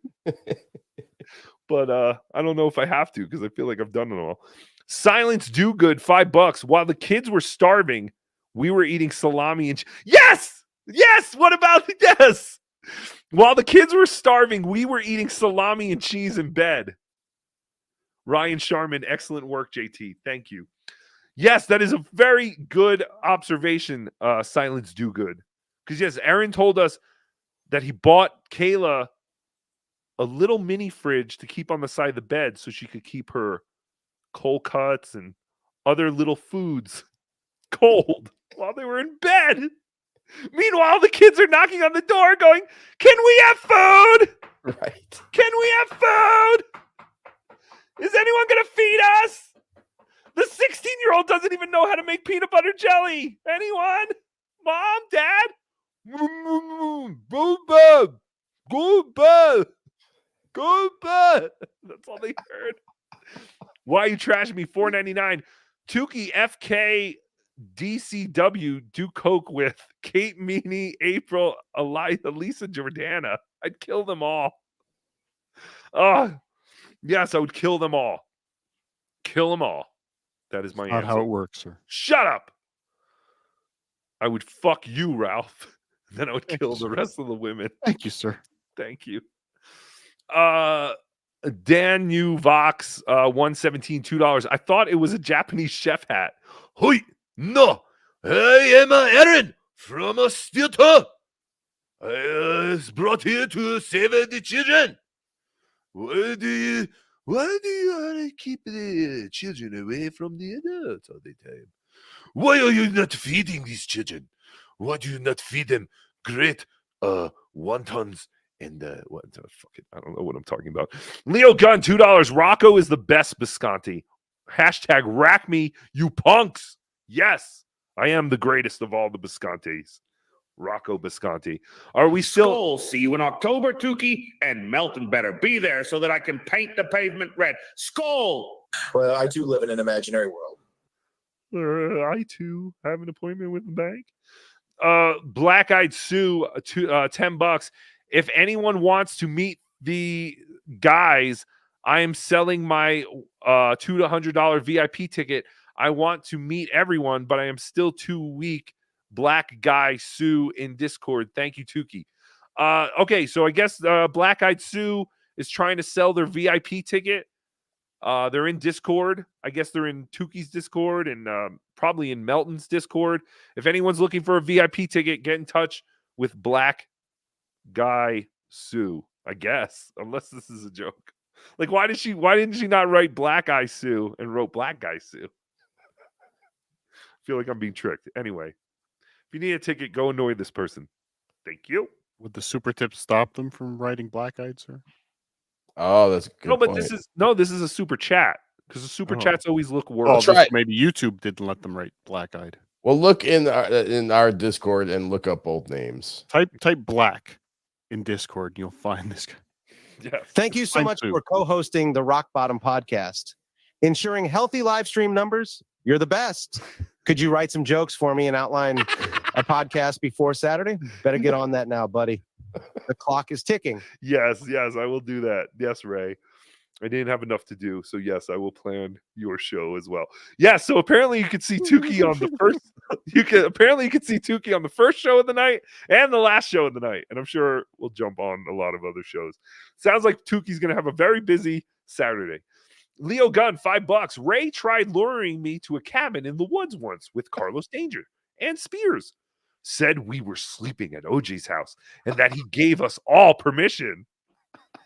But I don't know if I have to because I feel like I've done it all. Silence Do Good, $5. While the kids were starving, we were eating salami and yes! Yes! What about yes? While the kids were starving, we were eating salami and cheese in bed. Ryan Sharman, excellent work, JT. Thank you. Yes, that is a very good observation, Silence Do Good. Because yes, Aaron told us that he bought Kayla a little mini fridge to keep on the side of the bed so she could keep her cold cuts and other little foods cold while they were in bed. Meanwhile, the kids are knocking on the door going, can we have food? Right. Can we have food? Is anyone going to feed us? The 16-year-old doesn't even know how to make peanut butter jelly. Anyone? Mom? Dad? Go bed. Go bed. Go bed. That's all they heard. Why are you trashing me? $4.99. Tukey FK DCW do coke with Kate Meany, April, Elisa Jordana. I'd kill them all. Yes, I would kill them all. Kill them all. That is my answer. Not how it works, sir. Shut up. I would fuck you, Ralph. Then I would kill the rest of the women. Thank you, sir. Thank you. Dan U Vox 117 $2. I thought it was a Japanese chef hat. Hoi, no, I am Aaron from a theater. I was brought here to save the children. Why do you want to keep the children away from the adults all the time? Why are you not feeding these children? Why do you not feed them great wontons and what? Fuck it, I don't know what I'm talking about. Leo Gunn, $2. Rocco is the best Bisconti. Hashtag rack me, you punks. Yes, I am the greatest of all the Biscontis. Rocco Bisconti. Are we still? Skull, see you in October, Tukey, and Melton better be there so that I can paint the pavement red. Skull! Well, I do live in an imaginary world. I too have an appointment with the bank. Black Eyed Sue, $10. If anyone wants to meet the guys, I am selling my $200 to $100 VIP ticket. I want to meet everyone, but I am still too weak. Black Guy Sue in Discord. Thank you, Tukey. Okay, so I guess Black Eyed Sue is trying to sell their VIP ticket. They're in Discord. I guess they're in Tukey's Discord and probably in Melton's Discord. If anyone's looking for a VIP ticket, get in touch with Black Guy Sue. I guess, unless this is a joke. Like, why didn't she not write Black Guy Sue and wrote Black Guy Sue? I feel like I'm being tricked. Anyway, if you need a ticket, go annoy this person. Thank you. Would the super tip stop them from writing black-eyed, sir? Oh, that's a good No, but point. this is a super chat because the super chats always look worse. Oh, That's right. maybe YouTube didn't let them write black-eyed. Well, look in our Discord and look up both names. Type black in Discord, and you'll find this guy. Yes. Thank you so Mine much too. for co-hosting the Rock Bottom podcast. Ensuring healthy live stream numbers, you're the best. Could you write some jokes for me and outline a podcast before Saturday? Better get on that now, buddy. The clock is ticking. Yes, I will do that. Yes, Ray. I didn't have enough to do, so yes, I will plan your show as well. Yeah, so apparently you could see Tookie on the first. You could see Tookie on the first show of the night and the last show of the night, and I'm sure we'll jump on a lot of other shows. Sounds like Tookie's going to have a very busy Saturday. Leo Gunn, $5. Ray tried luring me to a cabin in the woods once with Carlos Danger and Spears. Said we were sleeping at OJ's house and that he gave us all permission.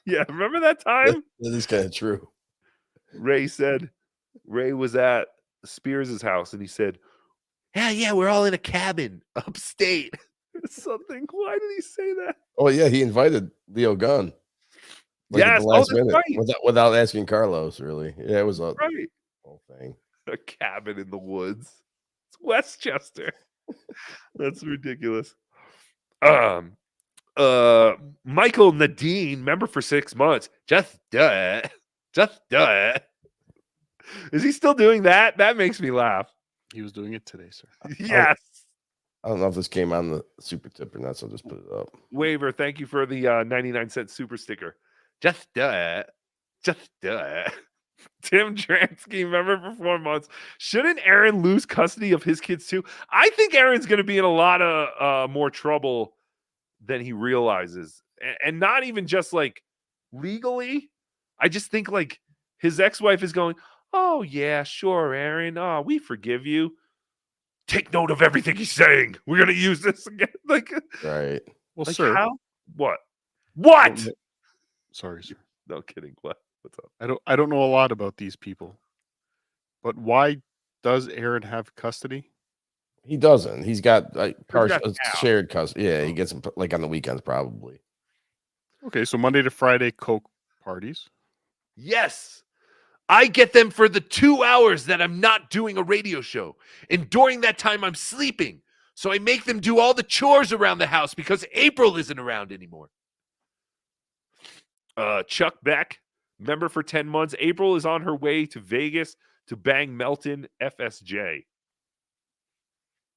Yeah, remember that time? That is kind of true. Ray said Ray was at Spears' house and he said, yeah, we're all in a cabin upstate. Something. Why did he say that? Oh yeah, he invited Leo Gunn. Like at Yes, the last that's minute, right. without asking Carlos. Really, yeah, it was a Right. whole thing. A cabin in the woods. It's Westchester. That's ridiculous. Michael Nadine, member for 6 months. Just do it. Just do it. Is he still doing that? That makes me laugh. He was doing it today, sir. Yes. I don't know if this came on the super tip or not, so I'll just put it up. Waiver, thank you for the 99-cent super sticker. Just do it. Just do it. Tim Dransky, member for 4 months. Shouldn't Aaron lose custody of his kids too? I think Aaron's going to be in a lot of more trouble than he realizes. And not even just like legally. I just think like his ex-wife is going, oh, yeah, sure, Aaron. Oh, we forgive you. Take note of everything he's saying. We're going to use this again. Like, right. Well, like sir. how? What? What? Sorry, sir. No kidding. What? What's up? I don't know a lot about these people, but why does Aaron have custody? He doesn't. He's got like got shared custody. Yeah, he gets them like on the weekends probably. Okay, so Monday to Friday coke parties. Yes. I get them for the 2 hours that I'm not doing a radio show. And during that time, I'm sleeping. So I make them do all the chores around the house because April isn't around anymore. Chuck Beck, member for 10 months. April is on her way to Vegas to bang Melton FSJ.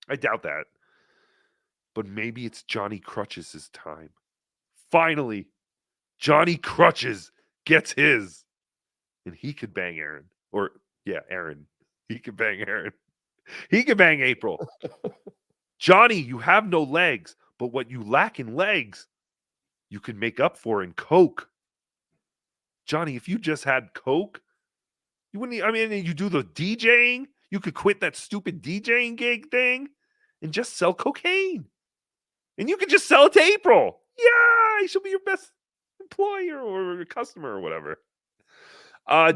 I doubt that. But maybe it's Johnny Crutches' time. Finally, Johnny Crutches gets his. And he could bang Aaron. Or, yeah, Aaron. He could bang Aaron. He could bang April. Johnny, you have no legs, but what you lack in legs, you can make up for in coke. Johnny, if you just had coke, you wouldn't. I mean, you do the DJing. You could quit that stupid DJing gig thing and just sell cocaine. And you could just sell it to April. Yeah, she'll be your best employer or customer or whatever.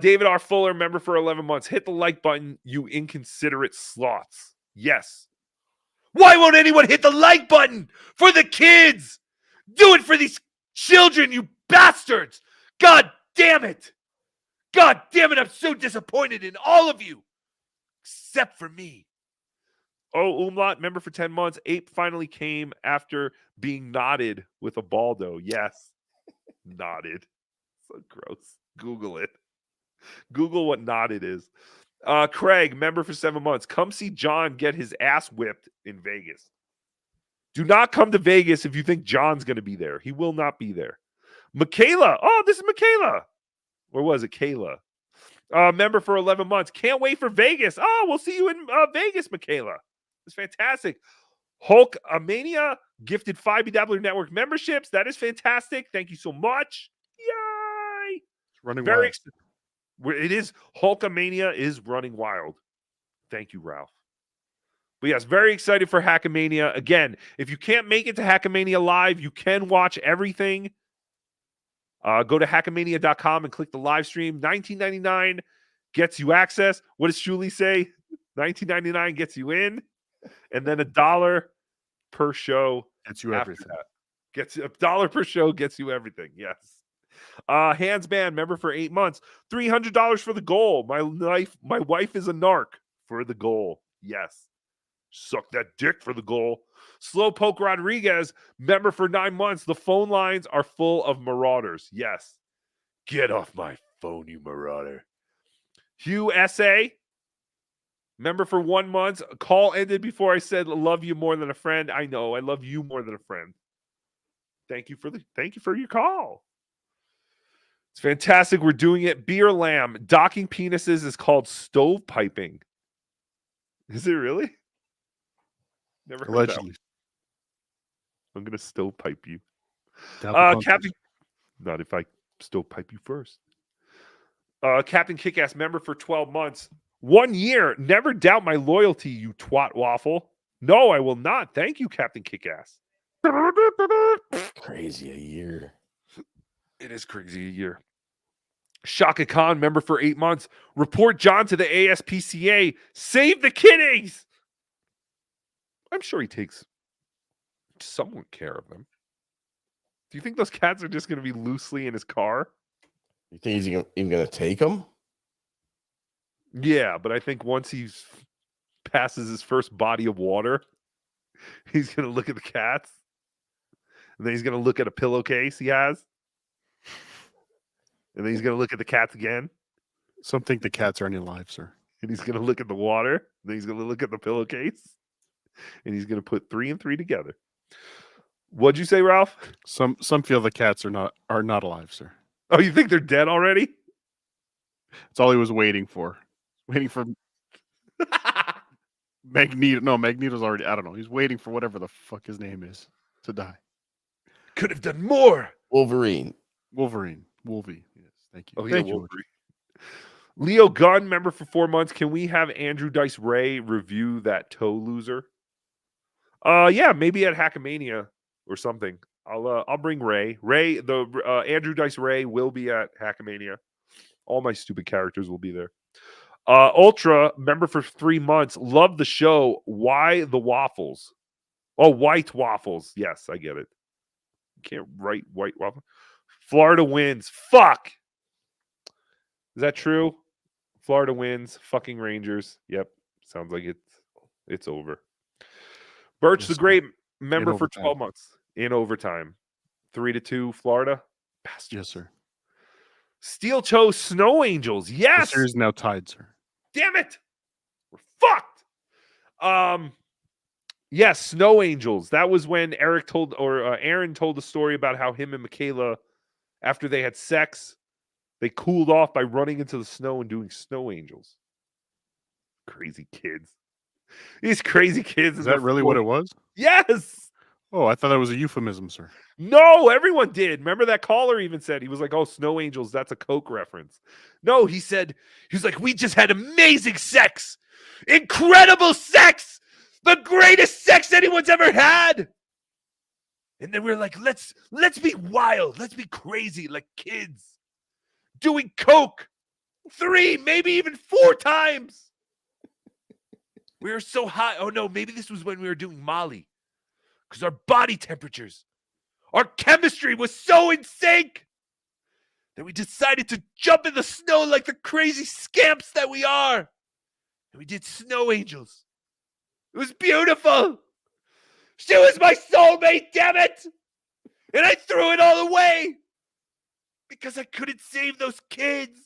David R. Fuller, member for 11 months. Hit the like button, you inconsiderate sloths. Yes. Why won't anyone hit the like button for the kids? Do it for these children, you bastards. God damn it. God damn it. I'm so disappointed in all of you. Except for me. Oh, Umlaut, member for 10 months. Ape finally came after being knotted with a Baldo. Yes. Knotted. So gross. Google it. Google what knotted is. Craig, member for 7 months. Come see John get his ass whipped in Vegas. Do not come to Vegas if you think John's going to be there. He will not be there. Michaela. Oh, this is Michaela. Or was it Kayla? Member for 11 months. Can't wait for Vegas. Oh, we'll see you in Vegas, Michaela. It's fantastic. HackaMania gifted 5 BeDabblin Network memberships. That is fantastic. Thank you so much. Yay! It's running Very wild. It is. HackaMania is running wild. Thank you, Ralph. But yes, very excited for HackaMania. Again, if you can't make it to HackaMania live, you can watch everything Go to HackaMania.com and click the live stream. $19.99 gets you access. What does Julie say? $19.99 gets you in, and then $1 per show gets you everything. That. Gets $1 per show gets you everything. Yes. Hands Band member for 8 months. $300 for the goal. My wife is a narc for the goal. Yes. Suck that dick for the goal. Slowpoke Rodriguez member for 9 months. The phone lines are full of marauders. Yes. Get off my phone, you marauder. Hugh S.A. member for 1 month. A call ended before I said love you more than a friend. I know. I love you more than a friend. Thank you for your call. It's fantastic. We're doing it. Beer Lamb. Docking penises is called stovepiping. Is it really? Never heard Allegedly. that. I'm gonna stovepipe you. Captain. Not if I stovepipe you first. Captain Kickass member for 12 months. 1 year. Never doubt my loyalty, you twat waffle. No, I will not. Thank you, Captain Kickass. Crazy a year. It is crazy a year. Shaka Khan, member for 8 months. Report John to the ASPCA. Save the kiddies. I'm sure he takes somewhat care of them. Do you think those cats are just going to be loosely in his car? You think he's even going to take them? Yeah, but I think once he passes his first body of water, he's going to look at the cats. And then he's going to look at a pillowcase he has. And then he's going to look at the cats again. Some think the cats aren't alive, sir. And he's going to look at the water. Then he's going to look at the pillowcase. And he's going to put 3 and 3 together. What'd you say, Ralph? Some feel the cats are not alive, sir. Oh, you think they're dead already? That's all he was waiting for. Waiting for Magneto. No, Magneto's already. I don't know. He's waiting for whatever the fuck his name is to die. Could have done more. Wolverine. Wolvie. Yes, thank you. Oh, yeah, Thank you. Wolverine. Leo Gunn, member for 4 months. Can we have Andrew Dice Ray review that toe loser? Yeah, maybe at HackaMania or something. I'll bring Ray. Andrew Dice Ray will be at HackaMania. All my stupid characters will be there. Ultra, member for 3 months. Love the show. Why the waffles? Oh, white waffles. Yes, I get it. Can't write white waffle. Florida wins. Fuck. Is that true? Florida wins. Fucking Rangers. Yep. Sounds like it's over. Birch the Great, member for 12 months. In overtime. 3-2 Florida. Bastard. Yes, sir. Steel Toe Snow Angels. Yes. The series is now tied, sir. Damn it. We're fucked. Yes, Snow Angels. That was when Aaron told the story about how him and Michaela, after they had sex, they cooled off by running into the snow and doing Snow Angels. Crazy kids. These crazy kids. Is that really what it was? Yes. Oh, I thought that was a euphemism, sir. No, everyone did. Remember that caller even said, he was like, oh, Snow Angels, that's a Coke reference. No, he was like, we just had amazing sex. Incredible sex. The greatest sex anyone's ever had. And then we were like, let's be wild. Let's be crazy like kids. Doing Coke 3, maybe even 4 times. We were so high. Oh, no, maybe this was when we were doing Molly. Because our body temperatures, our chemistry was so in sync that we decided to jump in the snow like the crazy scamps that we are. And we did Snow Angels. It was beautiful. She was my soulmate, damn it. And I threw it all away because I couldn't save those kids.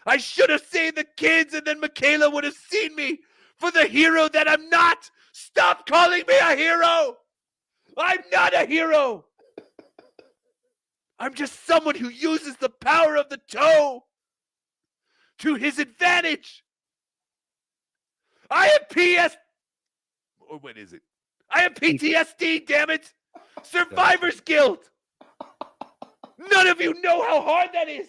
I should have saved the kids, and then Michaela would have seen me for the hero that I'm not. Stop calling me a hero. I'm not a hero. I'm just someone who uses the power of the toe to his advantage. I have what is it? I have PTSD, damn it. Survivor's guilt. None of you know how hard that is.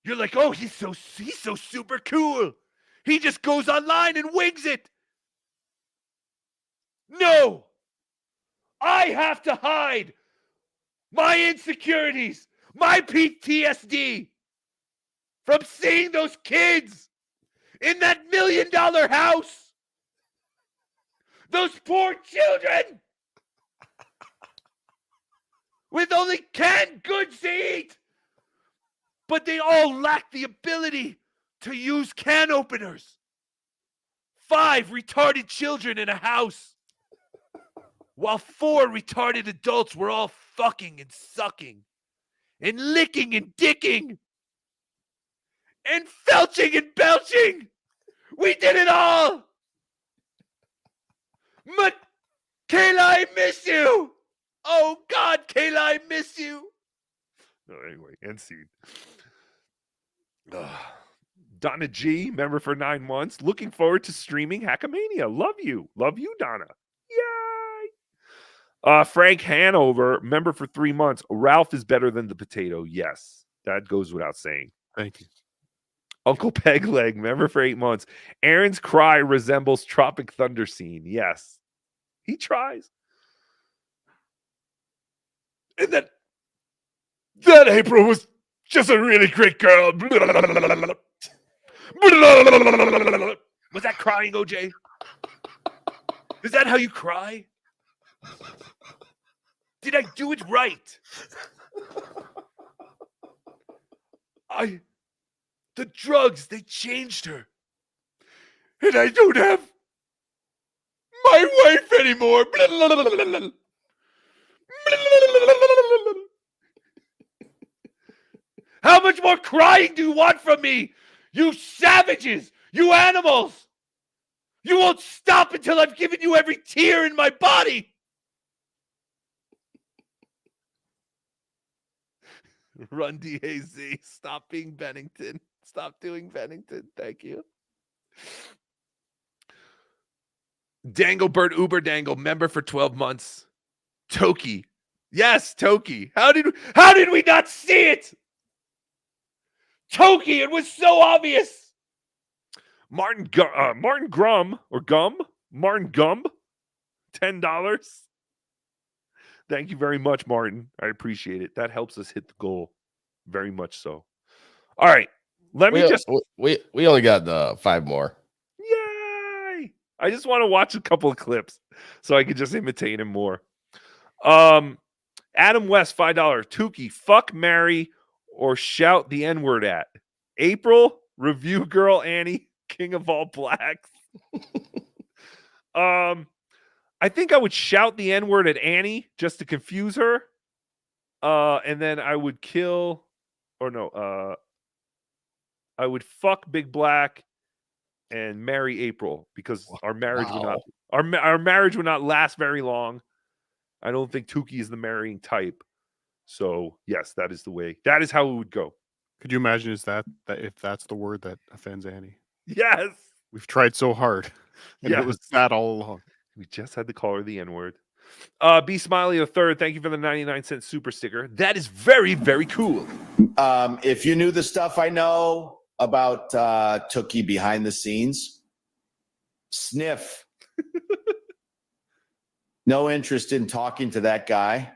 You're like, oh, he's so super cool. He just goes online and wings it. No. I have to hide my insecurities, my PTSD from seeing those kids in that $1 million house. Those poor children with only canned goods to eat. But they all lack the ability to use can openers. 5 retarded children in a house, while 4 retarded adults were all fucking and sucking and licking and dicking and felching and belching. We did it all. Kayla, I miss you. Oh, God, Kayla, I miss you. No, anyway, end scene. Donna G, member for 9 months. Looking forward to streaming HackaMania. Love you. Love you, Donna. Yay. Frank Hanover, member for 3 months. Ralph is better than the potato. Yes, that goes without saying. Thank you. Uncle Pegleg, member for 8 months. Aaron's cry resembles Tropic Thunder scene. Yes, he tries. And then that April was just a really great girl. Was that crying, OJ? Is that how you cry? Did I do it right? The drugs, they changed her. And I don't have my wife anymore. How much more crying do you want from me? You savages! You animals! You won't stop until I've given you every tear in my body! Run DAZ. Stop being Bennington. Stop doing Bennington. Thank you. Danglebert Uber Dangle, member for 12 months. Toki. Yes, Toki. How did we not see it? Toki, it was so obvious. Martin Gum, $10. Thank you very much, Martin. I appreciate it. That helps us hit the goal. Very much so. All right. We only got 5 more. Yay! I just want to watch a couple of clips so I can just imitate him more. Adam West, $5. Tukey, fuck, marry, or shout the N-word at. April, review girl Annie, king of all blacks. I think I would shout the N-word at Annie just to confuse her. And then I would I would fuck Big Black and marry April because our marriage would not our marriage would not last very long. I don't think Tukey is the marrying type. So yes, that is the way. That is how it would go. Could you imagine that if that's the word that offends Annie? Yes. We've tried so hard. And it was that all along. We just had to call her the N-word. B Smiley III, thank you for the 99-cent super sticker. That is very, very cool. If you knew the stuff I know about Tookie behind the scenes, sniff. No interest in talking to that guy.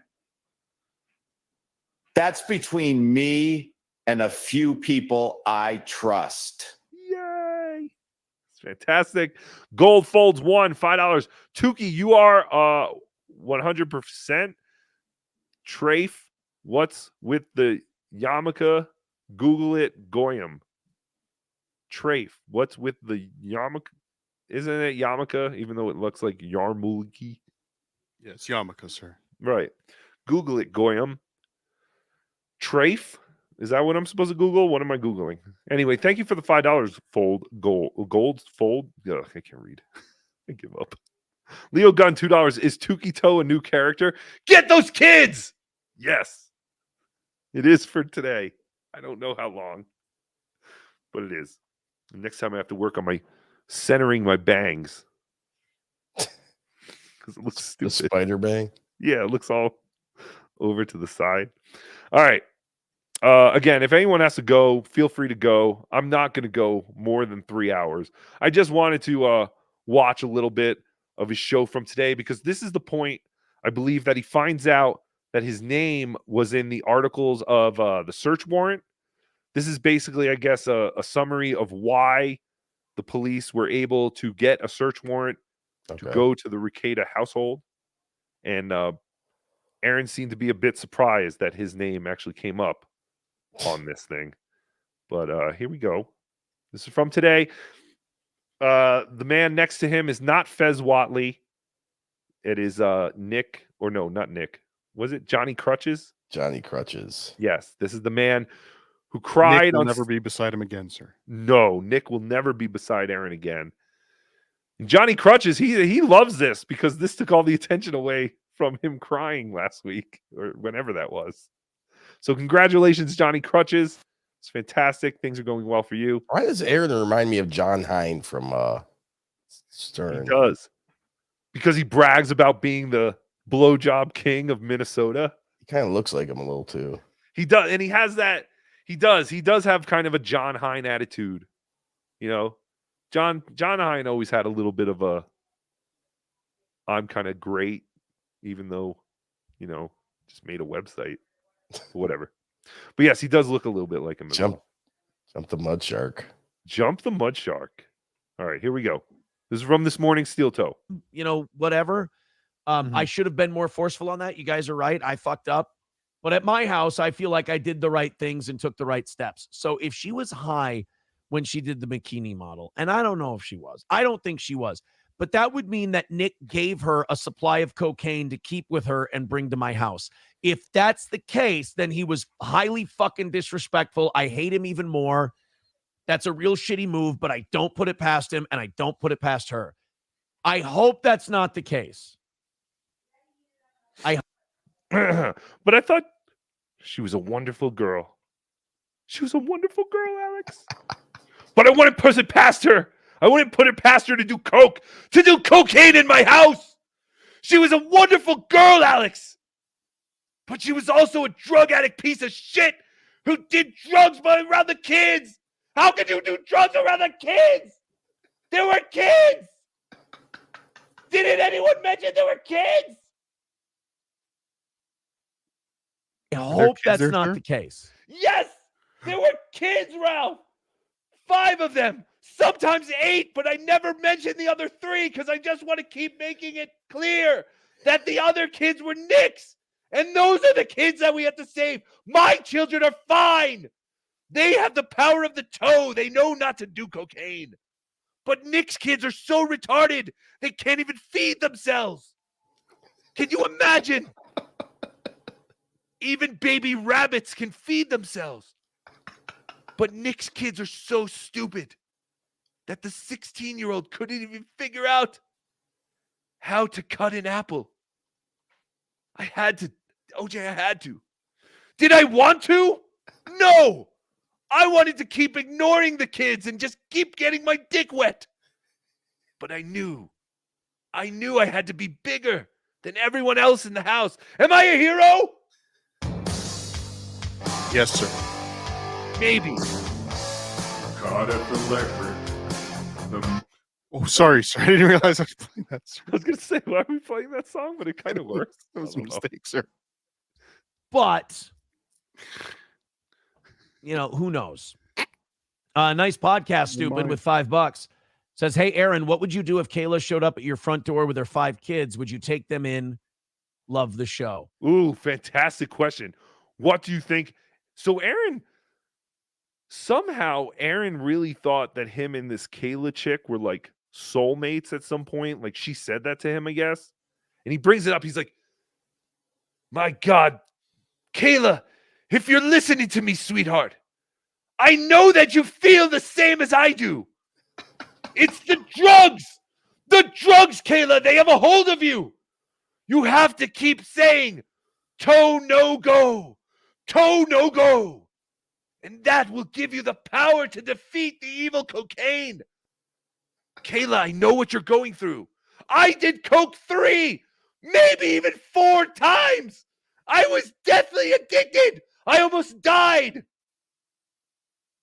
That's between me and a few people I trust. Yay. It's fantastic. Gold Folds 1, $5. Tukey, you are 100% Trafe. What's with the yarmulke? Google it, Goyam. Trafe. What's with the yarmulke? Isn't it yarmulke, even though it looks like yarmulke? Yeah, it's yarmulke, sir. Right. Google it, Goyam. Trafe? Is that what I'm supposed to Google? What am I Googling? Anyway, thank you for the $5 gold fold. Ugh, I can't read. I give up. Leo Gunn, $2. Is Tukey Toe a new character? Get those kids! Yes. It is for today. I don't know how long, but it is. And next time I have to work on my centering my bangs. Because it looks stupid. The spider bang? Yeah, it looks all over to the side. All right. Again, if anyone has to go, feel free to go. I'm not going to go more than 3 hours. I just wanted to watch a little bit of his show from today because this is the point, I believe, that he finds out that his name was in the articles of the search warrant. This is basically, I guess, a summary of why the police were able to get a search warrant to go to the Rekieta household. And Aaron seemed to be a bit surprised that his name actually came up on this thing. But here we go. This is from today. The man next to him is not Fez Watley. It is Nick, or no, not Nick. Was it Johnny Crutches? Johnny Crutches. Yes, this is the man who cried. Nick will on never be beside him again, sir. No, Nick will never be beside Aaron again. And Johnny Crutches, he loves this because this took all the attention away from him crying last week or whenever that was. So congratulations, Johnny Crutches. It's fantastic. Things are going well for you. Why does Aaron remind me of John Hine from Stern? He does. Because he brags about being the blowjob king of Minnesota. He kind of looks like him a little too. He does, and he has that. He does have kind of a John Hine attitude. You know, John Hine always had a little bit of a I'm kind of great, even though, you know, just made a website. Whatever. But yes, he does look a little bit like him. Jump the mud shark. Jump the mud shark. All right, here we go. This is from this morning's Steel Toe. You know, whatever. I should have been more forceful on that. You guys are right. I fucked up. But at my house, I feel like I did the right things and took the right steps. So if she was high when she did the bikini model, and I don't know if she was, I don't think she was, but that would mean that Nick gave her a supply of cocaine to keep with her and bring to my house. If that's the case, then he was highly fucking disrespectful. I hate him even more. That's a real shitty move, but I don't put it past him and I don't put it past her. I hope that's not the case. But I thought she was a wonderful girl. She was a wonderful girl, Alex. But I wouldn't put it past her. I wouldn't put it past her to do cocaine in my house. She was a wonderful girl, Alex. But she was also a drug addict piece of shit who did drugs around the kids. How could you do drugs around the kids? There were kids. Didn't anyone mention there were kids? I hope that's not the case. Yes, there were kids, Ralph. 5 of them, sometimes 8, but I never mentioned the other 3 because I just want to keep making it clear that the other kids were Nick's. And those are the kids that we have to save. My children are fine. They have the power of the toe. They know not to do cocaine. But Nick's kids are so retarded, they can't even feed themselves. Can you imagine? Even baby rabbits can feed themselves. But Nick's kids are so stupid that the 16-year-old couldn't even figure out how to cut an apple. I had to. OJ, I had to. Did I want to? No. I wanted to keep ignoring the kids and just keep getting my dick wet. But I knew I had to be bigger than everyone else in the house. Am I a hero? Yes, sir. Maybe. Cardiff Electric. Oh, sorry. I didn't realize I was playing that song. I was going to say, why are we playing that song? But it kind of works. That was a mistake, sir. But, you know, who knows? Nice podcast, stupid, with $5. Says, hey, Aaron, what would you do if Kayla showed up at your front door with her 5 kids? Would you take them in? Love the show. Ooh, fantastic question. What do you think? So somehow Aaron really thought that him and this Kayla chick were like soulmates at some point. Like she said that to him, I guess. And he brings it up. He's like, my God, Kayla, if you're listening to me, sweetheart, I know that you feel the same as I do. It's the drugs. The drugs, Kayla, they have a hold of you. You have to keep saying, toe no go, toe no go. And that will give you the power to defeat the evil cocaine. Kayla, I know what you're going through. I did coke 3, maybe even 4 times. I was deathly addicted. I almost died.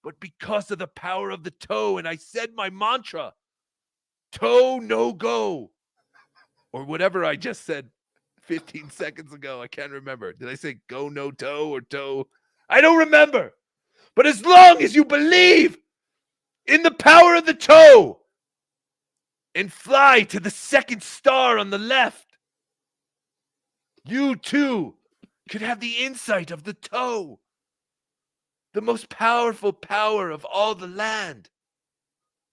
But because of the power of the toe, and I said my mantra, toe no go, or whatever I just said 15 seconds ago. I can't remember. Did I say go no toe or toe? I don't remember. But as long as you believe in the power of the toe and fly to the second star on the left, you too could have the insight of the toe, the most powerful power of all the land.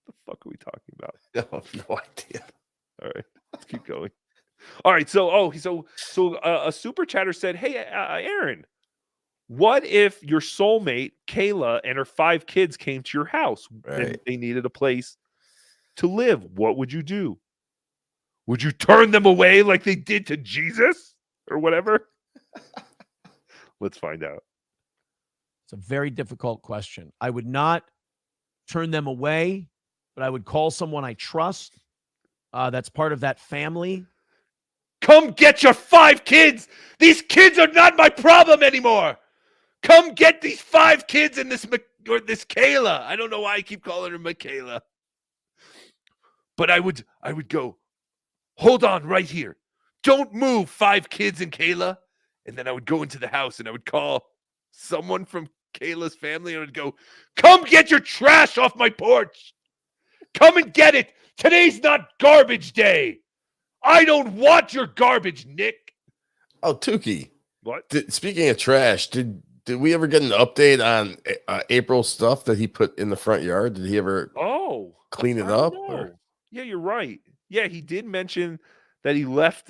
What the fuck are we talking about? I have no idea. All right, let's keep going. All right, so a super chatter said, "Hey, Aaron, what if your soulmate Kayla and her 5 kids came to your house and they needed a place to live? What would you do? Would you turn them away like they did to Jesus or whatever?" Let's find out. It's a very difficult question. I would not turn them away, but I would call someone I trust that's part of that family. Come get your 5 kids. These kids are not my problem anymore. Come get these 5 kids and this Kayla. I don't know why I keep calling her Michaela. But I would go, hold on right here. Don't move, 5 kids and Kayla. And then I would go into the house and I would call someone from Kayla's family and I would go, come get your trash off my porch. Come and get it. Today's not garbage day. I don't want your garbage, Nick. Oh, Tookie. What? Speaking of trash, did we ever get an update on April's stuff that he put in the front yard? Did he ever clean it up? Or? Yeah, you're right. Yeah, he did mention that he left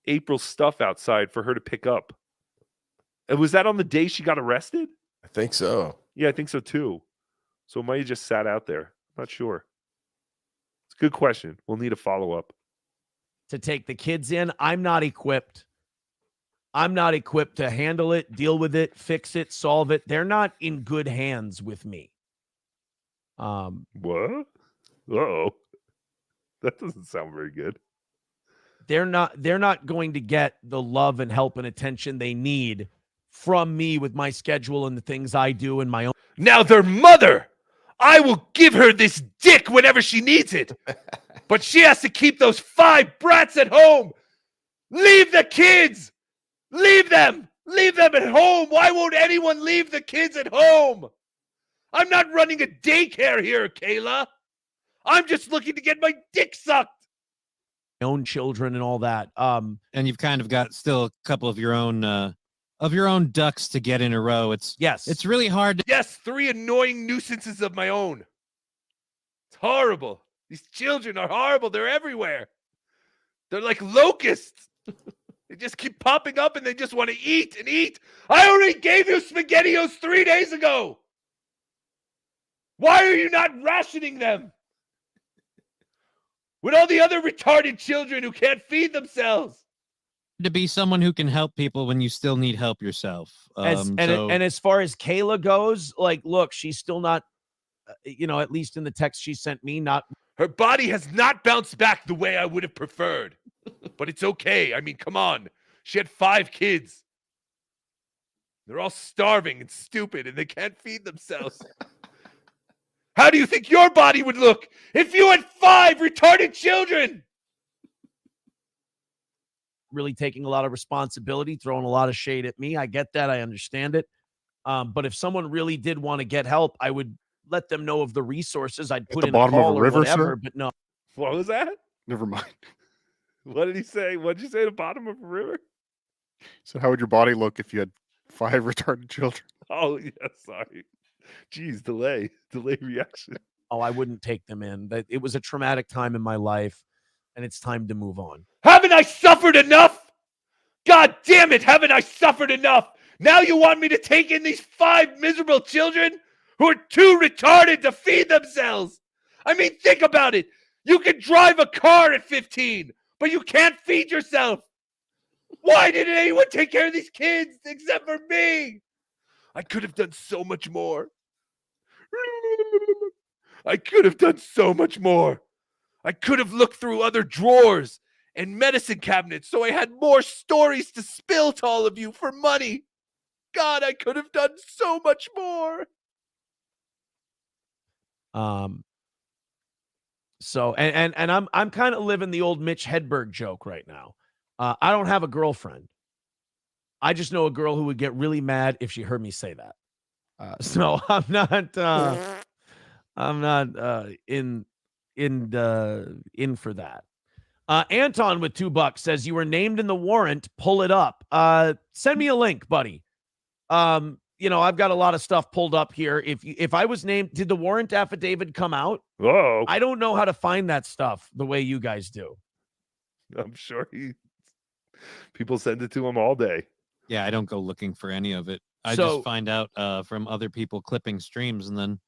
April's stuff outside for her to pick up. And was that on the day she got arrested? I think so. Yeah, I think so too. So it might have just sat out there. I'm not sure. It's a good question. We'll need a follow-up. To take the kids in, I'm not equipped. I'm not equipped to handle it, deal with it, fix it, solve it. They're not in good hands with me. What? Uh-oh. That doesn't sound very good. They're not going to get the love and help and attention they need from me with my schedule and the things I do and my own. Now their mother, I will give her this dick whenever she needs it. But she has to keep those 5 brats at home. Leave the kids. Leave them. Leave them at home. Why won't anyone leave the kids at home? I'm not running a daycare here, Kayla. I'm just looking to get my dick sucked. My own children and all that. And you've kind of got still a couple of your own ducks to get in a row. It's really hard to. Yes, 3 annoying nuisances of my own. It's horrible. These children are horrible. They're everywhere. They're like locusts. They just keep popping up and they just want to eat and eat. I already gave you SpaghettiOs 3 days ago. Why are you not rationing them? With all the other retarded children who can't feed themselves. To be someone who can help people when you still need help yourself. And as far as Kayla goes, like, look, she's still not, at least in the text she sent me, not. Her body has not bounced back the way I would have preferred. But it's okay. I mean, come on. She had 5 kids. They're all starving and stupid and they can't feed themselves. How do you think your body would look if you had 5 retarded children? Really taking a lot of responsibility, throwing a lot of shade at me. I get that. I understand it. But if someone really did want to get help, I would let them know of the resources. I'd put in a call or whatever, but no. What was that? Never mind. What did he say? What did you say at the bottom of a river? So how would your body look if you had 5 retarded children? Oh, yeah, sorry. Jeez, delay reaction. Oh, I wouldn't take them in. It was a traumatic time in my life, and it's time to move on. Haven't I suffered enough? God damn it, haven't I suffered enough? Now you want me to take in these 5 miserable children who are too retarded to feed themselves? I mean, think about it. You can drive a car at 15, but you can't feed yourself. Why didn't anyone take care of these kids except for me? I could have done so much more. I could have done so much more. I could have looked through other drawers and medicine cabinets so I had more stories to spill to all of you for money. God, I could have done so much more. So and I'm kind of living the old Mitch Hedberg joke right now. I don't have a girlfriend. I just know a girl who would get really mad if she heard me say that. So I'm not in for that. Anton with $2 says you were named in the warrant. Pull it up. Send me a link, buddy. I've got a lot of stuff pulled up here. If I was named, did the warrant affidavit come out? Oh, I don't know how to find that stuff the way you guys do. I'm sure people send it to him all day. Yeah, I don't go looking for any of it. I So- just find out from other people clipping streams, and then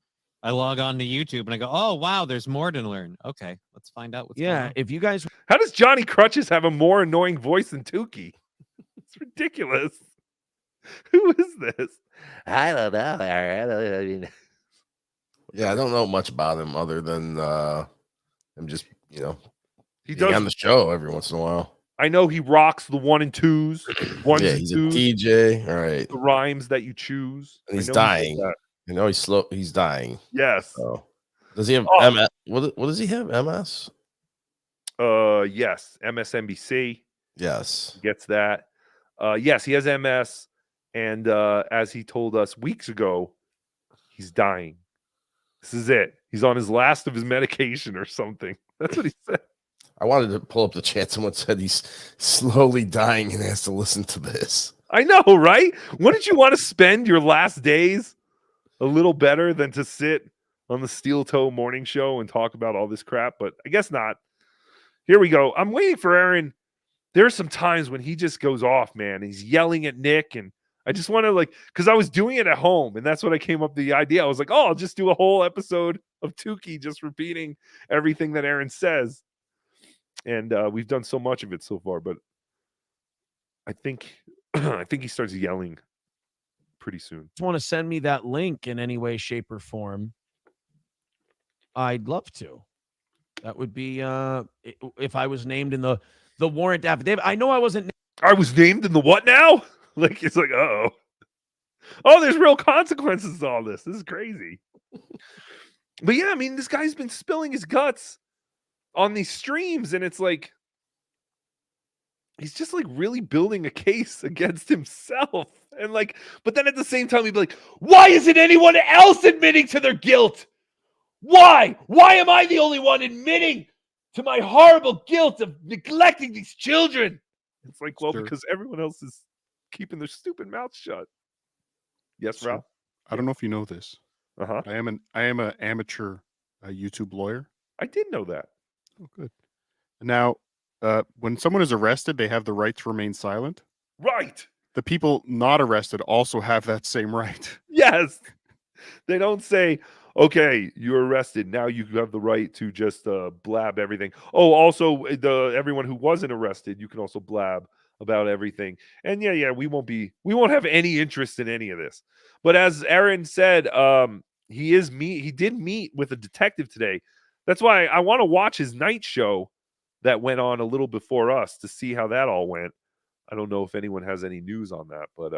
I log on to YouTube and I go, "Oh wow, there's more to learn." Okay, let's find out what's going on. If you guys, How does Johnny Crutches have a more annoying voice than Tukey? It's ridiculous. Who is this? I don't know. I mean, Yeah, I don't know much about him other than him just, he being does on the show every once in a while. I know he rocks the 1 and 2s. Ones Yeah, and he's a twos, DJ. All right. the rhymes that you choose. And he's I know he does dying. that. You know, he's slow. He's dying. Yes. So, does he have Oh. MS? What does he have? MS? Yes. MSNBC Yes. gets that. Yes, he has MS. And as he told us weeks ago, he's dying. This is it. He's on his last of his medication or something. That's what he said. I wanted to pull up the chat. Someone said he's slowly dying and has to listen to this. I know, right? Wouldn't you want to spend your last days a little better than to sit on the Steel Toe morning show and talk about all this crap? But I guess not. Here we go. I'm waiting for Aaron. There are some times when he just goes off, man. He's yelling at Nick, and I just want to because I was doing it at home, and that's what I came up with the idea. I was like, oh, I'll just do a whole episode of Tukey just repeating everything that Aaron says. And we've done so much of it so far, but I think he starts yelling pretty soon. want to send me that link in any way, shape, or form, I'd love to. That would be if I was named in the warrant affidavit. I know I wasn't. I was named in the what now? It's like, oh, there's real consequences to all this. This is crazy. But yeah, I mean, this guy's been spilling his guts on these streams, and it's like he's just really building a case against himself. And but then at the same time, he'd be like, why isn't anyone else admitting to their guilt? Why? Why am I the only one admitting to my horrible guilt of neglecting these children? It's like, well, because everyone else is keeping their stupid mouths shut. Yes, Ralph? I don't know if you know this. Uh-huh. I am an amateur YouTube lawyer. I did know that. Oh, good. Now, when someone is arrested, they have the right to remain silent. Right. The people not arrested also have that same right. Yes. They don't say, okay, you're arrested. Now you have the right to just blab everything. Oh, also, everyone who wasn't arrested, you can also blab about everything. And yeah, we won't have any interest in any of this. But as Aaron said, he did meet with a detective today. That's why I want to watch his night show that went on a little before us to see how that all went. I don't know if anyone has any news on that, but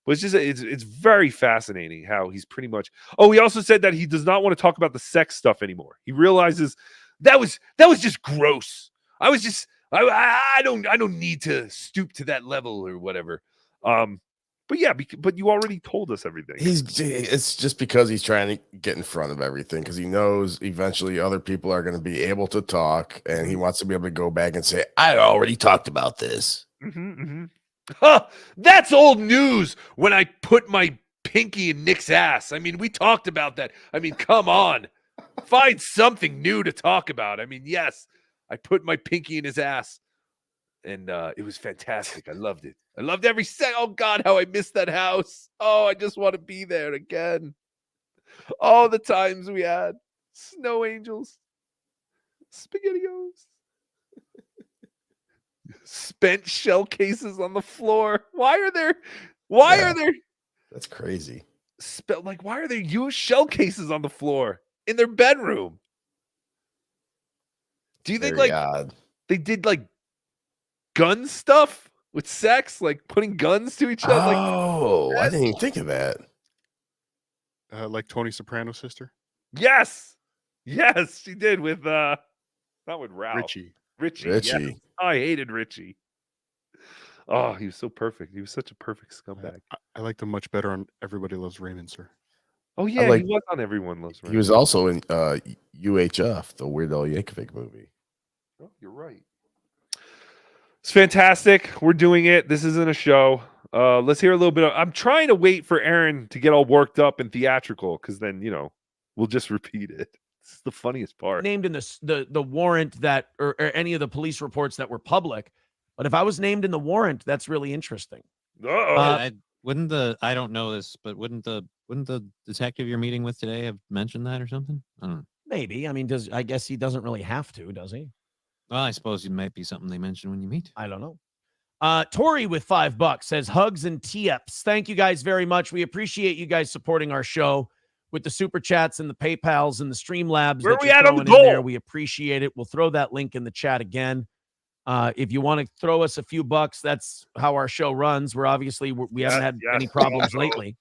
it's just it's very fascinating how he's pretty much. Oh, he also said that he does not want to talk about the sex stuff anymore. He realizes that was just gross. I don't need to stoop to that level or whatever. But yeah, but you already told us everything. It's just because he's trying to get in front of everything because he knows eventually other people are going to be able to talk, and he wants to be able to go back and say, "I already talked about this." Huh, that's old news. When I put my pinky in Nick's ass, I mean, we talked about that. I mean, come on, find something new to talk about. I mean, yes, I put my pinky in his ass. And it was fantastic. I loved it. I loved every second. Oh, God, how I missed that house. Oh, I just want to be there again. All the times we had. Snow angels. SpaghettiOs. Spent shell cases on the floor. Why are there... That's crazy. Why are there used shell cases on the floor in their bedroom? Do you think, Very odd. they did, gun stuff with sex, putting guns to each other? I didn't even think of that. Like Tony Soprano's sister? Yes, she did with not with Ralph. Richie. Yes. I hated Richie. Oh, he was so perfect. He was such a perfect scumbag. I liked him much better on Everybody Loves Raymond, sir. Oh yeah, like- he was on Everyone Loves He Raymond. was also in UHF, the Weird Al Yankovic movie. Oh, you're right. It's fantastic. We're doing it. This isn't a show. Let's hear a little bit. I'm trying to wait for Aaron to get all worked up and theatrical, because then we'll just repeat it. It's the funniest part. Named in the warrant that or any of the police reports that were public, but if I was named in the warrant, that's really interesting. Wouldn't I don't know this, but wouldn't the detective you're meeting with today have mentioned that or something? I don't know. Maybe. I mean, I guess he doesn't really have to, does he? Well, I suppose it might be something they mention when you meet. I don't know. Tori with $5 says hugs and tee-ups. Thank you guys very much. We appreciate you guys supporting our show with the super chats and the PayPals and the Streamlabs. Where that we you're at on the throwing in there. goal? We appreciate it. We'll throw that link in the chat again. If you want to throw us a few bucks, that's how our show runs. We haven't had any problems lately.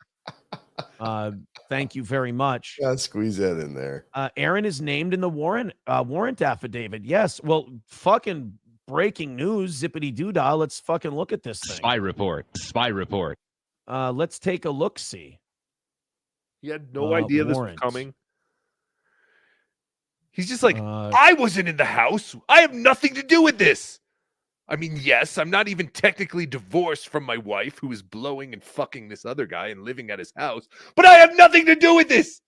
Thank you very much. Yeah, squeeze that in there. Aaron is named in the warrant affidavit. Yes. Well, fucking breaking news, zippity doodah. Let's fucking look at this thing. Spy report. Spy report. Let's take a look. See. He had no idea this was warrant. coming. He's just like, I wasn't in the house. I have nothing to do with this. I mean, yes, I'm not even technically divorced from my wife, who is blowing and fucking this other guy and living at his house, but I have nothing to do with this.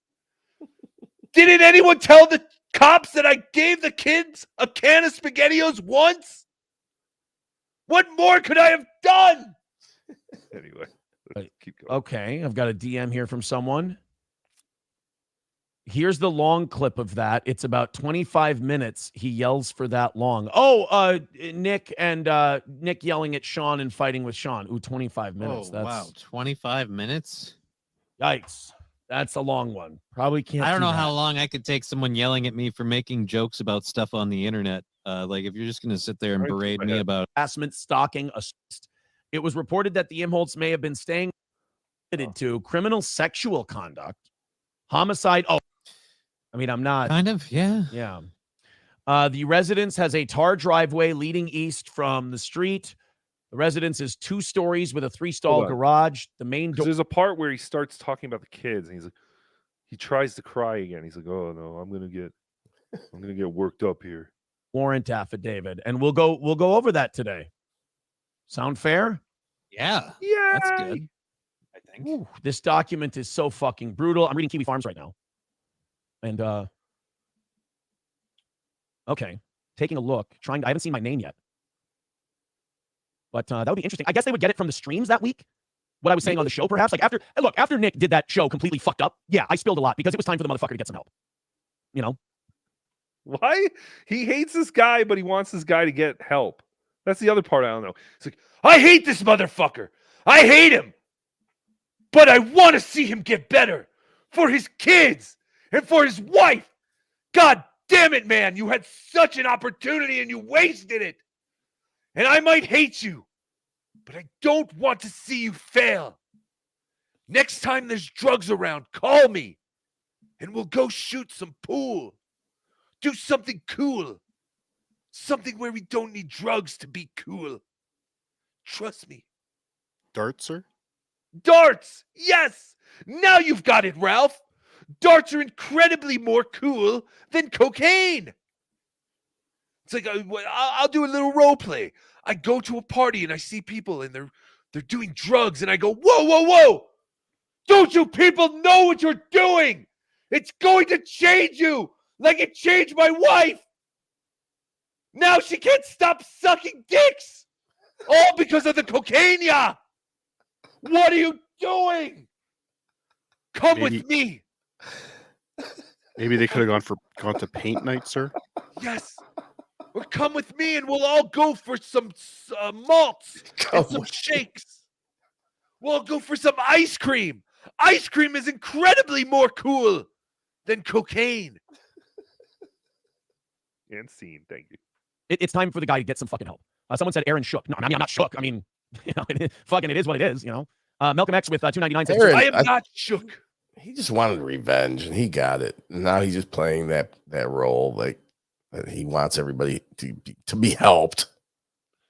Didn't anyone tell the cops that I gave the kids a can of SpaghettiOs once? What more could I have done? Anyway, let's keep going. Okay, I've got a DM here from someone. Here's the long clip of that. It's about 25 minutes. He yells for that long. Oh, Nick yelling at Sean and fighting with Sean. Ooh, 25 minutes. Oh, wow. 25 minutes? Yikes. That's a long one. Probably can't. I don't do know that. how long I could take someone yelling at me for making jokes about stuff on the internet. Like, if you're just going to sit there and berate me about harassment, stalking, assault. It was reported that the Imholtz may have been staying to criminal sexual conduct, homicide. Oh, I mean, I'm not. Kind of, yeah. Yeah. The residence has a tar driveway leading east from the street. The residence is 2 stories with a 3-stall garage. The main door. There's a part where he starts talking about the kids, and he's like, he tries to cry again. He's like, "Oh no, I'm gonna get worked up here." Warrant affidavit, and we'll go over that today. Sound fair? Yeah. Yeah. That's good. I think. Ooh, this document is so fucking brutal. I'm reading Kiwi Farms right now. And okay, taking a look, I haven't seen my name yet. But that would be interesting. I guess they would get it from the streams that week. What I was saying on the show, perhaps. Like after Nick did that show completely fucked up. Yeah, I spilled a lot because it was time for the motherfucker to get some help. You know? Why? He hates this guy, but he wants this guy to get help. That's the other part I don't know. It's like, I hate this motherfucker. I hate him. But I want to see him get better for his kids and for his wife. God damn it, man. You had such an opportunity and you wasted it. And I might hate you, but I don't want to see you fail. Next time there's drugs around, call me and we'll go shoot some pool. Do something cool. Something where we don't need drugs to be cool. Trust me. Darts, sir? Darts! Yes! Now you've got it, Ralph. Darts are incredibly more cool than cocaine. It's like, I'll do a little role play. I go to a party and I see people and they're doing drugs and I go, whoa, whoa, whoa. Don't you people know what you're doing? It's going to change you like it changed my wife. Now she can't stop sucking dicks. All because of the cocaine. What are you doing? Come with me. Maybe they could have gone to paint night, sir. Yes. Or come with me and we'll all go for some malts and some shakes. We'll go for some ice cream. Ice cream is incredibly more cool than cocaine. And scene. Thank you. It's time for the guy to get some fucking help. Someone said Aaron shook. No, I mean, I'm not shook. I mean, it is what it is, Malcolm X with 299 says, I am not shook. He just wanted revenge, and he got it. And now he's just playing that role, like he wants everybody to be helped.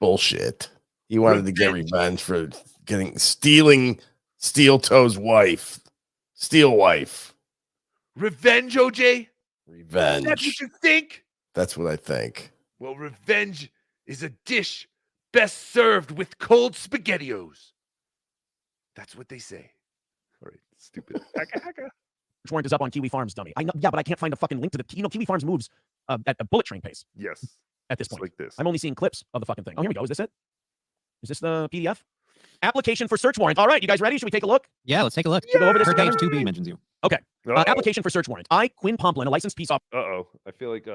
Bullshit. He wanted to get revenge for stealing Steel Toe's wife. Steel wife. Revenge, OJ? Revenge. That's what you think? That's what I think. Well, revenge is a dish best served with cold SpaghettiOs. That's what they say. All right, stupid. Hacka. Warrant is up on Kiwi Farms, dummy. I know, yeah, but I can't find a fucking link to the. Kiwi Farms moves at a bullet train pace. Yes. At this point, like this. I'm only seeing clips of the fucking thing. Oh, here we go. Is this it? Is this the PDF? Application for search warrant. All right, you guys ready? Should we take a look? Yeah, let's take a look. Should we go over this Her page together? 2B mentions you. Okay. Application for search warrant. I, Quinn Pomplin, a licensed peace officer. Uh-oh. I feel like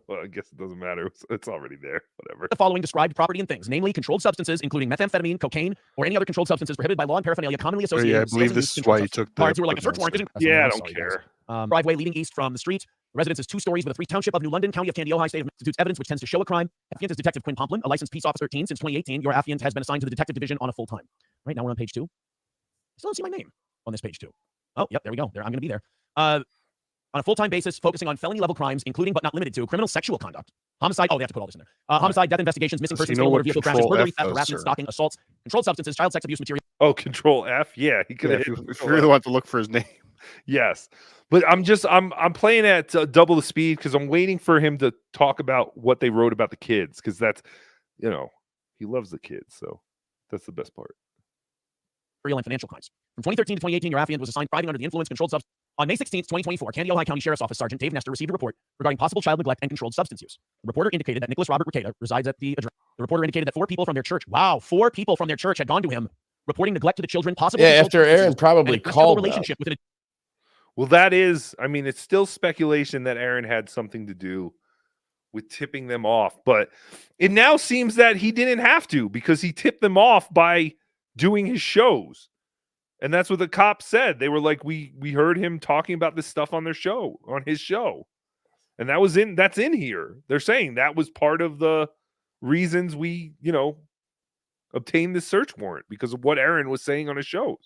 well, I guess it doesn't matter. It's already there. Whatever. The following described property and things, namely controlled substances, including methamphetamine, cocaine, or any other controlled substances prohibited by law and paraphernalia commonly associated Yeah, I with sales believe and this use is of controlled why he substances. took the Cards who were like, a search warrant isn't. Yeah, I I'm don't sorry, care. guys. Driveway leading east from the street. The residence is 2 stories with a 3 township of New London, County of Candy, Ohio, State of Massachusetts. Evidence which tends to show a crime. Affiant is Detective Quinn Pomplin, a licensed peace officer 13 since 2018. Your affiant has been assigned to the detective division on a full time. Right now we're on page 2. I still don't see my name on this page 2. Oh, yep, there we go. I'm going to be there. On a full-time basis, focusing on felony-level crimes, including but not limited to criminal sexual conduct, homicide. Oh, they have to put all this in there. Homicide, death investigations, missing persons, know motor what vehicle crashes, Control burglary, F theft, does, harassment, sir. stalking, assaults, controlled substances, child sex abuse material. Oh, Control F. Yeah, he could Yeah, have. if you really want to look for his name. Yes, but I'm playing at double the speed because I'm waiting for him to talk about what they wrote about the kids because that's, he loves the kids, so that's the best part. Real and financial crimes. From 2013 to 2018, your affiant was assigned driving under the influence controlled substance. On May 16th, 2024, Candy, Ohio County Sheriff's Office Sergeant Dave Nestor received a report regarding possible child neglect and controlled substance use. The reporter indicated that Nicholas Robert Ricada resides at the address. The reporter indicated that 4 people from their church, 4 people from their church had gone to him, reporting neglect to the children, possible. Yeah, after Aaron probably called them. Relationship with an. Well, that is, it's still speculation that Aaron had something to do with tipping them off, but it now seems that he didn't have to because he tipped them off by doing his shows. And that's what the cops said. They were like, we heard him talking about this stuff on his show. And that's in here. They're saying that was part of the reasons we, obtained this search warrant because of what Aaron was saying on his shows.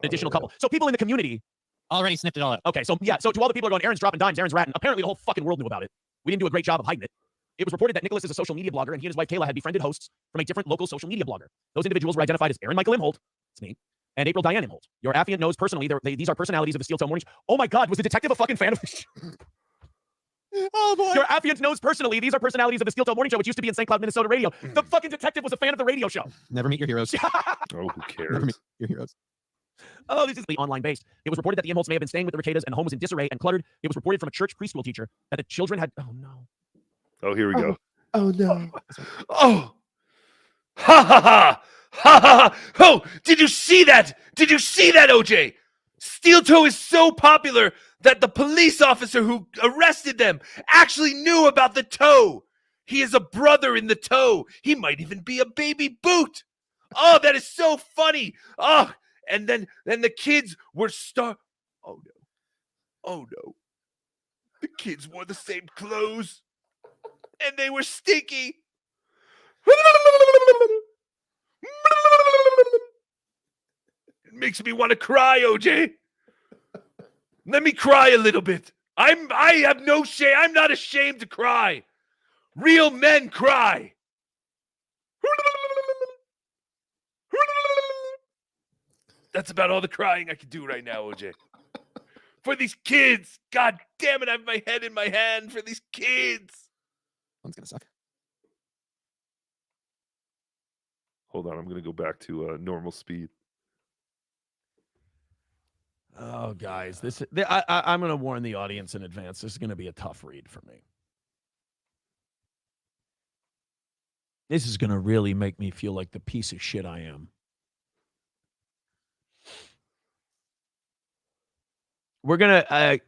Additional couple. So people in the community already sniffed it all out. Okay, so yeah, so to all the people who are going, Aaron's dropping dimes, Aaron's ratting. Apparently the whole fucking world knew about it. We didn't do a great job of hiding it. It was reported that Nicholas is a social media blogger and he and his wife Kayla had befriended hosts from a different local social media blogger. Those individuals were identified as Aaron Michael Imholt, it's me, and April Diane Imholt. Your affiant knows personally these are personalities of the Steel Toe Morning. Oh my God, was the detective a fucking fan of this? Oh boy. Your affiant knows personally these are personalities of the Steel Toe Morning Show, which used to be in St. Cloud, Minnesota radio. The fucking detective was a fan of the radio show. Never meet your heroes. Oh, who cares? Never meet your heroes. Oh, this is online based. It was reported that the Imholts may have been staying with the Ricadas and the home was in disarray and cluttered. It was reported from a church preschool teacher that the children had. Oh no. Oh, here we go. Oh no. Oh. Ha ha ha. Ha ha ha. Oh, did you see that? Did you see that, OJ? Steel Toe is so popular that the police officer who arrested them actually knew about the toe. He is a brother in the toe. He might even be a baby boot. Oh, that is so funny. Oh, and then the kids were Oh no. Oh no. The kids wore the same clothes. And they were stinky. It makes me want to cry, OJ. Let me cry a little bit. I have no shame. I'm not ashamed to cry. Real men cry. That's about all the crying I can do right now, OJ. For these kids. God damn it, I have my head in my hand for these kids. One's gonna suck. Hold on, I'm going to go back to normal speed. Oh, guys, I'm going to warn the audience in advance. This is going to be a tough read for me. This is going to really make me feel like the piece of shit I am. We're going to,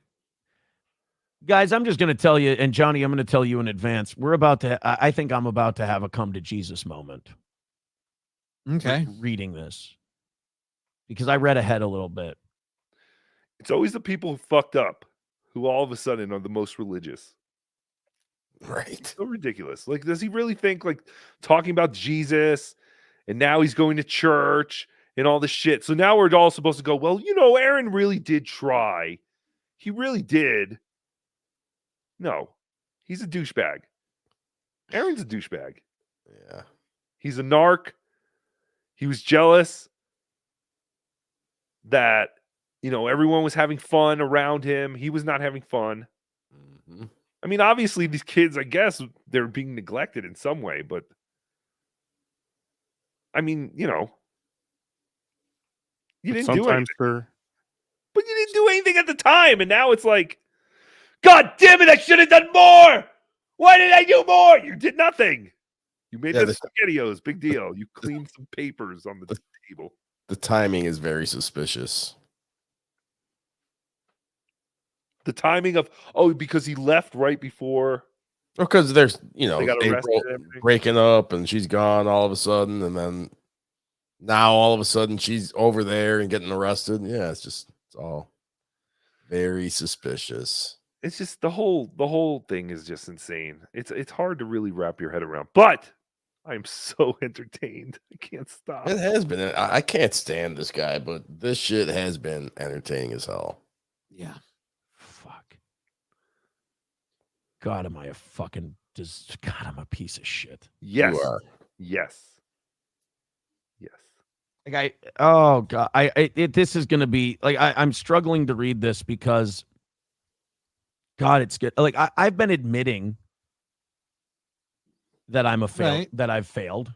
guys, I'm just going to tell you, and Johnny, I'm going to tell you in advance, I think I'm about to have a come to Jesus moment. Okay. Reading this. Because I read ahead a little bit. It's always the people who fucked up who all of a sudden are the most religious. Right. So ridiculous. Like, does he really think like talking about Jesus and now he's going to church and all this shit? So now we're all supposed to go, well, Aaron really did try. He really did. No, he's a douchebag. Aaron's a douchebag. Yeah. He's a narc. He was jealous that, everyone was having fun around him. He was not having fun. Mm-hmm. I mean, obviously, these kids, I guess, they're being neglected in some way, but I mean, you didn't do anything. But you didn't do anything at the time, and now it's like, God damn it, I should have done more! Why did I do more? You did nothing. You made the SpaghettiOs, big deal. You cleaned some papers on the table. The timing is very suspicious. The timing of, because he left right before. Because there's, they got April arrested. breaking up and she's gone all of a sudden. And then now all of a sudden she's over there and getting arrested. Yeah, it's all very suspicious. It's just the whole thing is just insane. It's hard to really wrap your head around, but I'm so entertained. I can't stop. It has been. I can't stand this guy, but this shit has been entertaining as hell. Yeah. Fuck. God, am I a fucking... God, I'm a piece of shit. Yes. You are. Yes. Yes. Like this is going to be... Like, I'm struggling to read this because... God, it's good. Like, I've been admitting that I'm a fail, Right. that I've failed.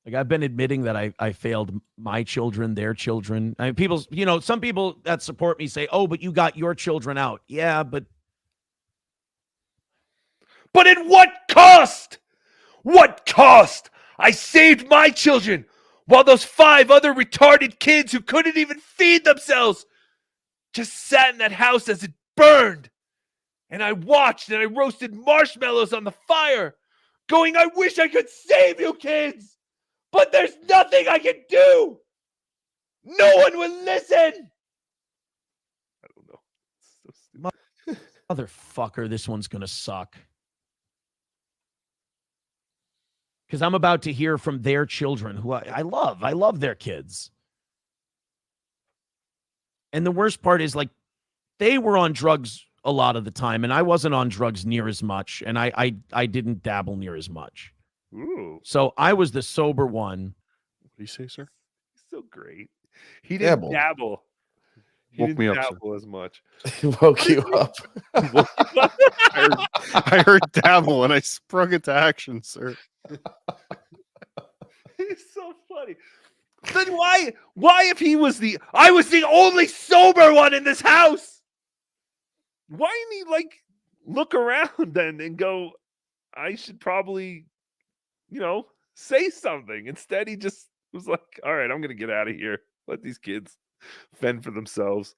Like, I've been admitting that I failed my children, their children. I mean, some people that support me say, "Oh, but you got your children out." Yeah, but at what cost? What cost? I saved my children while those 5 other retarded kids who couldn't even feed themselves just sat in that house as it burned. And I watched and I roasted marshmallows on the fire, going, I wish I could save you kids, but there's nothing I can do. No one will listen. I don't know. It's so stupid. motherfucker, this one's going to suck. Because I'm about to hear from their children who I love. I love their kids. And the worst part is, like, they were on drugs a lot of the time, and I wasn't on drugs near as much, and I didn't dabble near as much. Ooh. So I was the sober one. What do you say, sir? So great. He didn't dabble. He Woke didn't me up, sir. dabble as much. He woke you up. I heard dabble and I sprung into action, sir. He's so funny. Then why if I was the only sober one in this house? Why didn't he, like, look around then and go, I should probably, say something? Instead, he just was like, all right, I'm going to get out of here. Let these kids fend for themselves.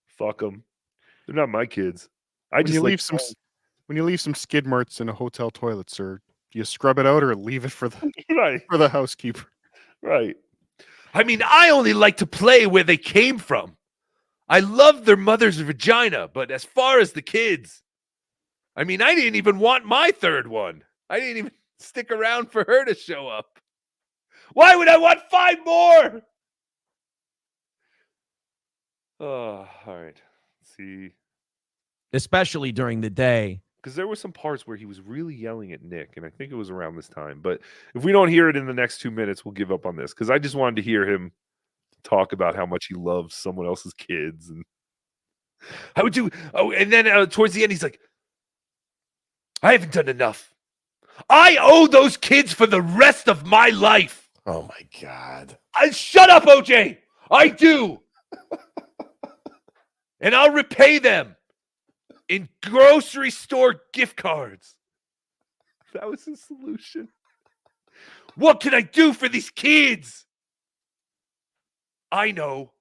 Fuck them. They're not my kids. When you leave some skid marks in a hotel toilet, sir, do you scrub it out or leave it for the right for the housekeeper? Right. I mean, I only like to play where they came from. I love their mother's vagina, but as far as the kids, I mean, I didn't even want my third one. I didn't even stick around for her to show up. Why would I want 5 more? Oh, all right. Let's see. Especially during the day. Because there were some parts where he was really yelling at Nick, and I think it was around this time. But if we don't hear it in the next 2 minutes, we'll give up on this. Because I just wanted to hear him talk about how much he loves someone else's kids. And how would you... Oh, and then towards the end, he's like, I haven't done enough. I owe those kids for the rest of my life. Oh, my God. Shut up, OJ. I do. And I'll repay them in grocery store gift cards. That was his solution. What can I do for these kids? I know.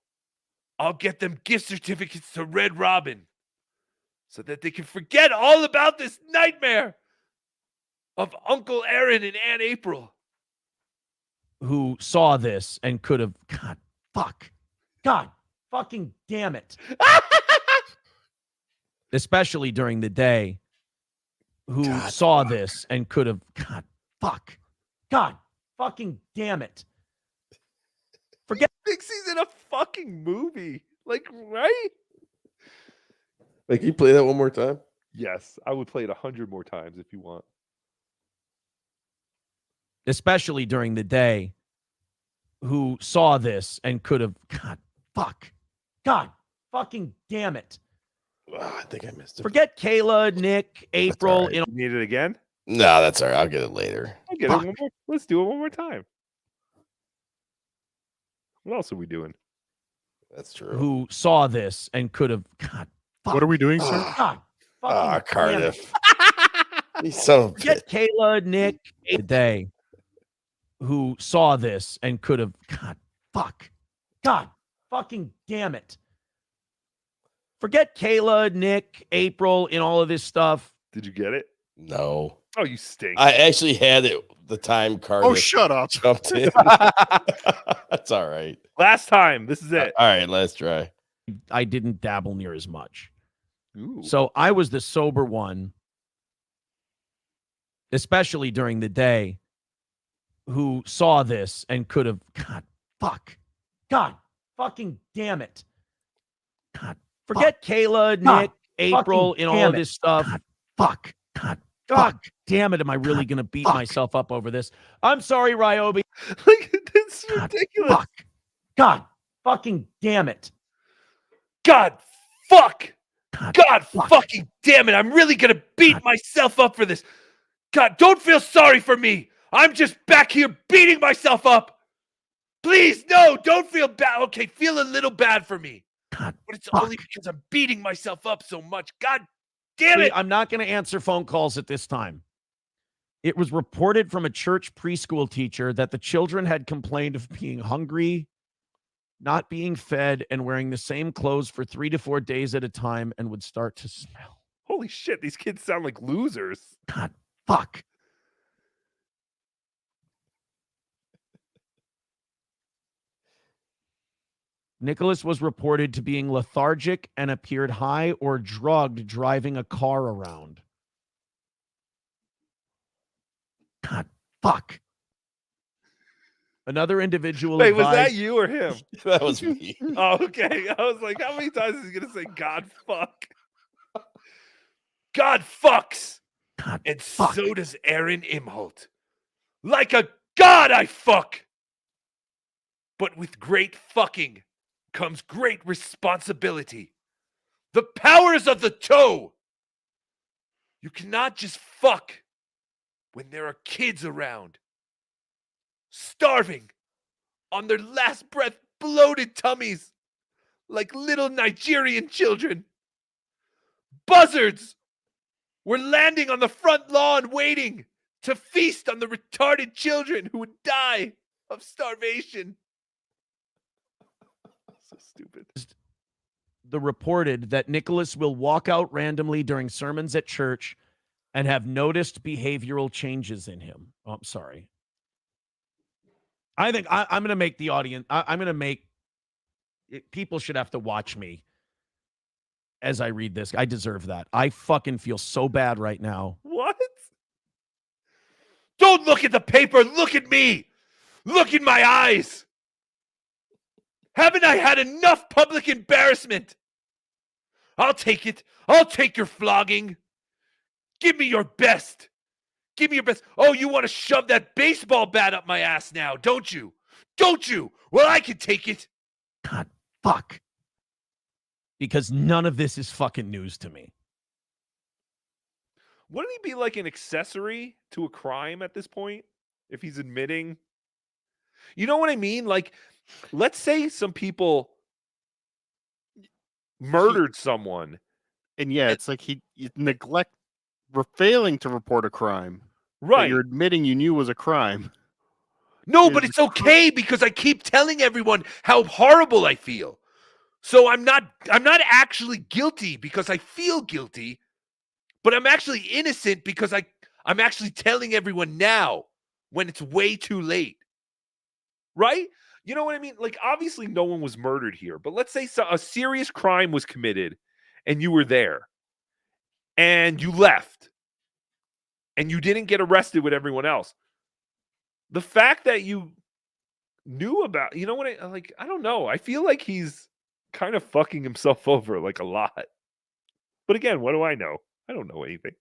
I'll get them gift certificates to Red Robin so that they can forget all about this nightmare of Uncle Aaron and Aunt April. Who saw this and could have... God fucking damn it. Especially during the day, who saw this and could have... God fucking damn it. Forget... Thinks he's in a fucking movie. Like, right? Like, can you play that one more time? Yes, I would play it 100 more times if you want. especially during the day, who saw this and could have, God fucking damn it. I think I missed it. Forget Kayla, Nick, April. right. You know, You need it again? No, that's all right. I'll get it later. I'll get it one more. Let's do it one more time. What else are we doing? That's true. who saw this and could have, What are we doing, sir? God, fucking Cardiff. You son of a Forget Kayla, Nick, today, who saw this and could have, God fucking damn it. Forget Kayla, Nick, April, and all of this stuff. Did you get it? No. Oh, you stink. I actually had it the time Cardiff. Oh, shut up. Jumped in. That's all right. Last time. This is it. All right, let's try. I didn't dabble near as much. Ooh. So I was the sober one, especially during the day, who saw this and could have, God fucking damn it. Forget Kayla, Nick, April, and all of this stuff. God damn it. Am I really going to beat myself up over this? I'm sorry, Ryobi. This is ridiculous. God fucking damn it. God fucking damn it. I'm really going to beat myself up for this. God, don't feel sorry for me. I'm just back here beating myself up. Please, no, don't feel bad. Okay, feel a little bad for me. But it's only because I'm beating myself up so much. God damn it. I'm not going to answer phone calls at this time. It was reported from a church preschool teacher that the children had complained of being hungry, not being fed, and wearing the same clothes for 3 to 4 days at a time and would start to smell. Holy shit, these kids sound like losers. God, fuck. Nicholas was reported to being lethargic and appeared high or drugged driving a car around. God, fuck. Another individual Wait, was advised- that you or him? That was me. Oh, okay. I was like, how many times is he going to say God fuck? God fucks. And so does Aaron Imholt. Like a god I fuck. But with great fucking comes great responsibility. The powers of the toe. You cannot just fuck when there are kids around. Starving on their last breath, bloated tummies like little Nigerian children. Buzzards were landing on the front lawn waiting to feast on the retarded children who would die of starvation. So stupid. The reported that Nicholas will walk out randomly during sermons at church and have noticed behavioral changes in him. Oh, I'm sorry. I think I'm going to make the audience, I'm going to make, people should have to watch me as I read this. I deserve that. I fucking feel so bad right now. What? Don't look at the paper. Look at me. Look in my eyes. Haven't I had enough public embarrassment? I'll take it. I'll take your flogging. Give me your best. Give me your best. Oh, you want to shove that baseball bat up my ass now, don't you? Don't you? Well, I can take it. God, fuck. Because none of this is fucking news to me. Wouldn't he be like an accessory to a crime at this point? If he's admitting? You know what I mean? Like, let's say some people murdered someone. And yeah, it's like he neglect, failing to report a crime. Right. That you're admitting you knew was a crime. No, but it's okay because I keep telling everyone how horrible I feel. So I'm not actually guilty because I feel guilty, but I'm actually innocent because I'm actually telling everyone now when it's way too late. Right? You know what I mean? Like, obviously no one was murdered here, but let's say a serious crime was committed and you were there and you left and you didn't get arrested with everyone else. The fact that you knew about, you know what I don't know. I feel like he's kind of fucking himself over like a lot. But again, what do I know? I don't know anything.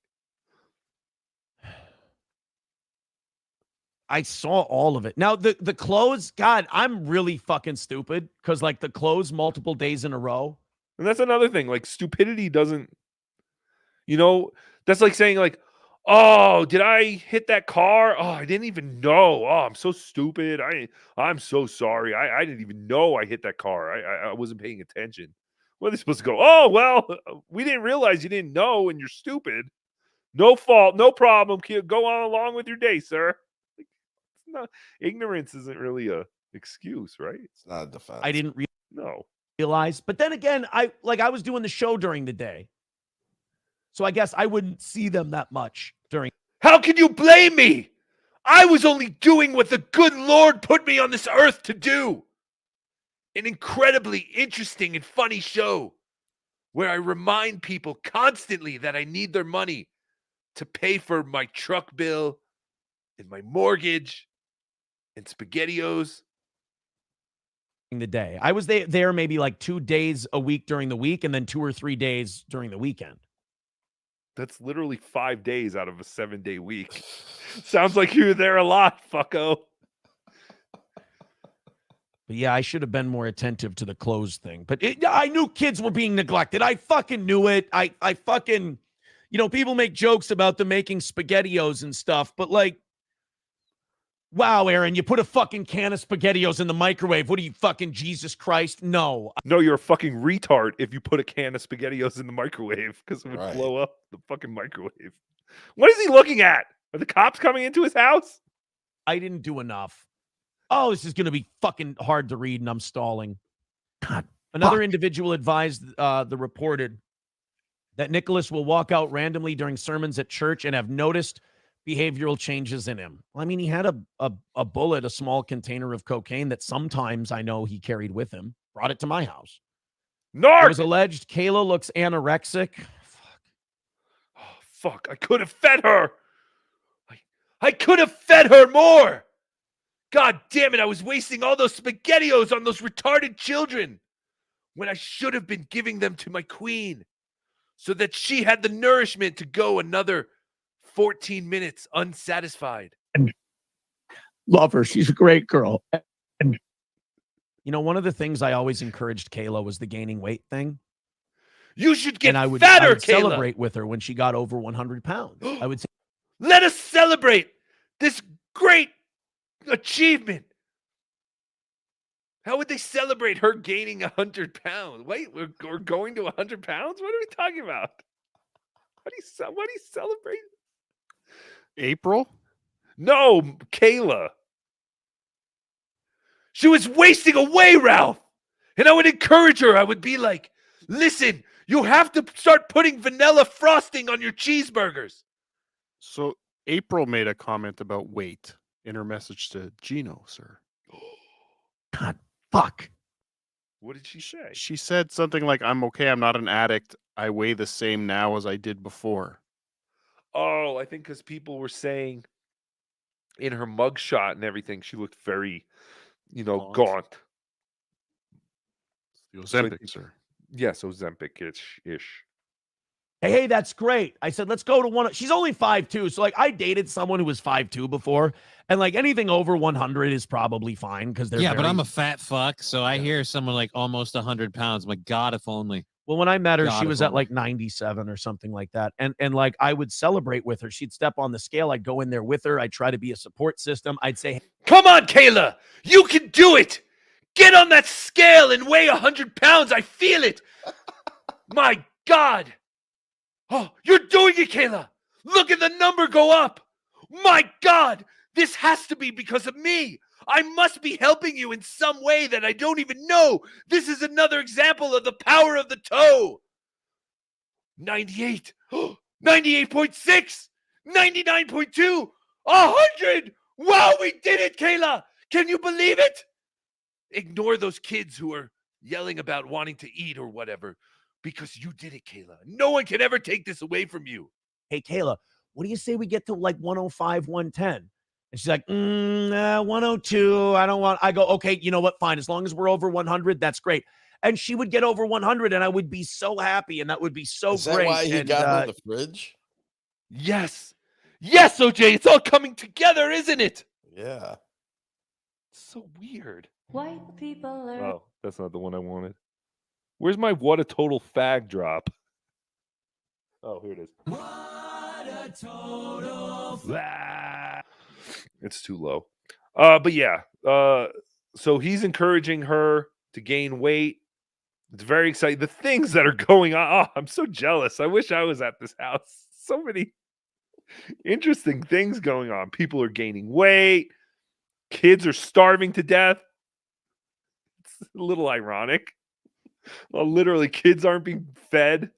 I saw all of it. Now the close, God, I'm really fucking stupid because like the close multiple days in a row. And that's another thing. Like stupidity doesn't, that's like saying like, oh, did I hit that car? Oh, I didn't even know. Oh, I'm so stupid. I'm so sorry. I didn't even know I hit that car. I wasn't paying attention. What are they supposed to go? Oh, well, we didn't realize you didn't know and you're stupid. No fault, no problem. Go on along with your day, sir. Ignorance isn't really a excuse, right? It's not a defense. I didn't No. realize. But then again, I was doing the show during the day. So I guess I wouldn't see them that much during. How can you blame me? I was only doing what the good Lord put me on this earth to do. An incredibly interesting and funny show where I remind people constantly that I need their money to pay for my truck bill and my mortgage and SpaghettiOs. The day. I was there maybe like 2 days a week during the week and then 2 or 3 days during the weekend. That's literally 5 days out of a 7-day week. Sounds like you were there a lot, fucko. But yeah, I should have been more attentive to the clothes thing. But I knew kids were being neglected. I fucking knew it. I fucking, people make jokes about them making SpaghettiOs and stuff. But like, wow, Aaron, you put a fucking can of SpaghettiOs in the microwave. What are you, fucking Jesus Christ? No. No, you're a fucking retard if you put a can of SpaghettiOs in the microwave because it would blow up the fucking microwave. What is he looking at? Are the cops coming into his house? I didn't do enough. Oh, this is going to be fucking hard to read, and I'm stalling. God. Another individual advised the reported that Nicholas will walk out randomly during sermons at church and have noticed behavioral changes in him. Well, I mean, he had a bullet, a small container of cocaine that sometimes I know he carried with him, brought it to my house. Narc! It was alleged Kayla looks anorexic. Fuck, I could have fed her. I could have fed her more. God damn it, I was wasting all those SpaghettiOs on those retarded children when I should have been giving them to my queen so that she had the nourishment to go another 14 minutes unsatisfied. Love her. She's a great girl. One of the things I always encouraged Kayla was the gaining weight thing. You should get and I would fatter, Kayla. Celebrate with her when she got over 100 pounds. I would say, let us celebrate this great achievement. How would they celebrate her gaining 100 pounds? Wait, we're going to 100 pounds? What are we talking about? What do you celebrate? April? No, Kayla. She was wasting away, Ralph. And I would encourage her. I would be like, listen, you have to start putting vanilla frosting on your cheeseburgers. So April made a comment about weight in her message to Gino, sir. God, fuck. What did she say? She said something like, I'm okay. I'm not an addict. I weigh the same now as I did before. Oh, I think because people were saying in her mugshot and everything, she looked very, gaunt. The Ozempic, sir. Yes, Ozempic-ish. Hey, that's great. I said, let's go to one. She's only 5'2". So, like, I dated someone who was 5'2" before. And, like, anything over 100 is probably fine because they're but I'm a fat fuck. So I hear someone like almost 100 pounds. My God, if only. Well, when I met her, she was at like 97 or something like that. And like, I would celebrate with her. She'd step on the scale. I'd go in there with her. I'd try to be a support system. I'd say, come on, Kayla. You can do it. Get on that scale and weigh 100 pounds. I feel it. My God. Oh, you're doing it, Kayla. Look at the number go up. My God. This has to be because of me. I must be helping you in some way that I don't even know. This is another example of the power of the toe. 98, 98.6, 99.2, 100. Wow, we did it, Kayla. Can you believe it? Ignore those kids who are yelling about wanting to eat or whatever, because you did it, Kayla. No one can ever take this away from you. Hey, Kayla, what do you say we get to like 105, 110? And she's like, 102. I go, okay, you know what? Fine. As long as we're over 100, that's great. And she would get over 100 and I would be so happy. And that would be so Is that great. why he and, got her in the fridge? Yes. Yes, OJ. It's all coming together, isn't it? Yeah. So weird. White people are. Oh, that's not the one I wanted. Where's my what a total fag drop? Oh, here it is. What a total It's too low. But yeah. So he's encouraging her to gain weight. It's very exciting. The things that are going on. Oh, I'm so jealous. I wish I was at this house. So many interesting things going on. People are gaining weight. Kids are starving to death. It's a little ironic. Well, literally, kids aren't being fed.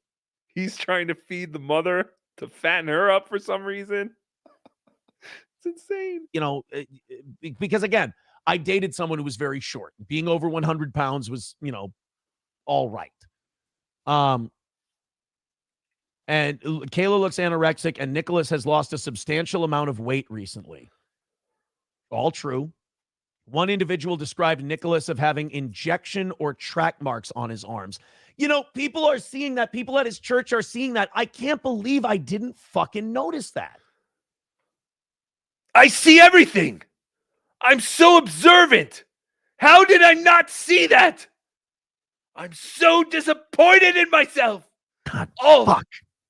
He's trying to feed the mother to fatten her up for some reason. It's insane. You know, because again, I dated someone who was very short. Being over 100 pounds was, you know, all right. And Kayla looks anorexic, and Nicholas has lost a substantial amount of weight recently. All true. One individual described Nicholas of having injection or track marks on his arms. You know, people are seeing that. People at his church are seeing that. I can't believe I didn't fucking notice that. I see everything. I'm so observant. How did I not see that? I'm so disappointed in myself. God, fuck.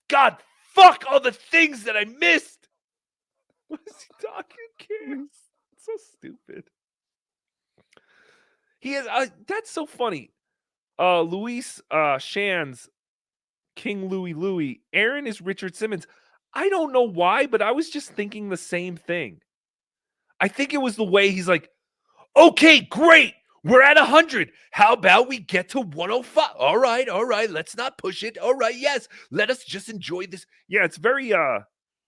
God, fuck all the things that I missed. What is he talking? Who cares? It's so stupid. He is. That's so funny. Luis Shands, King Louie. Aaron is Richard Simmons. I don't know why, but I was just thinking the same thing. I think it was the way he's like, okay, great. We're at 100. How about we get to 105? All right. Let's not push it. All right, yes. Let us just enjoy this. Yeah, it's very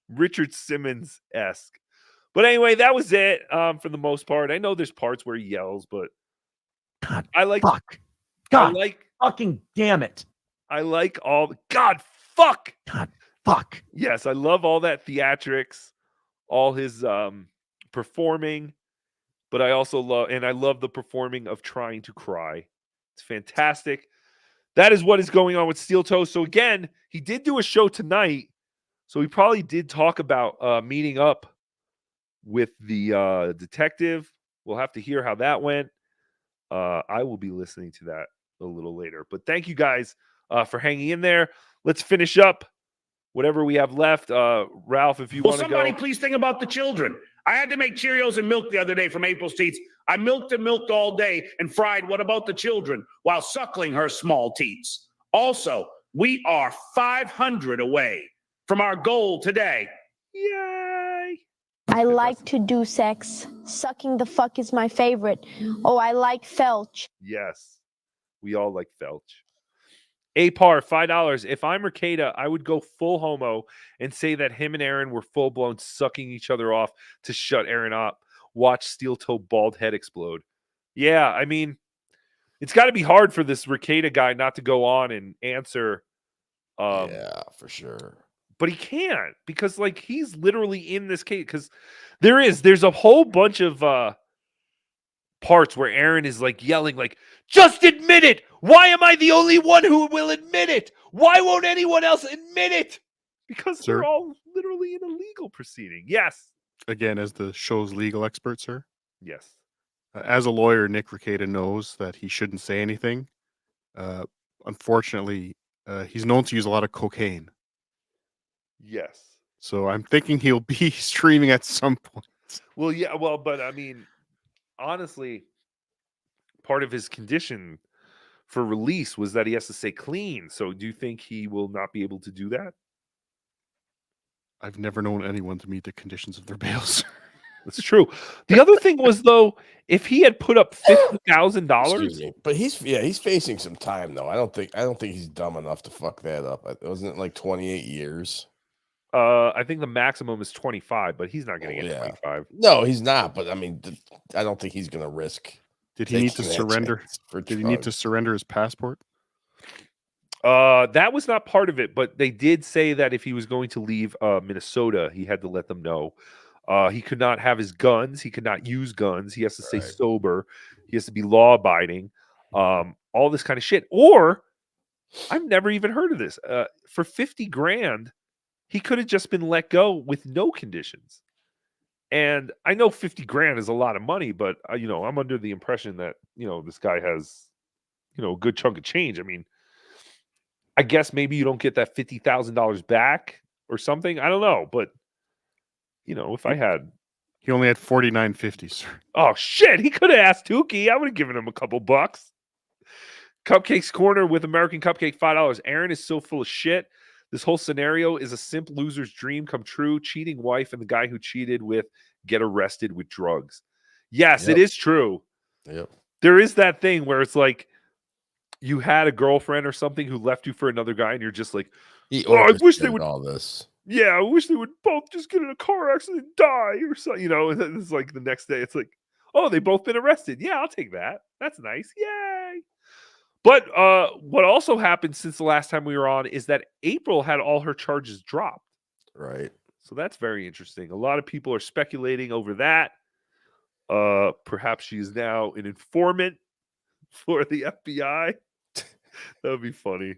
Richard Simmons-esque. But anyway, that was it for the most part. I know there's parts where he yells, but God, I like. Fuck. God, I like. Fucking damn it. I like all. God, fuck. God, fuck. Yes, I love all that theatrics, all his performing. But I also love the performing of trying to cry. It's fantastic. That is what is going on with Steel Toe. So again, he did do a show tonight. So he probably did talk about meeting up with the detective. We'll have to hear how that went. I will be listening to that a little later. But thank you guys for hanging in there. Let's finish up whatever we have left. Ralph, if you want to go. Will somebody please think about the children? I had to make Cheerios and milk the other day from April's teats. I milked and milked all day and fried what about the children while suckling her small teats. Also, we are 500 away from our goal today. Yay! I like to do sex. Sucking the fuck is my favorite. Oh, I like felch. Yes, we all like felch. APAR, $5. If I'm Mercada, I would go full homo and say that him and Aaron were full-blown sucking each other off to shut Aaron up. Watch Steel Toe bald head explode. Yeah, I mean, it's got to be hard for this Mercada guy not to go on and answer. Yeah, for sure. But he can't because, like, he's literally in this case. Because there's a whole bunch of parts where Aaron is, like, yelling, like, just admit it. Why am I the only one who will admit it? Why won't anyone else admit it? Because they're all literally in a legal proceeding. Yes. Again, as the show's legal expert, sir. Yes. As a lawyer, Nick Rekieta knows that he shouldn't say anything. Unfortunately, he's known to use a lot of cocaine. Yes. So I'm thinking he'll be streaming at some point. Well, yeah. Well, but I mean, honestly, part of his condition for release was that he has to stay clean. So do you think he will not be able to do that? I've never known anyone to meet the conditions of their bails. That's true. The other thing was, though, if he had put up $50,000, but he's facing some time though. I don't think he's dumb enough to fuck that up. Wasn't it like 28 years? I think the maximum is 25, but he's not going to get 25. No, he's not. But I mean, I don't think he's going to risk. Did he need to surrender? Did he need to surrender his passport? That was not part of it, but they did say that if he was going to leave Minnesota, he had to let them know. He could not have his guns. He could not use guns. He has to stay sober. He has to be law-abiding. All this kind of shit. Or, I've never even heard of this. For $50,000, he could have just been let go with no conditions. And I know 50 grand is a lot of money, but I'm under the impression that, this guy has, a good chunk of change. I mean, I guess maybe you don't get that $50,000 back or something. I don't know, but if I had, he only had $49.50, sir. Oh shit, he could have asked Tookie. I would have given him a couple bucks. Cupcakes Corner with American Cupcake, $5. Aaron is so full of shit. This whole scenario is a simp loser's dream come true. Cheating wife and the guy who cheated with get arrested with drugs. Yes, It is true. Yep. There is that thing where it's like you had a girlfriend or something who left you for another guy, and you're just like, I wish they would all this. Yeah, I wish they would both just get in a car accident and die or something. It's like the next day, it's like, oh, they both been arrested. Yeah, I'll take that. That's nice. Yay. But what also happened since the last time we were on is that April had all her charges dropped. Right. So that's very interesting. A lot of people are speculating over that. Perhaps she is now an informant for the FBI. That would be funny.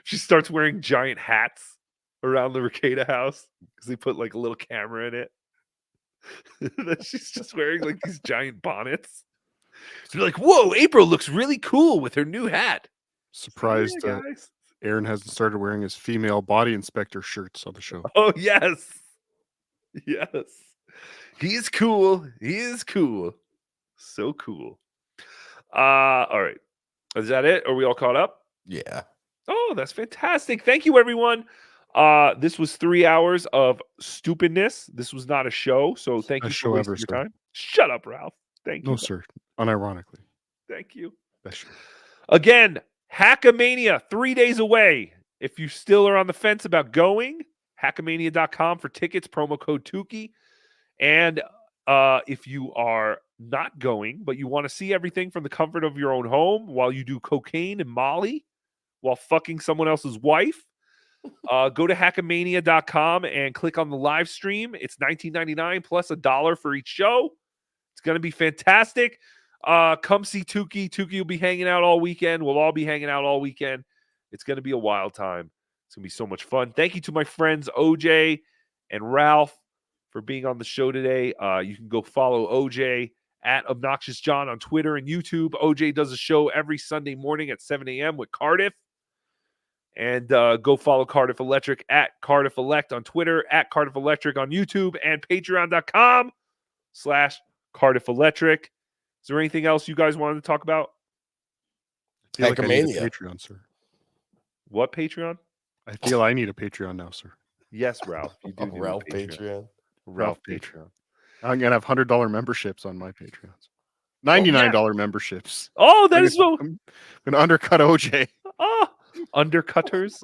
She starts wearing giant hats around the Rekieta house because they put like a little camera in it. Then she's just wearing like these giant bonnets. So you're like, whoa, April looks really cool with her new hat. Surprised Yeah, that Aaron hasn't started wearing his female body inspector shirts on the show. Oh, yes. Yes. He's cool. He is cool. So cool. All right. Is that it? Are we all caught up? Yeah. Oh, that's fantastic. Thank you, everyone. This was 3 hours of stupidness. This was not a show, so thank you for wasting your time. Shut up, Ralph. Thank you. No, sir. Unironically. Thank you. Best show. Again, HackaMania, 3 days away. If you still are on the fence about going, HackaMania.com for tickets, promo code Tookie. And if you are not going, but you want to see everything from the comfort of your own home while you do cocaine and Molly while fucking someone else's wife, go to HackaMania.com and click on the live stream. It's $19.99 plus $1 for each show. It's going to be fantastic. Come see Tookie. Tookie will be hanging out all weekend. We'll all be hanging out all weekend. It's going to be a wild time. It's going to be so much fun. Thank you to my friends OJ and Ralph for being on the show today. You can go follow OJ at Obnoxious John on Twitter and YouTube. OJ does a show every Sunday morning at 7 a.m. with Cardiff. And go follow Cardiff Electric at Cardiff Elect on Twitter, at Cardiff Electric on YouTube, and patreon.com/Cardiff Electric. Is there anything else you guys wanted to talk about? I feel like I need a Patreon, sir. What Patreon? I feel I need a Patreon now, sir. Yes, Ralph. You do need Ralph a Patreon. Ralph Patreon. I'm going to have $100 memberships on my Patreons. $99 memberships. Oh, that is so. I'm going to undercut OJ. Oh, undercutters.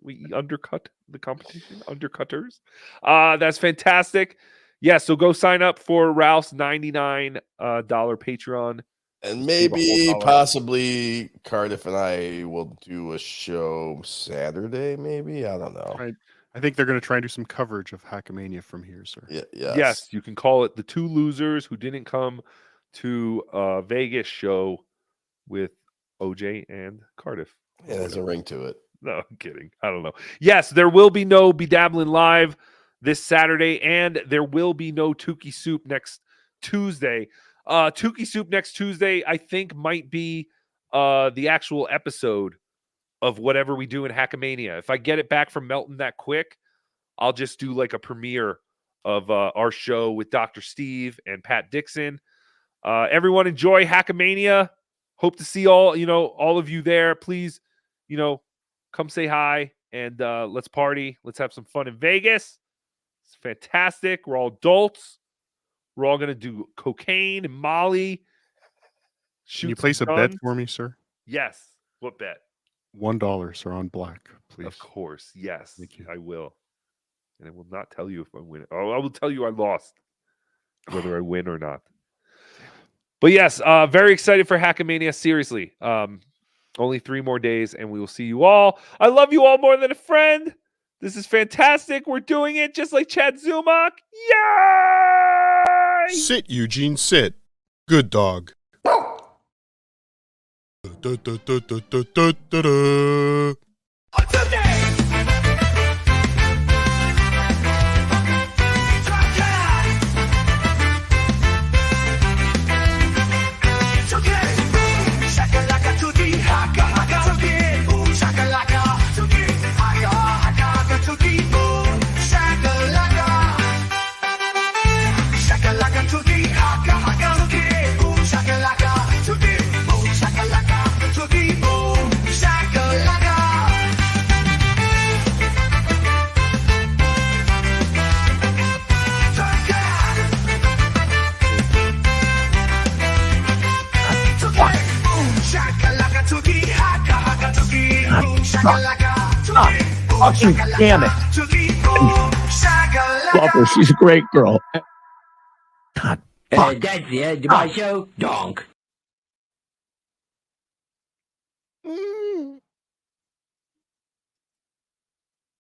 We undercut the competition. Undercutters. That's fantastic. Yeah, so go sign up for Ralph's $99 Patreon. And maybe, possibly, Cardiff and I will do a show Saturday, maybe? I don't know. I think they're going to try and do some coverage of HackaMania from here, sir. Yes, you can call it the two losers who didn't come to Vegas show with OJ and Cardiff. Yeah, there's a ring to it. No, I'm kidding. I don't know. Yes, there will be no BeDabblin Live this Saturday, and there will be no Tookie Soup next Tuesday. Tookie Soup next Tuesday, I think, might be the actual episode of whatever we do in HackaMania. If I get it back from Melton that quick, I'll just do like a premiere of our show with Dr. Steve and Pat Dixon. Everyone enjoy HackaMania. Hope to see all of you there. Please, come say hi and let's party. Let's have some fun in Vegas. It's fantastic. We're all adults. We're all going to do cocaine and Molly. Can you place a bet for me, sir? Yes. What bet? $1, sir, on black, please. Of course. Yes. Thank you. I will. And I will not tell you if I win. Oh, I will tell you I lost, whether I win or not. But yes, very excited for HackaMania. Seriously. Only 3 more days, and we will see you all. I love you all more than a friend. This is fantastic. We're doing it just like Chad Zumach. Yay! Sit, Eugene, sit. Good dog. Fucking damn it. Love her. She's a great girl. God. Fuck. That's the end of my show. Donk.